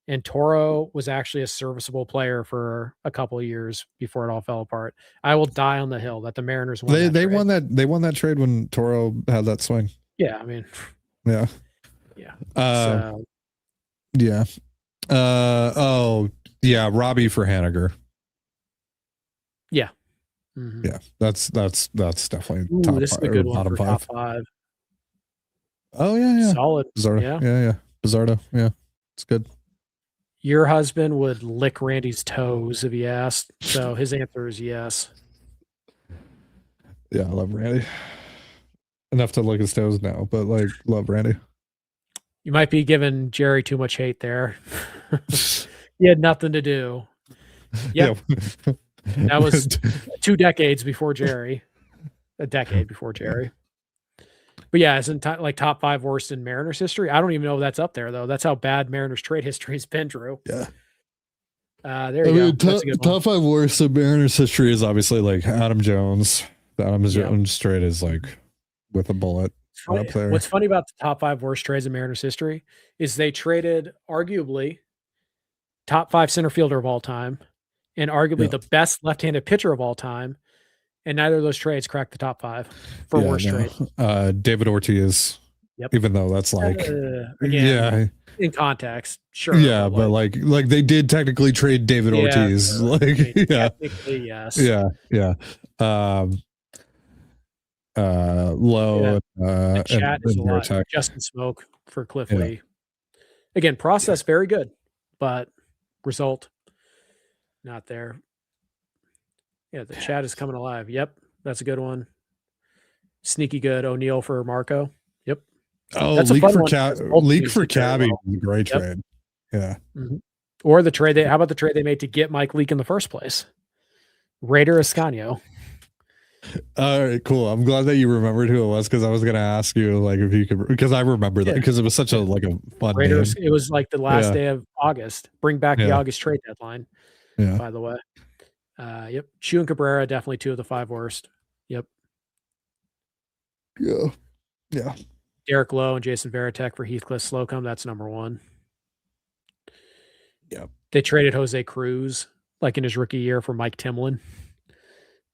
Speaker 2: and Toro was actually a serviceable player for a couple of years before it all fell apart. I will die on the hill that the Mariners won.
Speaker 1: They
Speaker 2: trade.
Speaker 1: won that trade when Toro had that swing.
Speaker 2: Yeah, I mean,
Speaker 1: yeah. Yeah. Robbie for Haniger.
Speaker 2: Yeah. Mm-hmm.
Speaker 1: Yeah, that's definitely
Speaker 2: top this five, is a good one for top 5.
Speaker 1: Oh yeah.
Speaker 2: Solid.
Speaker 1: Bizarro. Yeah. Bizarro. Yeah. It's good.
Speaker 2: Your husband would lick Randy's toes if he asked. So his answer is yes.
Speaker 1: Yeah, I love Randy. Enough to lick his toes now, but like love Randy.
Speaker 2: You might be giving Jerry too much hate there. He had nothing to do. Yep. Yeah. That was 2 decades before Jerry. A decade before Jerry. But yeah, isn't like top 5 worst in Mariners history? I don't even know if that's up there though. That's how bad Mariners trade history has been, Drew.
Speaker 1: Yeah.
Speaker 2: There you go.
Speaker 1: Top 5 worst in Mariners history is obviously like Adam Jones. The Adam Jones trade is like with a bullet up there.
Speaker 2: What's funny about the top 5 worst trades in Mariners history is they traded arguably top 5 center fielder of all time and arguably the best left-handed pitcher of all time. And neither of those trades cracked the top 5 for worst trade.
Speaker 1: David Ortiz.
Speaker 2: Yep.
Speaker 1: Even though that's like,
Speaker 2: again, in context, sure.
Speaker 1: Yeah, but like they did technically trade David Ortiz.
Speaker 2: Sure.
Speaker 1: Like,
Speaker 2: I mean, technically, yes.
Speaker 1: Yeah. Low.
Speaker 2: The chat is a lot.
Speaker 1: Tech.
Speaker 2: Justin Smoke for Cliff Lee. Again, process very good, but result not there. Yeah, the chat is coming alive. Yep, that's a good one. Sneaky good. O'Neill for Marco. Yep.
Speaker 1: Oh, that's leak for Cabby was a great trade. Yeah.
Speaker 2: Mm-hmm. Or the trade how about the trade they made to get Mike Leake in the first place? Raider Escanio.
Speaker 1: All right, cool. I'm glad that you remembered who it was because I was gonna ask you like if you could because I remember that because it was such a fun
Speaker 2: Raiders.
Speaker 1: name.
Speaker 2: It was like the last day of August. Bring back the August trade deadline.
Speaker 1: Yeah.
Speaker 2: By the way. Yep. Chu and Cabrera, definitely 2 of the 5 worst. Yep.
Speaker 1: Yeah.
Speaker 2: Derek Lowe and Jason Varitek for Heathcliff Slocum. That's number 1.
Speaker 1: Yeah.
Speaker 2: They traded Jose Cruz like in his rookie year for Mike Timlin.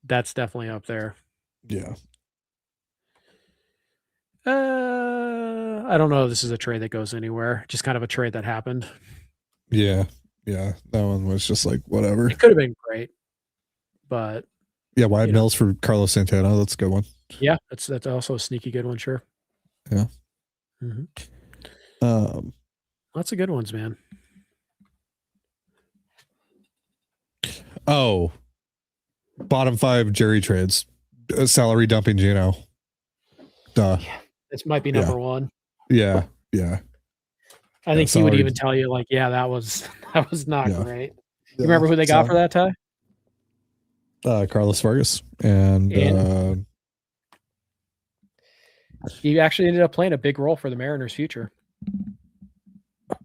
Speaker 2: That's definitely up there.
Speaker 1: Yeah.
Speaker 2: I don't know if this is a trade that goes anywhere. Just kind of a trade that happened.
Speaker 1: Yeah. That one was just like whatever.
Speaker 2: It could have been great. But
Speaker 1: Wyatt Mills for Carlos Santana. That's a good one.
Speaker 2: Yeah, that's also a sneaky good one, sure.
Speaker 1: Yeah.
Speaker 2: Mm-hmm. Lots of good ones, man.
Speaker 1: Oh, bottom 5 Jerry trades. Salary dumping Gino. Duh.
Speaker 2: Yeah, this might be number 1.
Speaker 1: Yeah.
Speaker 2: I think he would even tell you like, that was not great. You remember who they got for that, Ty?
Speaker 1: Carlos Vargas and
Speaker 2: he actually ended up playing a big role for the Mariners' future.
Speaker 1: Oh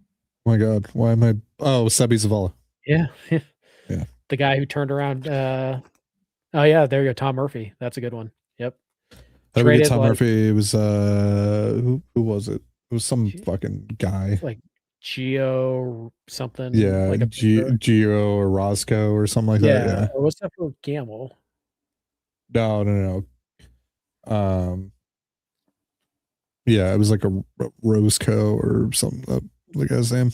Speaker 1: my God, why am I? Oh, Sebi Zavala.
Speaker 2: Yeah.
Speaker 1: The
Speaker 2: guy who turned around. There you go, Tom Murphy. That's a good one. Yep.
Speaker 1: Traded Tom Murphy. It was who was it? It was some fucking guy
Speaker 2: like Gio something.
Speaker 1: Yeah,
Speaker 2: like
Speaker 1: Gio or Roscoe or something like that. Yeah.
Speaker 2: Or what's that for Gamble?
Speaker 1: No. Yeah, it was like a Roscoe or something. The guy's name.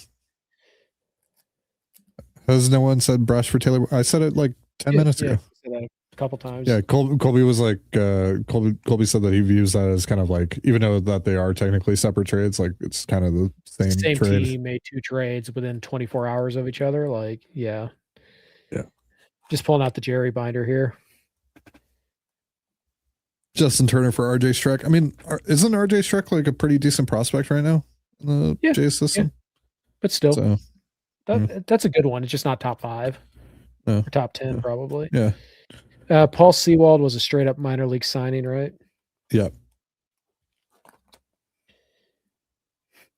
Speaker 1: Has no one said brush for Taylor? I said it like 10 minutes ago.
Speaker 2: Said that a couple times.
Speaker 1: Yeah, Colby was like Colby said that he views that as kind of like, even though that they are technically separate trades, like it's kind of the same trade.
Speaker 2: Team made 2 trades within 24 hours of each other. Like, yeah. Just pulling out the Jerry binder here.
Speaker 1: Justin Turner for RJ Streck. I mean, isn't RJ Streck like a pretty decent prospect right now in the Jays system?
Speaker 2: Yeah. But still,
Speaker 1: so,
Speaker 2: that's a good one. It's just not top 5 or top 10 probably.
Speaker 1: Yeah.
Speaker 2: Paul Sewald was a straight up minor league signing, right?
Speaker 1: Yep.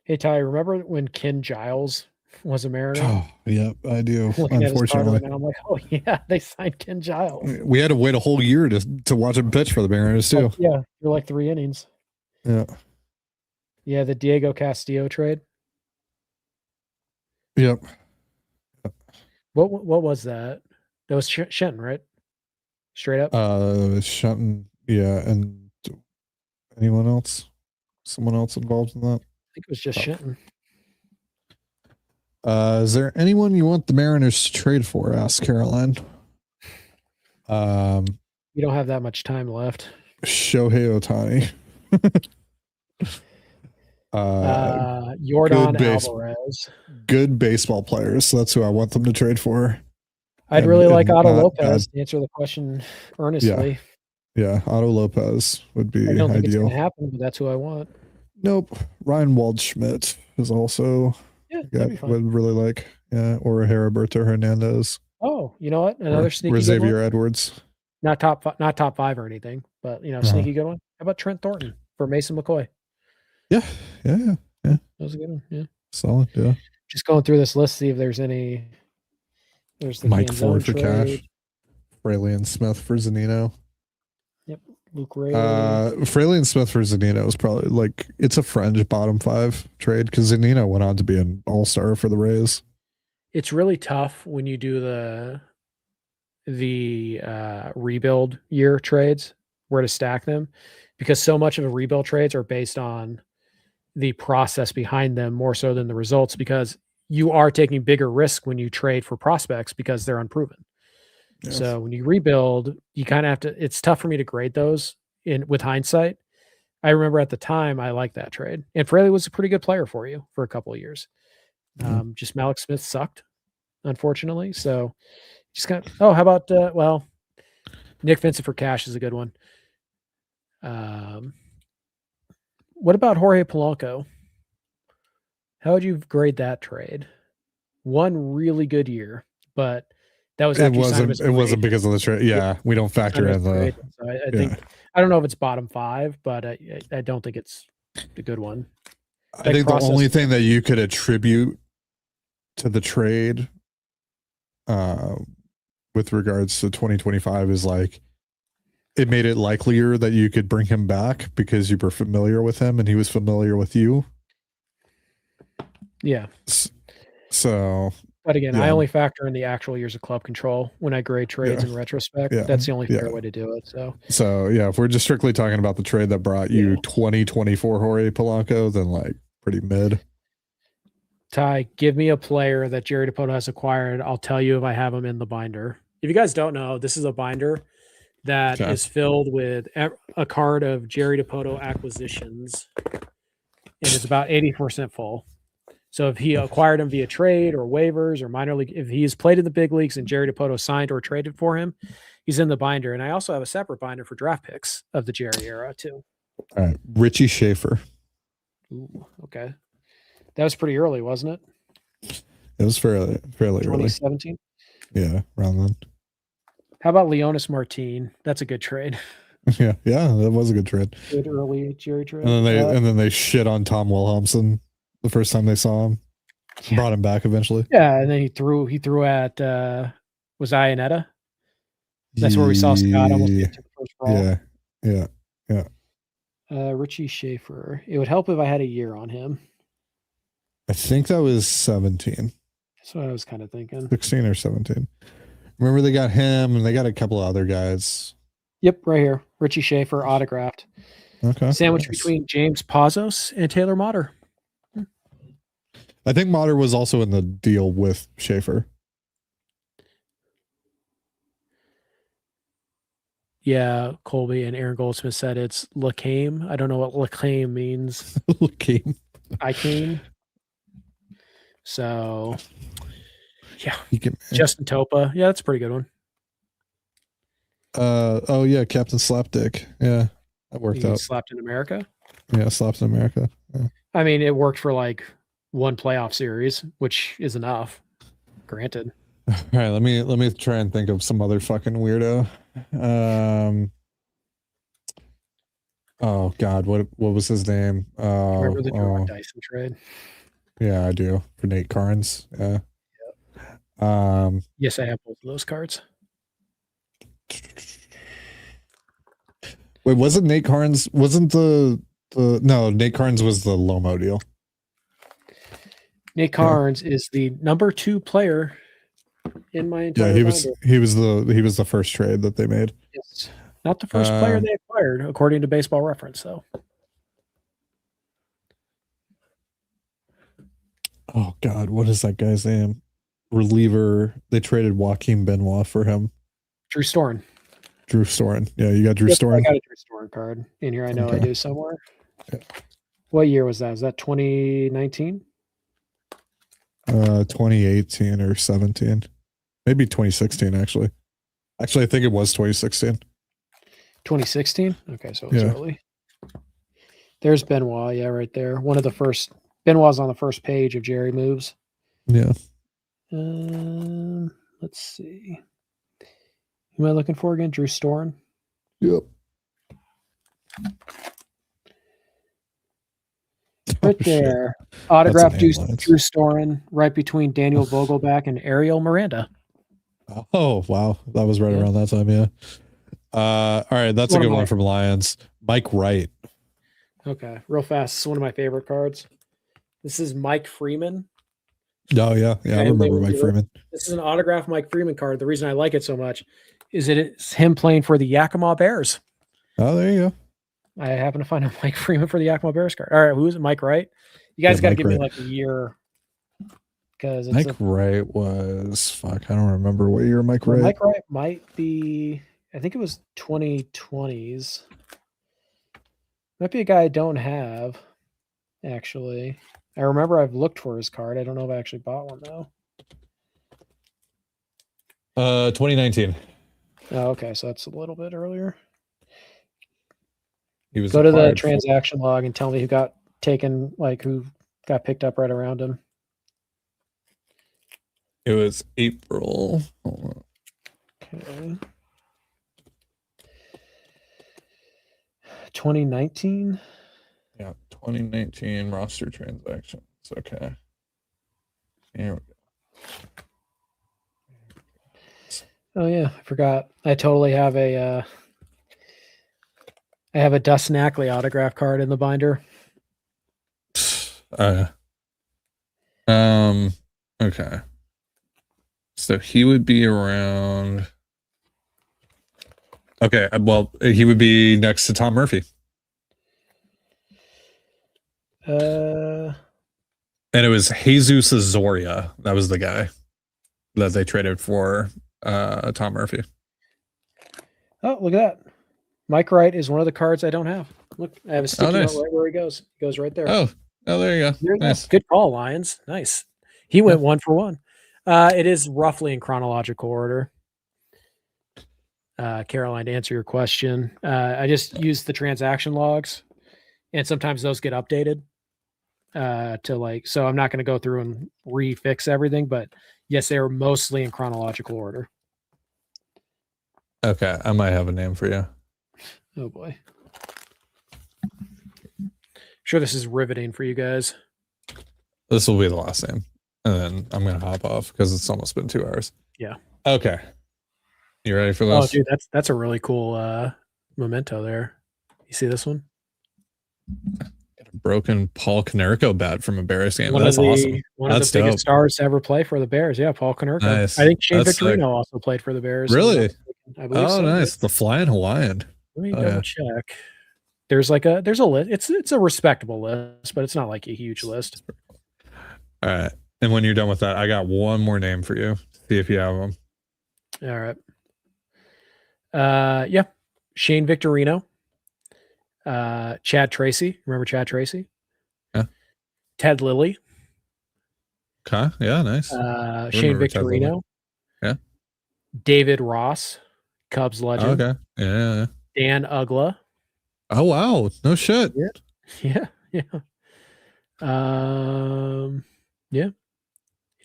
Speaker 2: Hey Ty, remember when Ken Giles was a Mariner?
Speaker 1: Oh, yep, I do. Unfortunately,
Speaker 2: and I'm like, oh yeah, they signed Ken Giles.
Speaker 1: We had to wait a whole year to watch him pitch for the Mariners too.
Speaker 2: Yeah, you're like 3 innings.
Speaker 1: Yeah.
Speaker 2: Yeah, the Diego Castillo trade.
Speaker 1: Yep.
Speaker 2: What was that? That was Shenton, right? Straight up.
Speaker 1: Shenton, yeah, and anyone else? Someone else involved in that?
Speaker 2: I think it was just Shenton.
Speaker 1: Is there anyone you want the Mariners to trade for? Asked Caroline.
Speaker 2: You don't have that much time left.
Speaker 1: Shohei Ohtani.
Speaker 2: Yordan Alvarez.
Speaker 1: Good baseball players. So that's who I want them to trade for.
Speaker 2: I'd really like Otto Lopez to answer the question earnestly.
Speaker 1: Yeah, Otto Lopez would be
Speaker 2: I don't think it's
Speaker 1: ideal.
Speaker 2: going to happen, but that's who I want.
Speaker 1: Nope. Ryan Waldschmidt is also would really like. Yeah, or Heriberto Hernandez.
Speaker 2: Oh, you know what? Another sneaky
Speaker 1: or
Speaker 2: good
Speaker 1: Xavier
Speaker 2: one.
Speaker 1: Edwards.
Speaker 2: Not top 5 or anything, but sneaky good one. How about Trent Thornton for Mason McCoy?
Speaker 1: Yeah.
Speaker 2: That was a good one. Yeah.
Speaker 1: Solid, yeah.
Speaker 2: Just going through this list, see if there's any. There's the
Speaker 1: Mike Ford for
Speaker 2: trade.
Speaker 1: cash. Fraley and Smith for Zunino.
Speaker 2: Yep. Luke Ray.
Speaker 1: Fraley and Smith for Zunino is probably like it's a fringe bottom 5 trade because Zunino went on to be an all-star for the Rays.
Speaker 2: It's really tough when you do the rebuild year trades, where to stack them, because so much of the rebuild trades are based on the process behind them more so than the results, because you are taking bigger risk when you trade for prospects because they're unproven. Yes. So when you rebuild, you kind of have to, it's tough for me to grade those with hindsight. I remember at the time I liked that trade, and Fraley was a pretty good player for you for a couple of years. Just Malik Smith sucked, unfortunately. So just kind of, how about, Nick Vincent for cash is a good one. What about Jorge Polanco? How would you grade that trade? One really good year, but that was
Speaker 1: it wasn't because of the trade. Yeah, we don't factor in the.
Speaker 2: So I think I don't know if it's bottom 5, but I don't think it's a good one.
Speaker 1: I think the only thing that you could attribute to the trade, with regards to 2025, is like it made it likelier that you could bring him back because you were familiar with him and he was familiar with you.
Speaker 2: Yeah.
Speaker 1: So,
Speaker 2: but again, I only factor in the actual years of club control when I grade trades in retrospect. That's the only fair way to do it.
Speaker 1: So yeah, if we're just strictly talking about the trade that brought you 2024 Jorge Polanco, then like pretty mid.
Speaker 2: Ty, give me a player that Jerry Dipoto has acquired. I'll tell you if I have him in the binder. If you guys don't know, this is a binder that is filled with a card of Jerry Dipoto acquisitions, and it's about 80% full. So if he acquired him via trade or waivers or minor league, if he's played in the big leagues and Jerry Dipoto signed or traded for him, he's in the binder. And I also have a separate binder for draft picks of the Jerry era too.
Speaker 1: All right, Richie Schaefer.
Speaker 2: Ooh, okay. That was pretty early, wasn't it?
Speaker 1: It was fairly early.
Speaker 2: 2017?
Speaker 1: Yeah, around then.
Speaker 2: How about Leonis Martin? That's a good trade.
Speaker 1: Yeah, that was a good trade.
Speaker 2: Good early Jerry trade.
Speaker 1: And then they shit on Tom Wilhelmsen the first time they saw him. Yeah. Brought him back eventually.
Speaker 2: Yeah, and then he threw at was Iannetta? That's where we saw Scott almost get to the first ball.
Speaker 1: Yeah.
Speaker 2: Richie Schaefer. It would help if I had a year on him.
Speaker 1: I think that was 17.
Speaker 2: That's what I was kind of thinking.
Speaker 1: 16 or 17. Remember they got him and they got a couple of other guys.
Speaker 2: Yep, right here. Richie Schaefer autographed.
Speaker 1: Okay.
Speaker 2: Sandwich between James Pazos and Taylor Motter.
Speaker 1: I think Motter was also in the deal with Schaefer.
Speaker 2: Yeah, Colby and Aaron Goldsmith said it's LaCame. I don't know what LaCame means.
Speaker 1: LaCame.
Speaker 2: Icane. So, yeah. Justin Topa. Yeah, that's a pretty good one.
Speaker 1: Oh yeah, Captain Slapdick. Yeah, that worked out.
Speaker 2: Slapped in America.
Speaker 1: Yeah, Slapped in America. Yeah.
Speaker 2: I mean, it worked for like one playoff series, which is enough. Granted.
Speaker 1: All right, let me try and think of some other fucking weirdo. Oh God, what was his name?
Speaker 2: Remember the Jarrod Dyson trade?
Speaker 1: Yeah, I do. For Nate Carnes. Yeah. Yep.
Speaker 2: Yes, I have both of those cards.
Speaker 1: Wait, wasn't Nate Carnes? Wasn't the No, Nate Carnes was the Lomo deal.
Speaker 2: Nate Carnes is the number 2 player in my entire
Speaker 1: Yeah,
Speaker 2: binder.
Speaker 1: he was the first trade that they made.
Speaker 2: Yes. Not the first player they acquired, according to Baseball Reference, though.
Speaker 1: Oh God, what is that guy's name? Reliever. They traded Joaquin Benoit for him.
Speaker 2: Drew Storen.
Speaker 1: Drew Storen. Yeah, you got Drew Storen.
Speaker 2: I got a Drew Storen card in here. I know I do somewhere.
Speaker 1: Yeah.
Speaker 2: What year was that? Was that 2019?
Speaker 1: 2018 or 17. Maybe 2016, actually. Actually, I think it was 2016.
Speaker 2: 2016? Okay, so it was early. There's Benoit, yeah, right there. One of the first. Benoit's on the first page of Jerry Moves.
Speaker 1: Yeah.
Speaker 2: Let's see. Who am I looking for again? Drew Storen?
Speaker 1: Yep.
Speaker 2: Right there. Autograph Drew Storen right between Daniel Vogelback and Ariel Miranda.
Speaker 1: Oh, wow. That was right around that time, yeah. All right, that's a good one from Lions. Mike Wright.
Speaker 2: Okay, real fast. This is one of my favorite cards. This is Mike Freeman.
Speaker 1: Oh, yeah. Yeah, I remember Mike Freeman.
Speaker 2: This is an autographed Mike Freeman card. The reason I like it so much is that it's him playing for the Yakima Bears.
Speaker 1: Oh, there you go.
Speaker 2: I happen to find a Mike Freeman for the Yakima Bears card. All right, who is it? Mike Wright? You guys got to give me like a year. Because
Speaker 1: Mike Wright was, fuck, I don't remember what year Mike Wright.
Speaker 2: Mike Wright might be, I think it was 2020s. Might be a guy I don't have, actually. I remember I've looked for his card. I don't know if I actually bought one, though.
Speaker 1: 2019.
Speaker 2: Oh, okay, so that's a little bit earlier.
Speaker 1: He was
Speaker 2: Go to the transaction log and tell me who got taken, like who got picked up right around him.
Speaker 1: It was April.
Speaker 2: Okay. 2019?
Speaker 1: Yeah, 2019 roster transactions. Okay. Here we go.
Speaker 2: Oh yeah, I forgot. I totally have a I have a Dustin Ackley autograph card in the binder.
Speaker 1: Okay. So he would be around. Okay, well, he would be next to Tom Murphy. And it was Jesus Azoria. That was the guy that they traded for Tom Murphy.
Speaker 2: Oh, look at that. Mike Wright is one of the cards I don't have. Look, I have a sticky note right where he goes. He goes right there.
Speaker 1: Oh, there you go. Nice.
Speaker 2: Good call, Lions. Nice. He went 1 for 1. It is roughly in chronological order. Caroline, to answer your question, I just use the transaction logs, and sometimes those get updated to like. So I'm not going to go through and refix everything, but yes, they are mostly in chronological order.
Speaker 1: Okay, I might have a name for you.
Speaker 2: Oh boy. Sure, this is riveting for you guys.
Speaker 1: This will be the last name, and then I'm gonna hop off because it's almost been 2 hours.
Speaker 2: Yeah.
Speaker 1: Okay. You ready for this?
Speaker 2: Oh, dude, that's a really cool memento there. You see this one?
Speaker 1: Got a broken Paul Konerko bat from a Bears game.
Speaker 2: That's awesome. One of the biggest stars to ever play for the Bears. Yeah, Paul Konerko.
Speaker 1: Nice.
Speaker 2: I think Shane Victorino also played for the Bears.
Speaker 1: Really?
Speaker 2: I believe so.
Speaker 1: Nice. The Flying Hawaiian.
Speaker 2: Let me double check. There's a list. It's a respectable list, but it's not like a huge list.
Speaker 1: All right. And when you're done with that, I got one more name for you. See if you have them.
Speaker 2: All right. Yeah. Shane Victorino. Chad Tracy. Remember Chad Tracy?
Speaker 1: Yeah.
Speaker 2: Ted Lilly.
Speaker 1: Okay. Yeah, nice.
Speaker 2: Shane Victorino.
Speaker 1: Yeah.
Speaker 2: David Ross, Cubs legend.
Speaker 1: Okay. Yeah.
Speaker 2: Dan Ugla.
Speaker 1: Oh wow. No shit.
Speaker 2: Yeah. Yeah.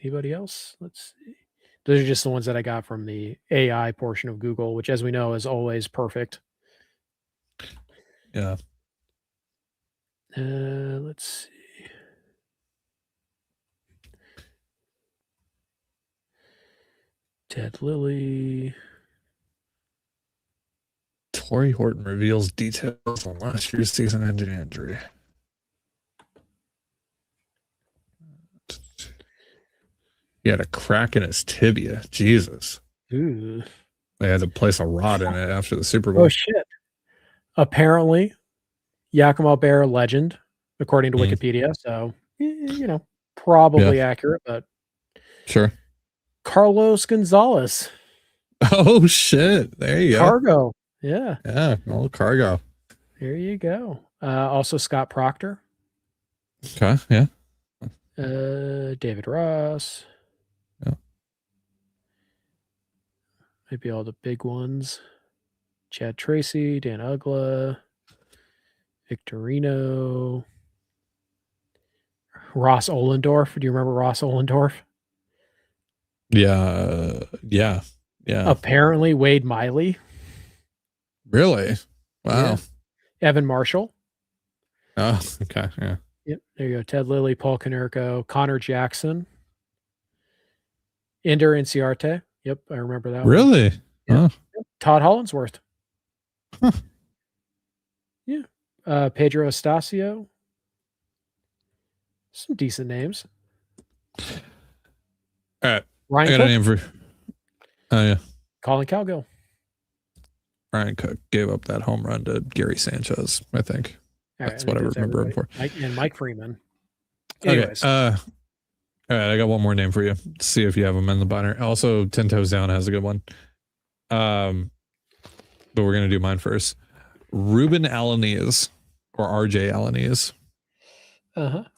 Speaker 2: Anybody else? Let's see. Those are just the ones that I got from the AI portion of Google, which, as we know, is always perfect.
Speaker 1: Yeah.
Speaker 2: Let's see. Ted Lilly.
Speaker 1: Corey Horton reveals details on last year's season-ending injury. He had a crack in his tibia. Jesus.
Speaker 2: Ooh.
Speaker 1: They had to place a rod in it after the Super Bowl.
Speaker 2: Oh, shit. Apparently, Yakima Bear legend, according to Wikipedia. So, probably accurate, but.
Speaker 1: Sure.
Speaker 2: Carlos Gonzalez.
Speaker 1: Oh, shit. There you go.
Speaker 2: Cargo. Yeah.
Speaker 1: Yeah, old Cargo.
Speaker 2: There you go. Also, Scott Proctor.
Speaker 1: Okay, yeah.
Speaker 2: David Ross.
Speaker 1: Yeah.
Speaker 2: Maybe all the big ones. Chad Tracy, Dan Ugla, Victorino, Ross Ohlendorf. Do you remember Ross Ohlendorf?
Speaker 1: Yeah.
Speaker 2: Apparently Wade Miley.
Speaker 1: Really? Wow.
Speaker 2: Yeah. Evan Marshall.
Speaker 1: Oh, okay. Yeah.
Speaker 2: Yep. There you go. Ted Lilly, Paul Konerko, Connor Jackson, Ender Inciarte. Yep, I remember that one.
Speaker 1: Really?
Speaker 2: Yeah.
Speaker 1: Oh.
Speaker 2: Todd Hollinsworth.
Speaker 1: Huh.
Speaker 2: Yeah. Pedro Estacio. Some decent names.
Speaker 1: All right.
Speaker 2: Ryan
Speaker 1: I got
Speaker 2: Cook.
Speaker 1: a name for. Oh, yeah.
Speaker 2: Colin Cowgill.
Speaker 1: Ryan Cook gave up that home run to Gary Sanchez, I think. That's what I remember him for.
Speaker 2: And Mike Freeman.
Speaker 1: Anyways. Okay. All right, I got one more name for you. See if you have him in the binder. Also, 10 Toes Down has a good one. But we're gonna do mine first. Ruben Alanis or RJ Alanis.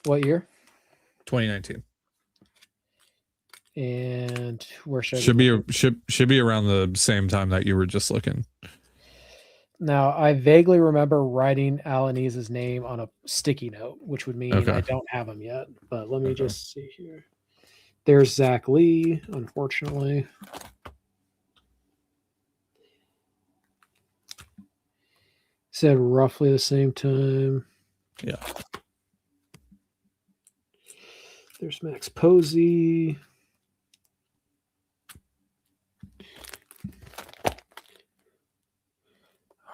Speaker 2: What year?
Speaker 1: 2019.
Speaker 2: And where should
Speaker 1: should be around the same time that you were just looking.
Speaker 2: Now, I vaguely remember writing Alanis's name on a sticky note, which would mean I don't have him yet. But let me just see here. There's Zach Lee, unfortunately. Said roughly the same time.
Speaker 1: Yeah.
Speaker 2: There's Max Posey.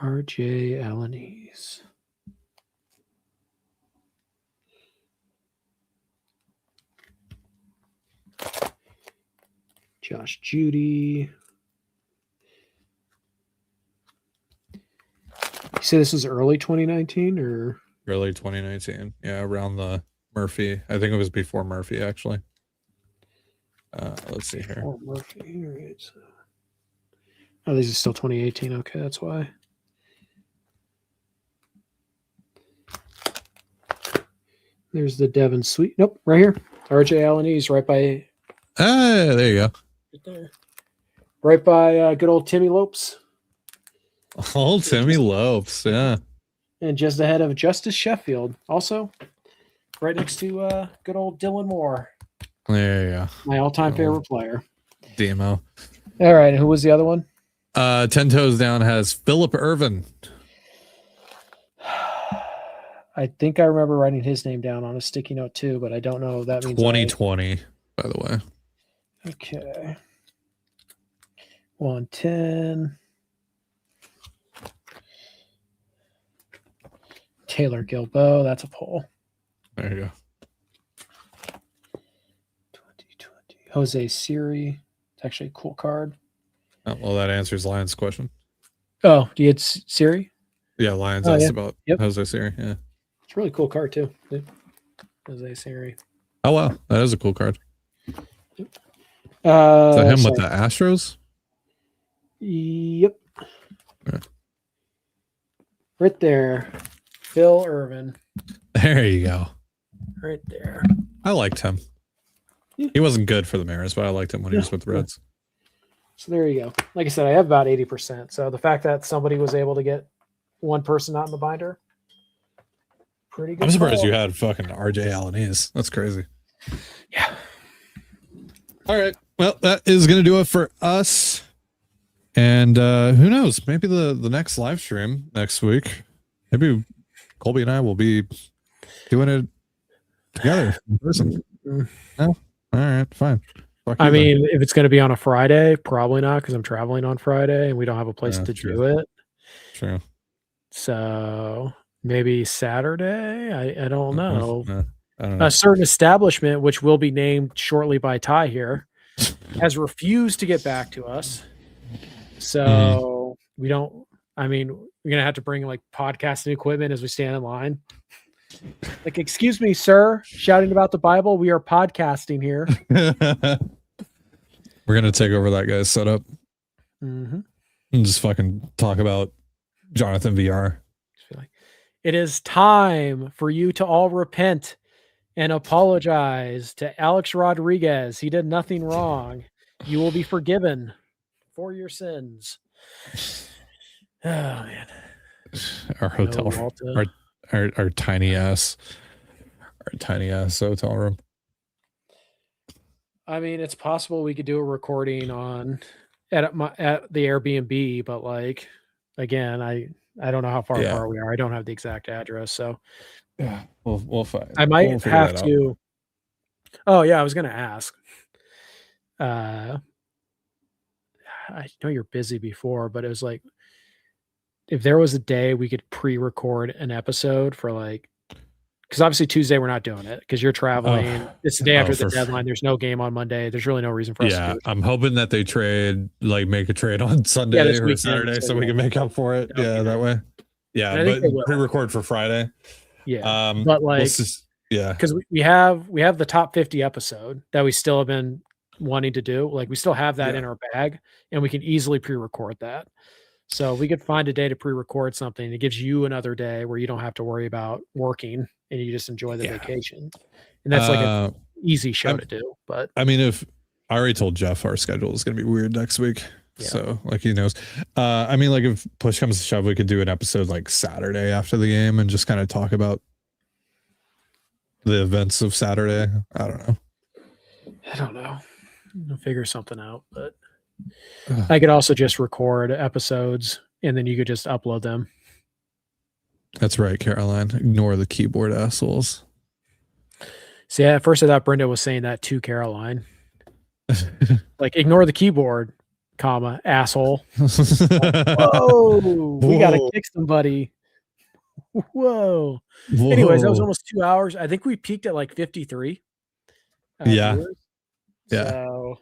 Speaker 2: RJ Alanis. Josh Judy. You say this was early 2019 or
Speaker 1: early 2019? Yeah, around the Murphy. I think it was before Murphy, actually. Let's see here.
Speaker 2: Murphy. Right. Oh, this is still 2018. Okay, that's why. There's the Devin Sweet. Nope, right here. RJ Alanis, right by.
Speaker 1: Ah, there you go.
Speaker 2: Right there. Right by good old Timmy Lopes.
Speaker 1: Old Timmy Lopes, yeah.
Speaker 2: And just ahead of Justice Sheffield. Also, right next to good old Dylan Moore.
Speaker 1: There you go.
Speaker 2: My all-time favorite player.
Speaker 1: Demo.
Speaker 2: All right, and who was the other one?
Speaker 1: 10 Toes Down has Philip Irvin.
Speaker 2: I think I remember writing his name down on a sticky note too, but I don't know if that means
Speaker 1: 2020, by the way.
Speaker 2: Okay. 110. Taylor Gilbo, that's a poll.
Speaker 1: There you go.
Speaker 2: 2020. Jose Siri. It's actually a cool card.
Speaker 1: Oh, well, that answers Lions' question.
Speaker 2: Oh, do you get Siri?
Speaker 1: Yeah, Lions asked about Jose Siri. Yeah.
Speaker 2: It's a really cool card too. Jose Siri.
Speaker 1: Oh, wow. That is a cool card. Is that him with the Astros?
Speaker 2: Yep.
Speaker 1: Yeah.
Speaker 2: Right there. Phil Irvin.
Speaker 1: There you go.
Speaker 2: Right there.
Speaker 1: I liked him.
Speaker 2: Yeah.
Speaker 1: He wasn't good for the Mariners, but I liked him when he was with the Reds.
Speaker 2: So there you go. Like I said, I have about 80%. So the fact that somebody was able to get one person not in the binder, pretty good.
Speaker 1: I'm surprised you had fucking RJ Alanis. That's crazy.
Speaker 2: Yeah.
Speaker 1: All right. Well, that is going to do it for us. And who knows? Maybe the next live stream next week, maybe Colby and I will be doing it together in person. No? All right. Fine.
Speaker 2: I mean, if it's going to be on a Friday, probably not because I'm traveling on Friday and we don't have a place to do it.
Speaker 1: True.
Speaker 2: So maybe Saturday. I don't know.
Speaker 1: I don't know.
Speaker 2: A certain establishment, which will be named shortly by Ty here, has refused to get back to us. So we don't. I mean, we're gonna have to bring like podcasting equipment as we stand in line. Like, excuse me, sir, shouting about the Bible. We are podcasting here.
Speaker 1: We're gonna take over that guy's setup
Speaker 2: Mm-hmm.
Speaker 1: and just fucking talk about Jonathan VR.
Speaker 2: It is time for you to all repent and apologize to Alex Rodriguez. He did nothing wrong. You will be forgiven for your sins. Oh man.
Speaker 1: Our hotel, our tiny ass hotel room.
Speaker 2: I mean, it's possible we could do a recording at the Airbnb, but like again, I don't know how far apart we are. I don't have the exact address, so
Speaker 1: yeah, we'll find.
Speaker 2: I might have to. Oh yeah, I was gonna ask. I know you're busy before, but it was like if there was a day we could pre-record an episode for like, because obviously Tuesday we're not doing it because you're traveling. It's the day after the deadline. There's no game on Monday. There's really no reason for us to do it.
Speaker 1: I'm hoping that they make a trade on Sunday or weekend, Saturday so we can make up for it. That way. Yeah, but pre-record for Friday.
Speaker 2: Yeah, but like, because we have the top 50 episode that we still have been wanting to do. Like we still have that in our bag, and we can easily pre-record that. So we could find a day to pre-record something. It gives you another day where you don't have to worry about working and you just enjoy the vacation. And that's like an easy show to do. But
Speaker 1: I mean, if I already told Jeff our schedule is going to be weird next week. Yeah. So like he knows. I mean, like if push comes to shove, we could do an episode like Saturday after the game and just kind of talk about the events of Saturday. I don't know.
Speaker 2: We'll figure something out, but I could also just record episodes and then you could just upload them.
Speaker 1: That's right, Caroline. Ignore the keyboard assholes.
Speaker 2: See, at first I thought Brenda was saying that to Caroline. Like, ignore the keyboard, comma, asshole. Whoa, we got to kick somebody. Whoa. Anyways, that was almost 2 hours. I think we peaked at like 53.
Speaker 1: Viewers.
Speaker 2: So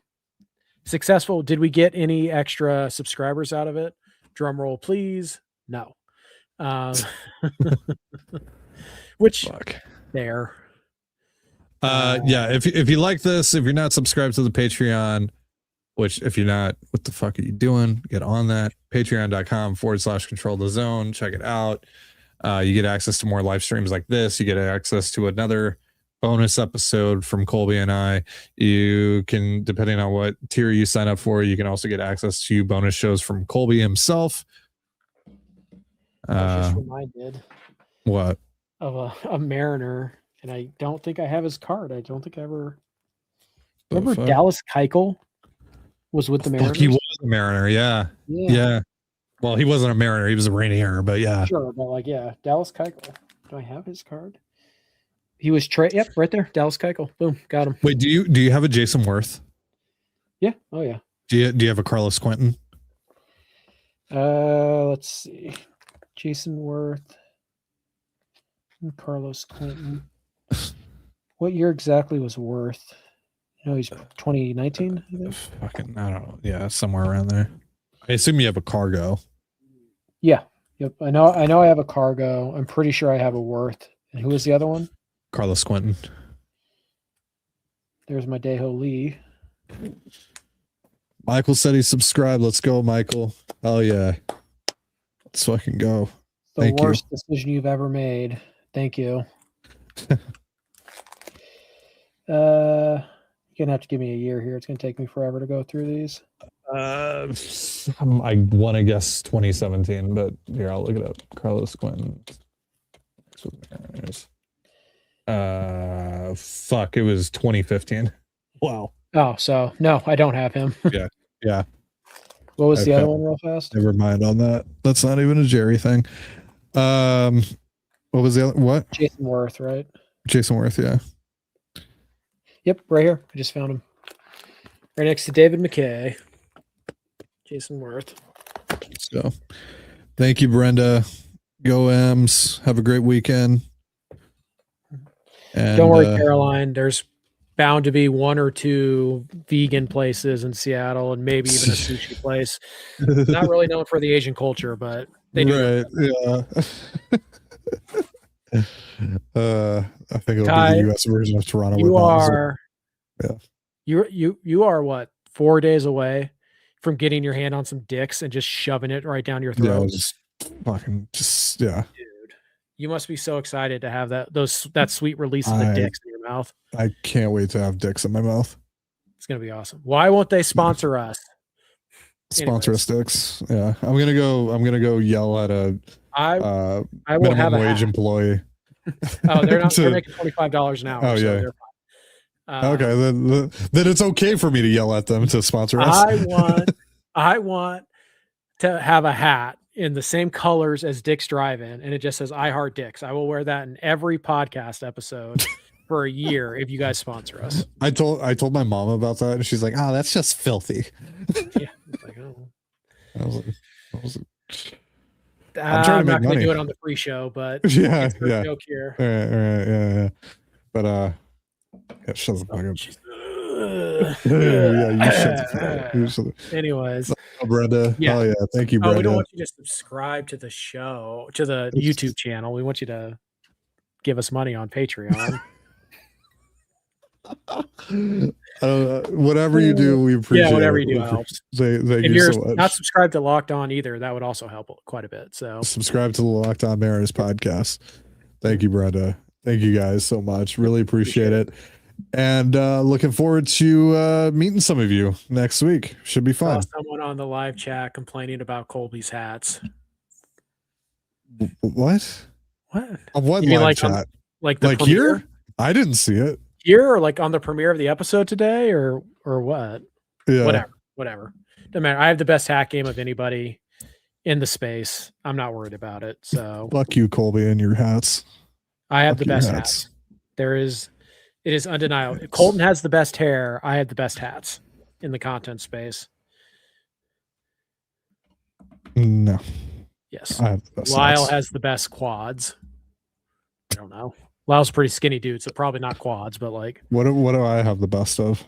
Speaker 2: successful. Did we get any extra subscribers out of it? Drum roll, please. No. Which there.
Speaker 1: If you like this, if you're not subscribed to the Patreon, which if you're not, what the fuck are you doing? Get on that. Patreon.com/control the zone. Check it out. You get access to more live streams like this. You get access to another bonus episode from Colby and I. You can, depending on what tier you sign up for, you can also get access to bonus shows from Colby himself.
Speaker 2: I was just reminded
Speaker 1: what
Speaker 2: of a Mariner, and I don't think I have his card. I don't think I ever remember Dallas Keuchel was with the Mariners.
Speaker 1: He was a Mariner, yeah. Well, he wasn't a Mariner; he was a Rainier, but yeah.
Speaker 2: Sure, but Dallas Keuchel. Do I have his card? He was Yep, right there, Dallas Keuchel. Boom, got him.
Speaker 1: Wait, do you have a Jason Worth?
Speaker 2: Yeah. Oh yeah.
Speaker 1: Do you have a Carlos Quentin?
Speaker 2: Let's see. Jason Worth and Carlos Quentin. What year exactly was Worth? He's 2019.
Speaker 1: I don't know. Yeah, somewhere around there. I assume you have a Cargo.
Speaker 2: Yeah. Yep. I know I have a Cargo. I'm pretty sure I have a Worth. And who was the other one?
Speaker 1: Carlos Quentin.
Speaker 2: There's my Daeho Lee.
Speaker 1: Michael said he subscribed. Let's go, Michael. Oh yeah. Let's fucking go.
Speaker 2: The worst decision you've ever made. Thank you. You're gonna have to give me a year here. It's gonna take me forever to go through these.
Speaker 1: I want to guess 2017, but here I'll look it up. Carlos Quentin. Fuck, it was 2015. Wow.
Speaker 2: Oh, so no, I don't have him.
Speaker 1: Yeah.
Speaker 2: What was the other one real fast?
Speaker 1: Never mind on that. That's not even a Jerry thing. What was the other? What?
Speaker 2: Jason Worth, right?
Speaker 1: Jason Worth, yeah.
Speaker 2: Yep, right here. I just found him. Right next to David McKay. Jason Worth.
Speaker 1: So, Thank you, Brenda. Go M's. Have a great weekend. And,
Speaker 2: don't worry, Caroline. There's bound to be 1 or 2 vegan places in Seattle, and maybe even a sushi place. Not really known for the Asian culture, but they do.
Speaker 1: Right. Yeah. I think it'll
Speaker 2: Ty,
Speaker 1: be the U.S. version of Toronto.
Speaker 2: You are.
Speaker 1: Yeah.
Speaker 2: You are what, 4 days away from getting your hand on some dicks and just shoving it right down your throat.
Speaker 1: Yeah.
Speaker 2: Dude, you must be so excited to have that sweet release of the dicks in your mouth.
Speaker 1: I can't wait to have dicks in my mouth.
Speaker 2: It's gonna be awesome. Why won't they sponsor us?
Speaker 1: Sponsor us, dicks. Yeah, I'm gonna go yell at a
Speaker 2: I will
Speaker 1: minimum
Speaker 2: have a
Speaker 1: wage
Speaker 2: hat.
Speaker 1: employee.
Speaker 2: Oh, they're not. They're making $25 an hour.
Speaker 1: Oh,
Speaker 2: so
Speaker 1: yeah.
Speaker 2: they're fine.
Speaker 1: Okay, then it's okay for me to yell at them to sponsor us.
Speaker 2: I want to have a hat in the same colors as Dick's Drive-In, and it just says "I Heart Dicks." I will wear that in every podcast episode for a year if you guys sponsor us.
Speaker 1: I told my mom about that, and she's like, "Oh, that's just filthy."
Speaker 2: Yeah, it's like, oh.
Speaker 1: I was like
Speaker 2: I'm
Speaker 1: trying to
Speaker 2: not
Speaker 1: make
Speaker 2: going to
Speaker 1: money.
Speaker 2: do it on the free show, but
Speaker 1: yeah,
Speaker 2: it's no
Speaker 1: yeah.
Speaker 2: joke here.
Speaker 1: All right, yeah. But yeah, shut the fuck up. Yeah, you shut the fuck up.
Speaker 2: Anyways,
Speaker 1: Brenda.
Speaker 2: Yeah.
Speaker 1: Oh yeah, thank you,
Speaker 2: we
Speaker 1: Brenda.
Speaker 2: don't want you to subscribe to the show, to the YouTube channel. We want you to give us money on Patreon.
Speaker 1: Whatever you do, we appreciate.
Speaker 2: Yeah, whatever
Speaker 1: it.
Speaker 2: you do helps.
Speaker 1: Thank
Speaker 2: If
Speaker 1: you
Speaker 2: you're
Speaker 1: so much.
Speaker 2: not subscribed to Locked On either, that would also help quite a bit. So
Speaker 1: Subscribe to the Locked On Mariners podcast. Thank you, Brenda. Thank you guys so much. Really appreciate it. And looking forward to meeting some of you next week. Should be fun.
Speaker 2: someone on the live chat complaining about Colby's hats.
Speaker 1: What?
Speaker 2: What?
Speaker 1: Of what
Speaker 2: You mean
Speaker 1: live
Speaker 2: like on-
Speaker 1: chat?
Speaker 2: Like the
Speaker 1: Like
Speaker 2: premiere?
Speaker 1: here? I didn't see it.
Speaker 2: Here, or like on the premiere of the episode today, or what?
Speaker 1: Yeah.
Speaker 2: Whatever. Doesn't matter. I have the best hat game of anybody in the space. I'm not worried about it. So
Speaker 1: Fuck you, Colby, and your hats.
Speaker 2: I have
Speaker 1: Fuck
Speaker 2: the
Speaker 1: your
Speaker 2: best hats. It is undeniable. Colton has the best hair. I have the best hats in the content space.
Speaker 1: No,
Speaker 2: Yes.
Speaker 1: I have the best
Speaker 2: Lyle
Speaker 1: hats.
Speaker 2: has the best quads. I don't know. Lyle's a pretty skinny dude, so probably not quads, but like
Speaker 1: What do I have the best of?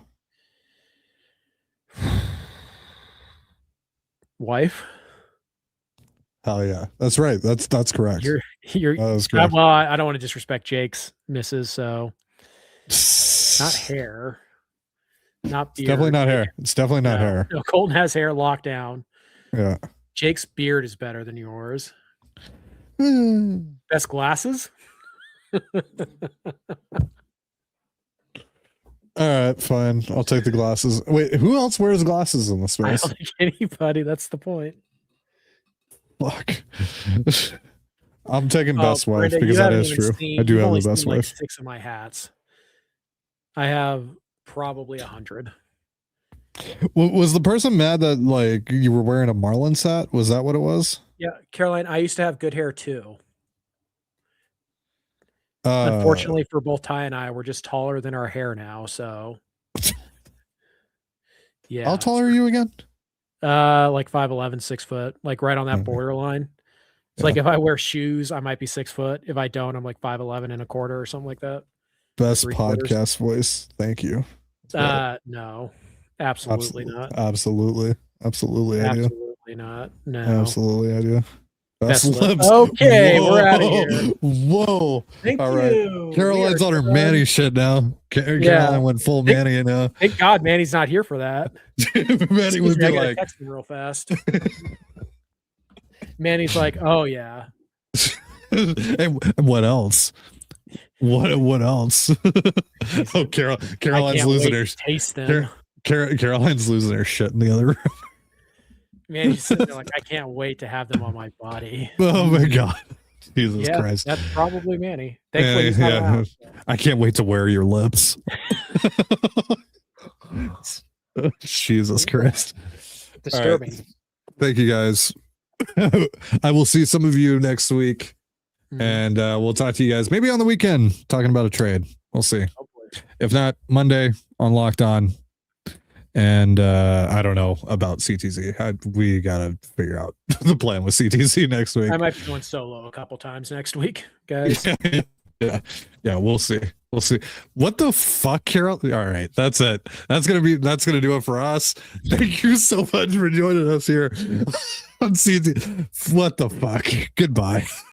Speaker 2: wife.
Speaker 1: Hell yeah, that's right. That's correct.
Speaker 2: You're
Speaker 1: That was correct.
Speaker 2: well, I don't want to disrespect Jake's misses, so not hair. Not
Speaker 1: It's
Speaker 2: beard.
Speaker 1: definitely not hair. It's definitely not
Speaker 2: No.
Speaker 1: hair.
Speaker 2: No, Colton has hair locked down.
Speaker 1: Yeah.
Speaker 2: Jake's beard is better than yours.
Speaker 1: All
Speaker 2: Best glasses?
Speaker 1: right, fine. I'll take the glasses. Wait, who else wears glasses in the
Speaker 2: I
Speaker 1: space?
Speaker 2: don't think anybody. That's the point.
Speaker 1: Fuck. I'm taking best wife
Speaker 2: Brenda, you
Speaker 1: because that
Speaker 2: haven't
Speaker 1: is
Speaker 2: even
Speaker 1: true.
Speaker 2: seen-
Speaker 1: I do
Speaker 2: you've
Speaker 1: have
Speaker 2: only
Speaker 1: the best
Speaker 2: seen, like,
Speaker 1: wife.
Speaker 2: 6 of my hats. I have probably 100.
Speaker 1: Was the person mad that like you were wearing a Marlins hat? Was that what it was?
Speaker 2: Yeah, Caroline, I used to have good hair too.
Speaker 1: Uh,
Speaker 2: Unfortunately for both Ty and I, we're just taller than our hair now. So, yeah.
Speaker 1: how tall are you again?
Speaker 2: Like 5'11", 6 foot, like right on that
Speaker 1: Okay.
Speaker 2: borderline. It's
Speaker 1: Yeah.
Speaker 2: like if I wear shoes, I might be 6 foot. If I don't, I'm like 5'11" and a quarter or something like that.
Speaker 1: Best
Speaker 2: 3/4.
Speaker 1: podcast voice. Thank you.
Speaker 2: No, absolutely not.
Speaker 1: Absolutely. Absolutely, I do.
Speaker 2: Absolutely not. No.
Speaker 1: Absolutely, I do.
Speaker 2: Best
Speaker 1: Best
Speaker 2: lip.
Speaker 1: lips.
Speaker 2: Okay, we're outta here.
Speaker 1: Whoa.
Speaker 2: Thank
Speaker 1: All right.
Speaker 2: you.
Speaker 1: Caroline's
Speaker 2: We
Speaker 1: on
Speaker 2: are
Speaker 1: her
Speaker 2: done.
Speaker 1: Manny shit now. Caroline went full
Speaker 2: Thank-
Speaker 1: Manny now.
Speaker 2: Thank God Manny's not here for that.
Speaker 1: Manny
Speaker 2: Excuse
Speaker 1: would
Speaker 2: me, I
Speaker 1: be
Speaker 2: gotta
Speaker 1: like,
Speaker 2: text him real fast. Manny's like, oh yeah.
Speaker 1: and what else? What else? Oh, Caroline's losing her.
Speaker 2: Taste them.
Speaker 1: Caroline's losing her shit in the other room.
Speaker 2: Manny's sitting there like, I can't wait to have them on my body.
Speaker 1: Oh my god. Jesus
Speaker 2: Yeah,
Speaker 1: Christ.
Speaker 2: that's probably Manny. Thankfully, he's not
Speaker 1: Yeah.
Speaker 2: around.
Speaker 1: I can't wait to wear your lips. Jesus Christ.
Speaker 2: Disturbing.
Speaker 1: Thank you guys. I will see some of you next week.
Speaker 2: Mhm.
Speaker 1: And we'll talk to you guys maybe on the weekend talking about a trade. We'll see.
Speaker 2: Hopefully.
Speaker 1: If not, Monday on Locked On. And I don't know about CTZ. We gotta figure out the plan with CTZ next week.
Speaker 2: I might be going solo a couple times next week, guys.
Speaker 1: Yeah, we'll see. We'll see. What the fuck, Carol? All right, that's it. That's gonna do it for us. Thank you so much for joining us here on CTZ. What the fuck? Goodbye.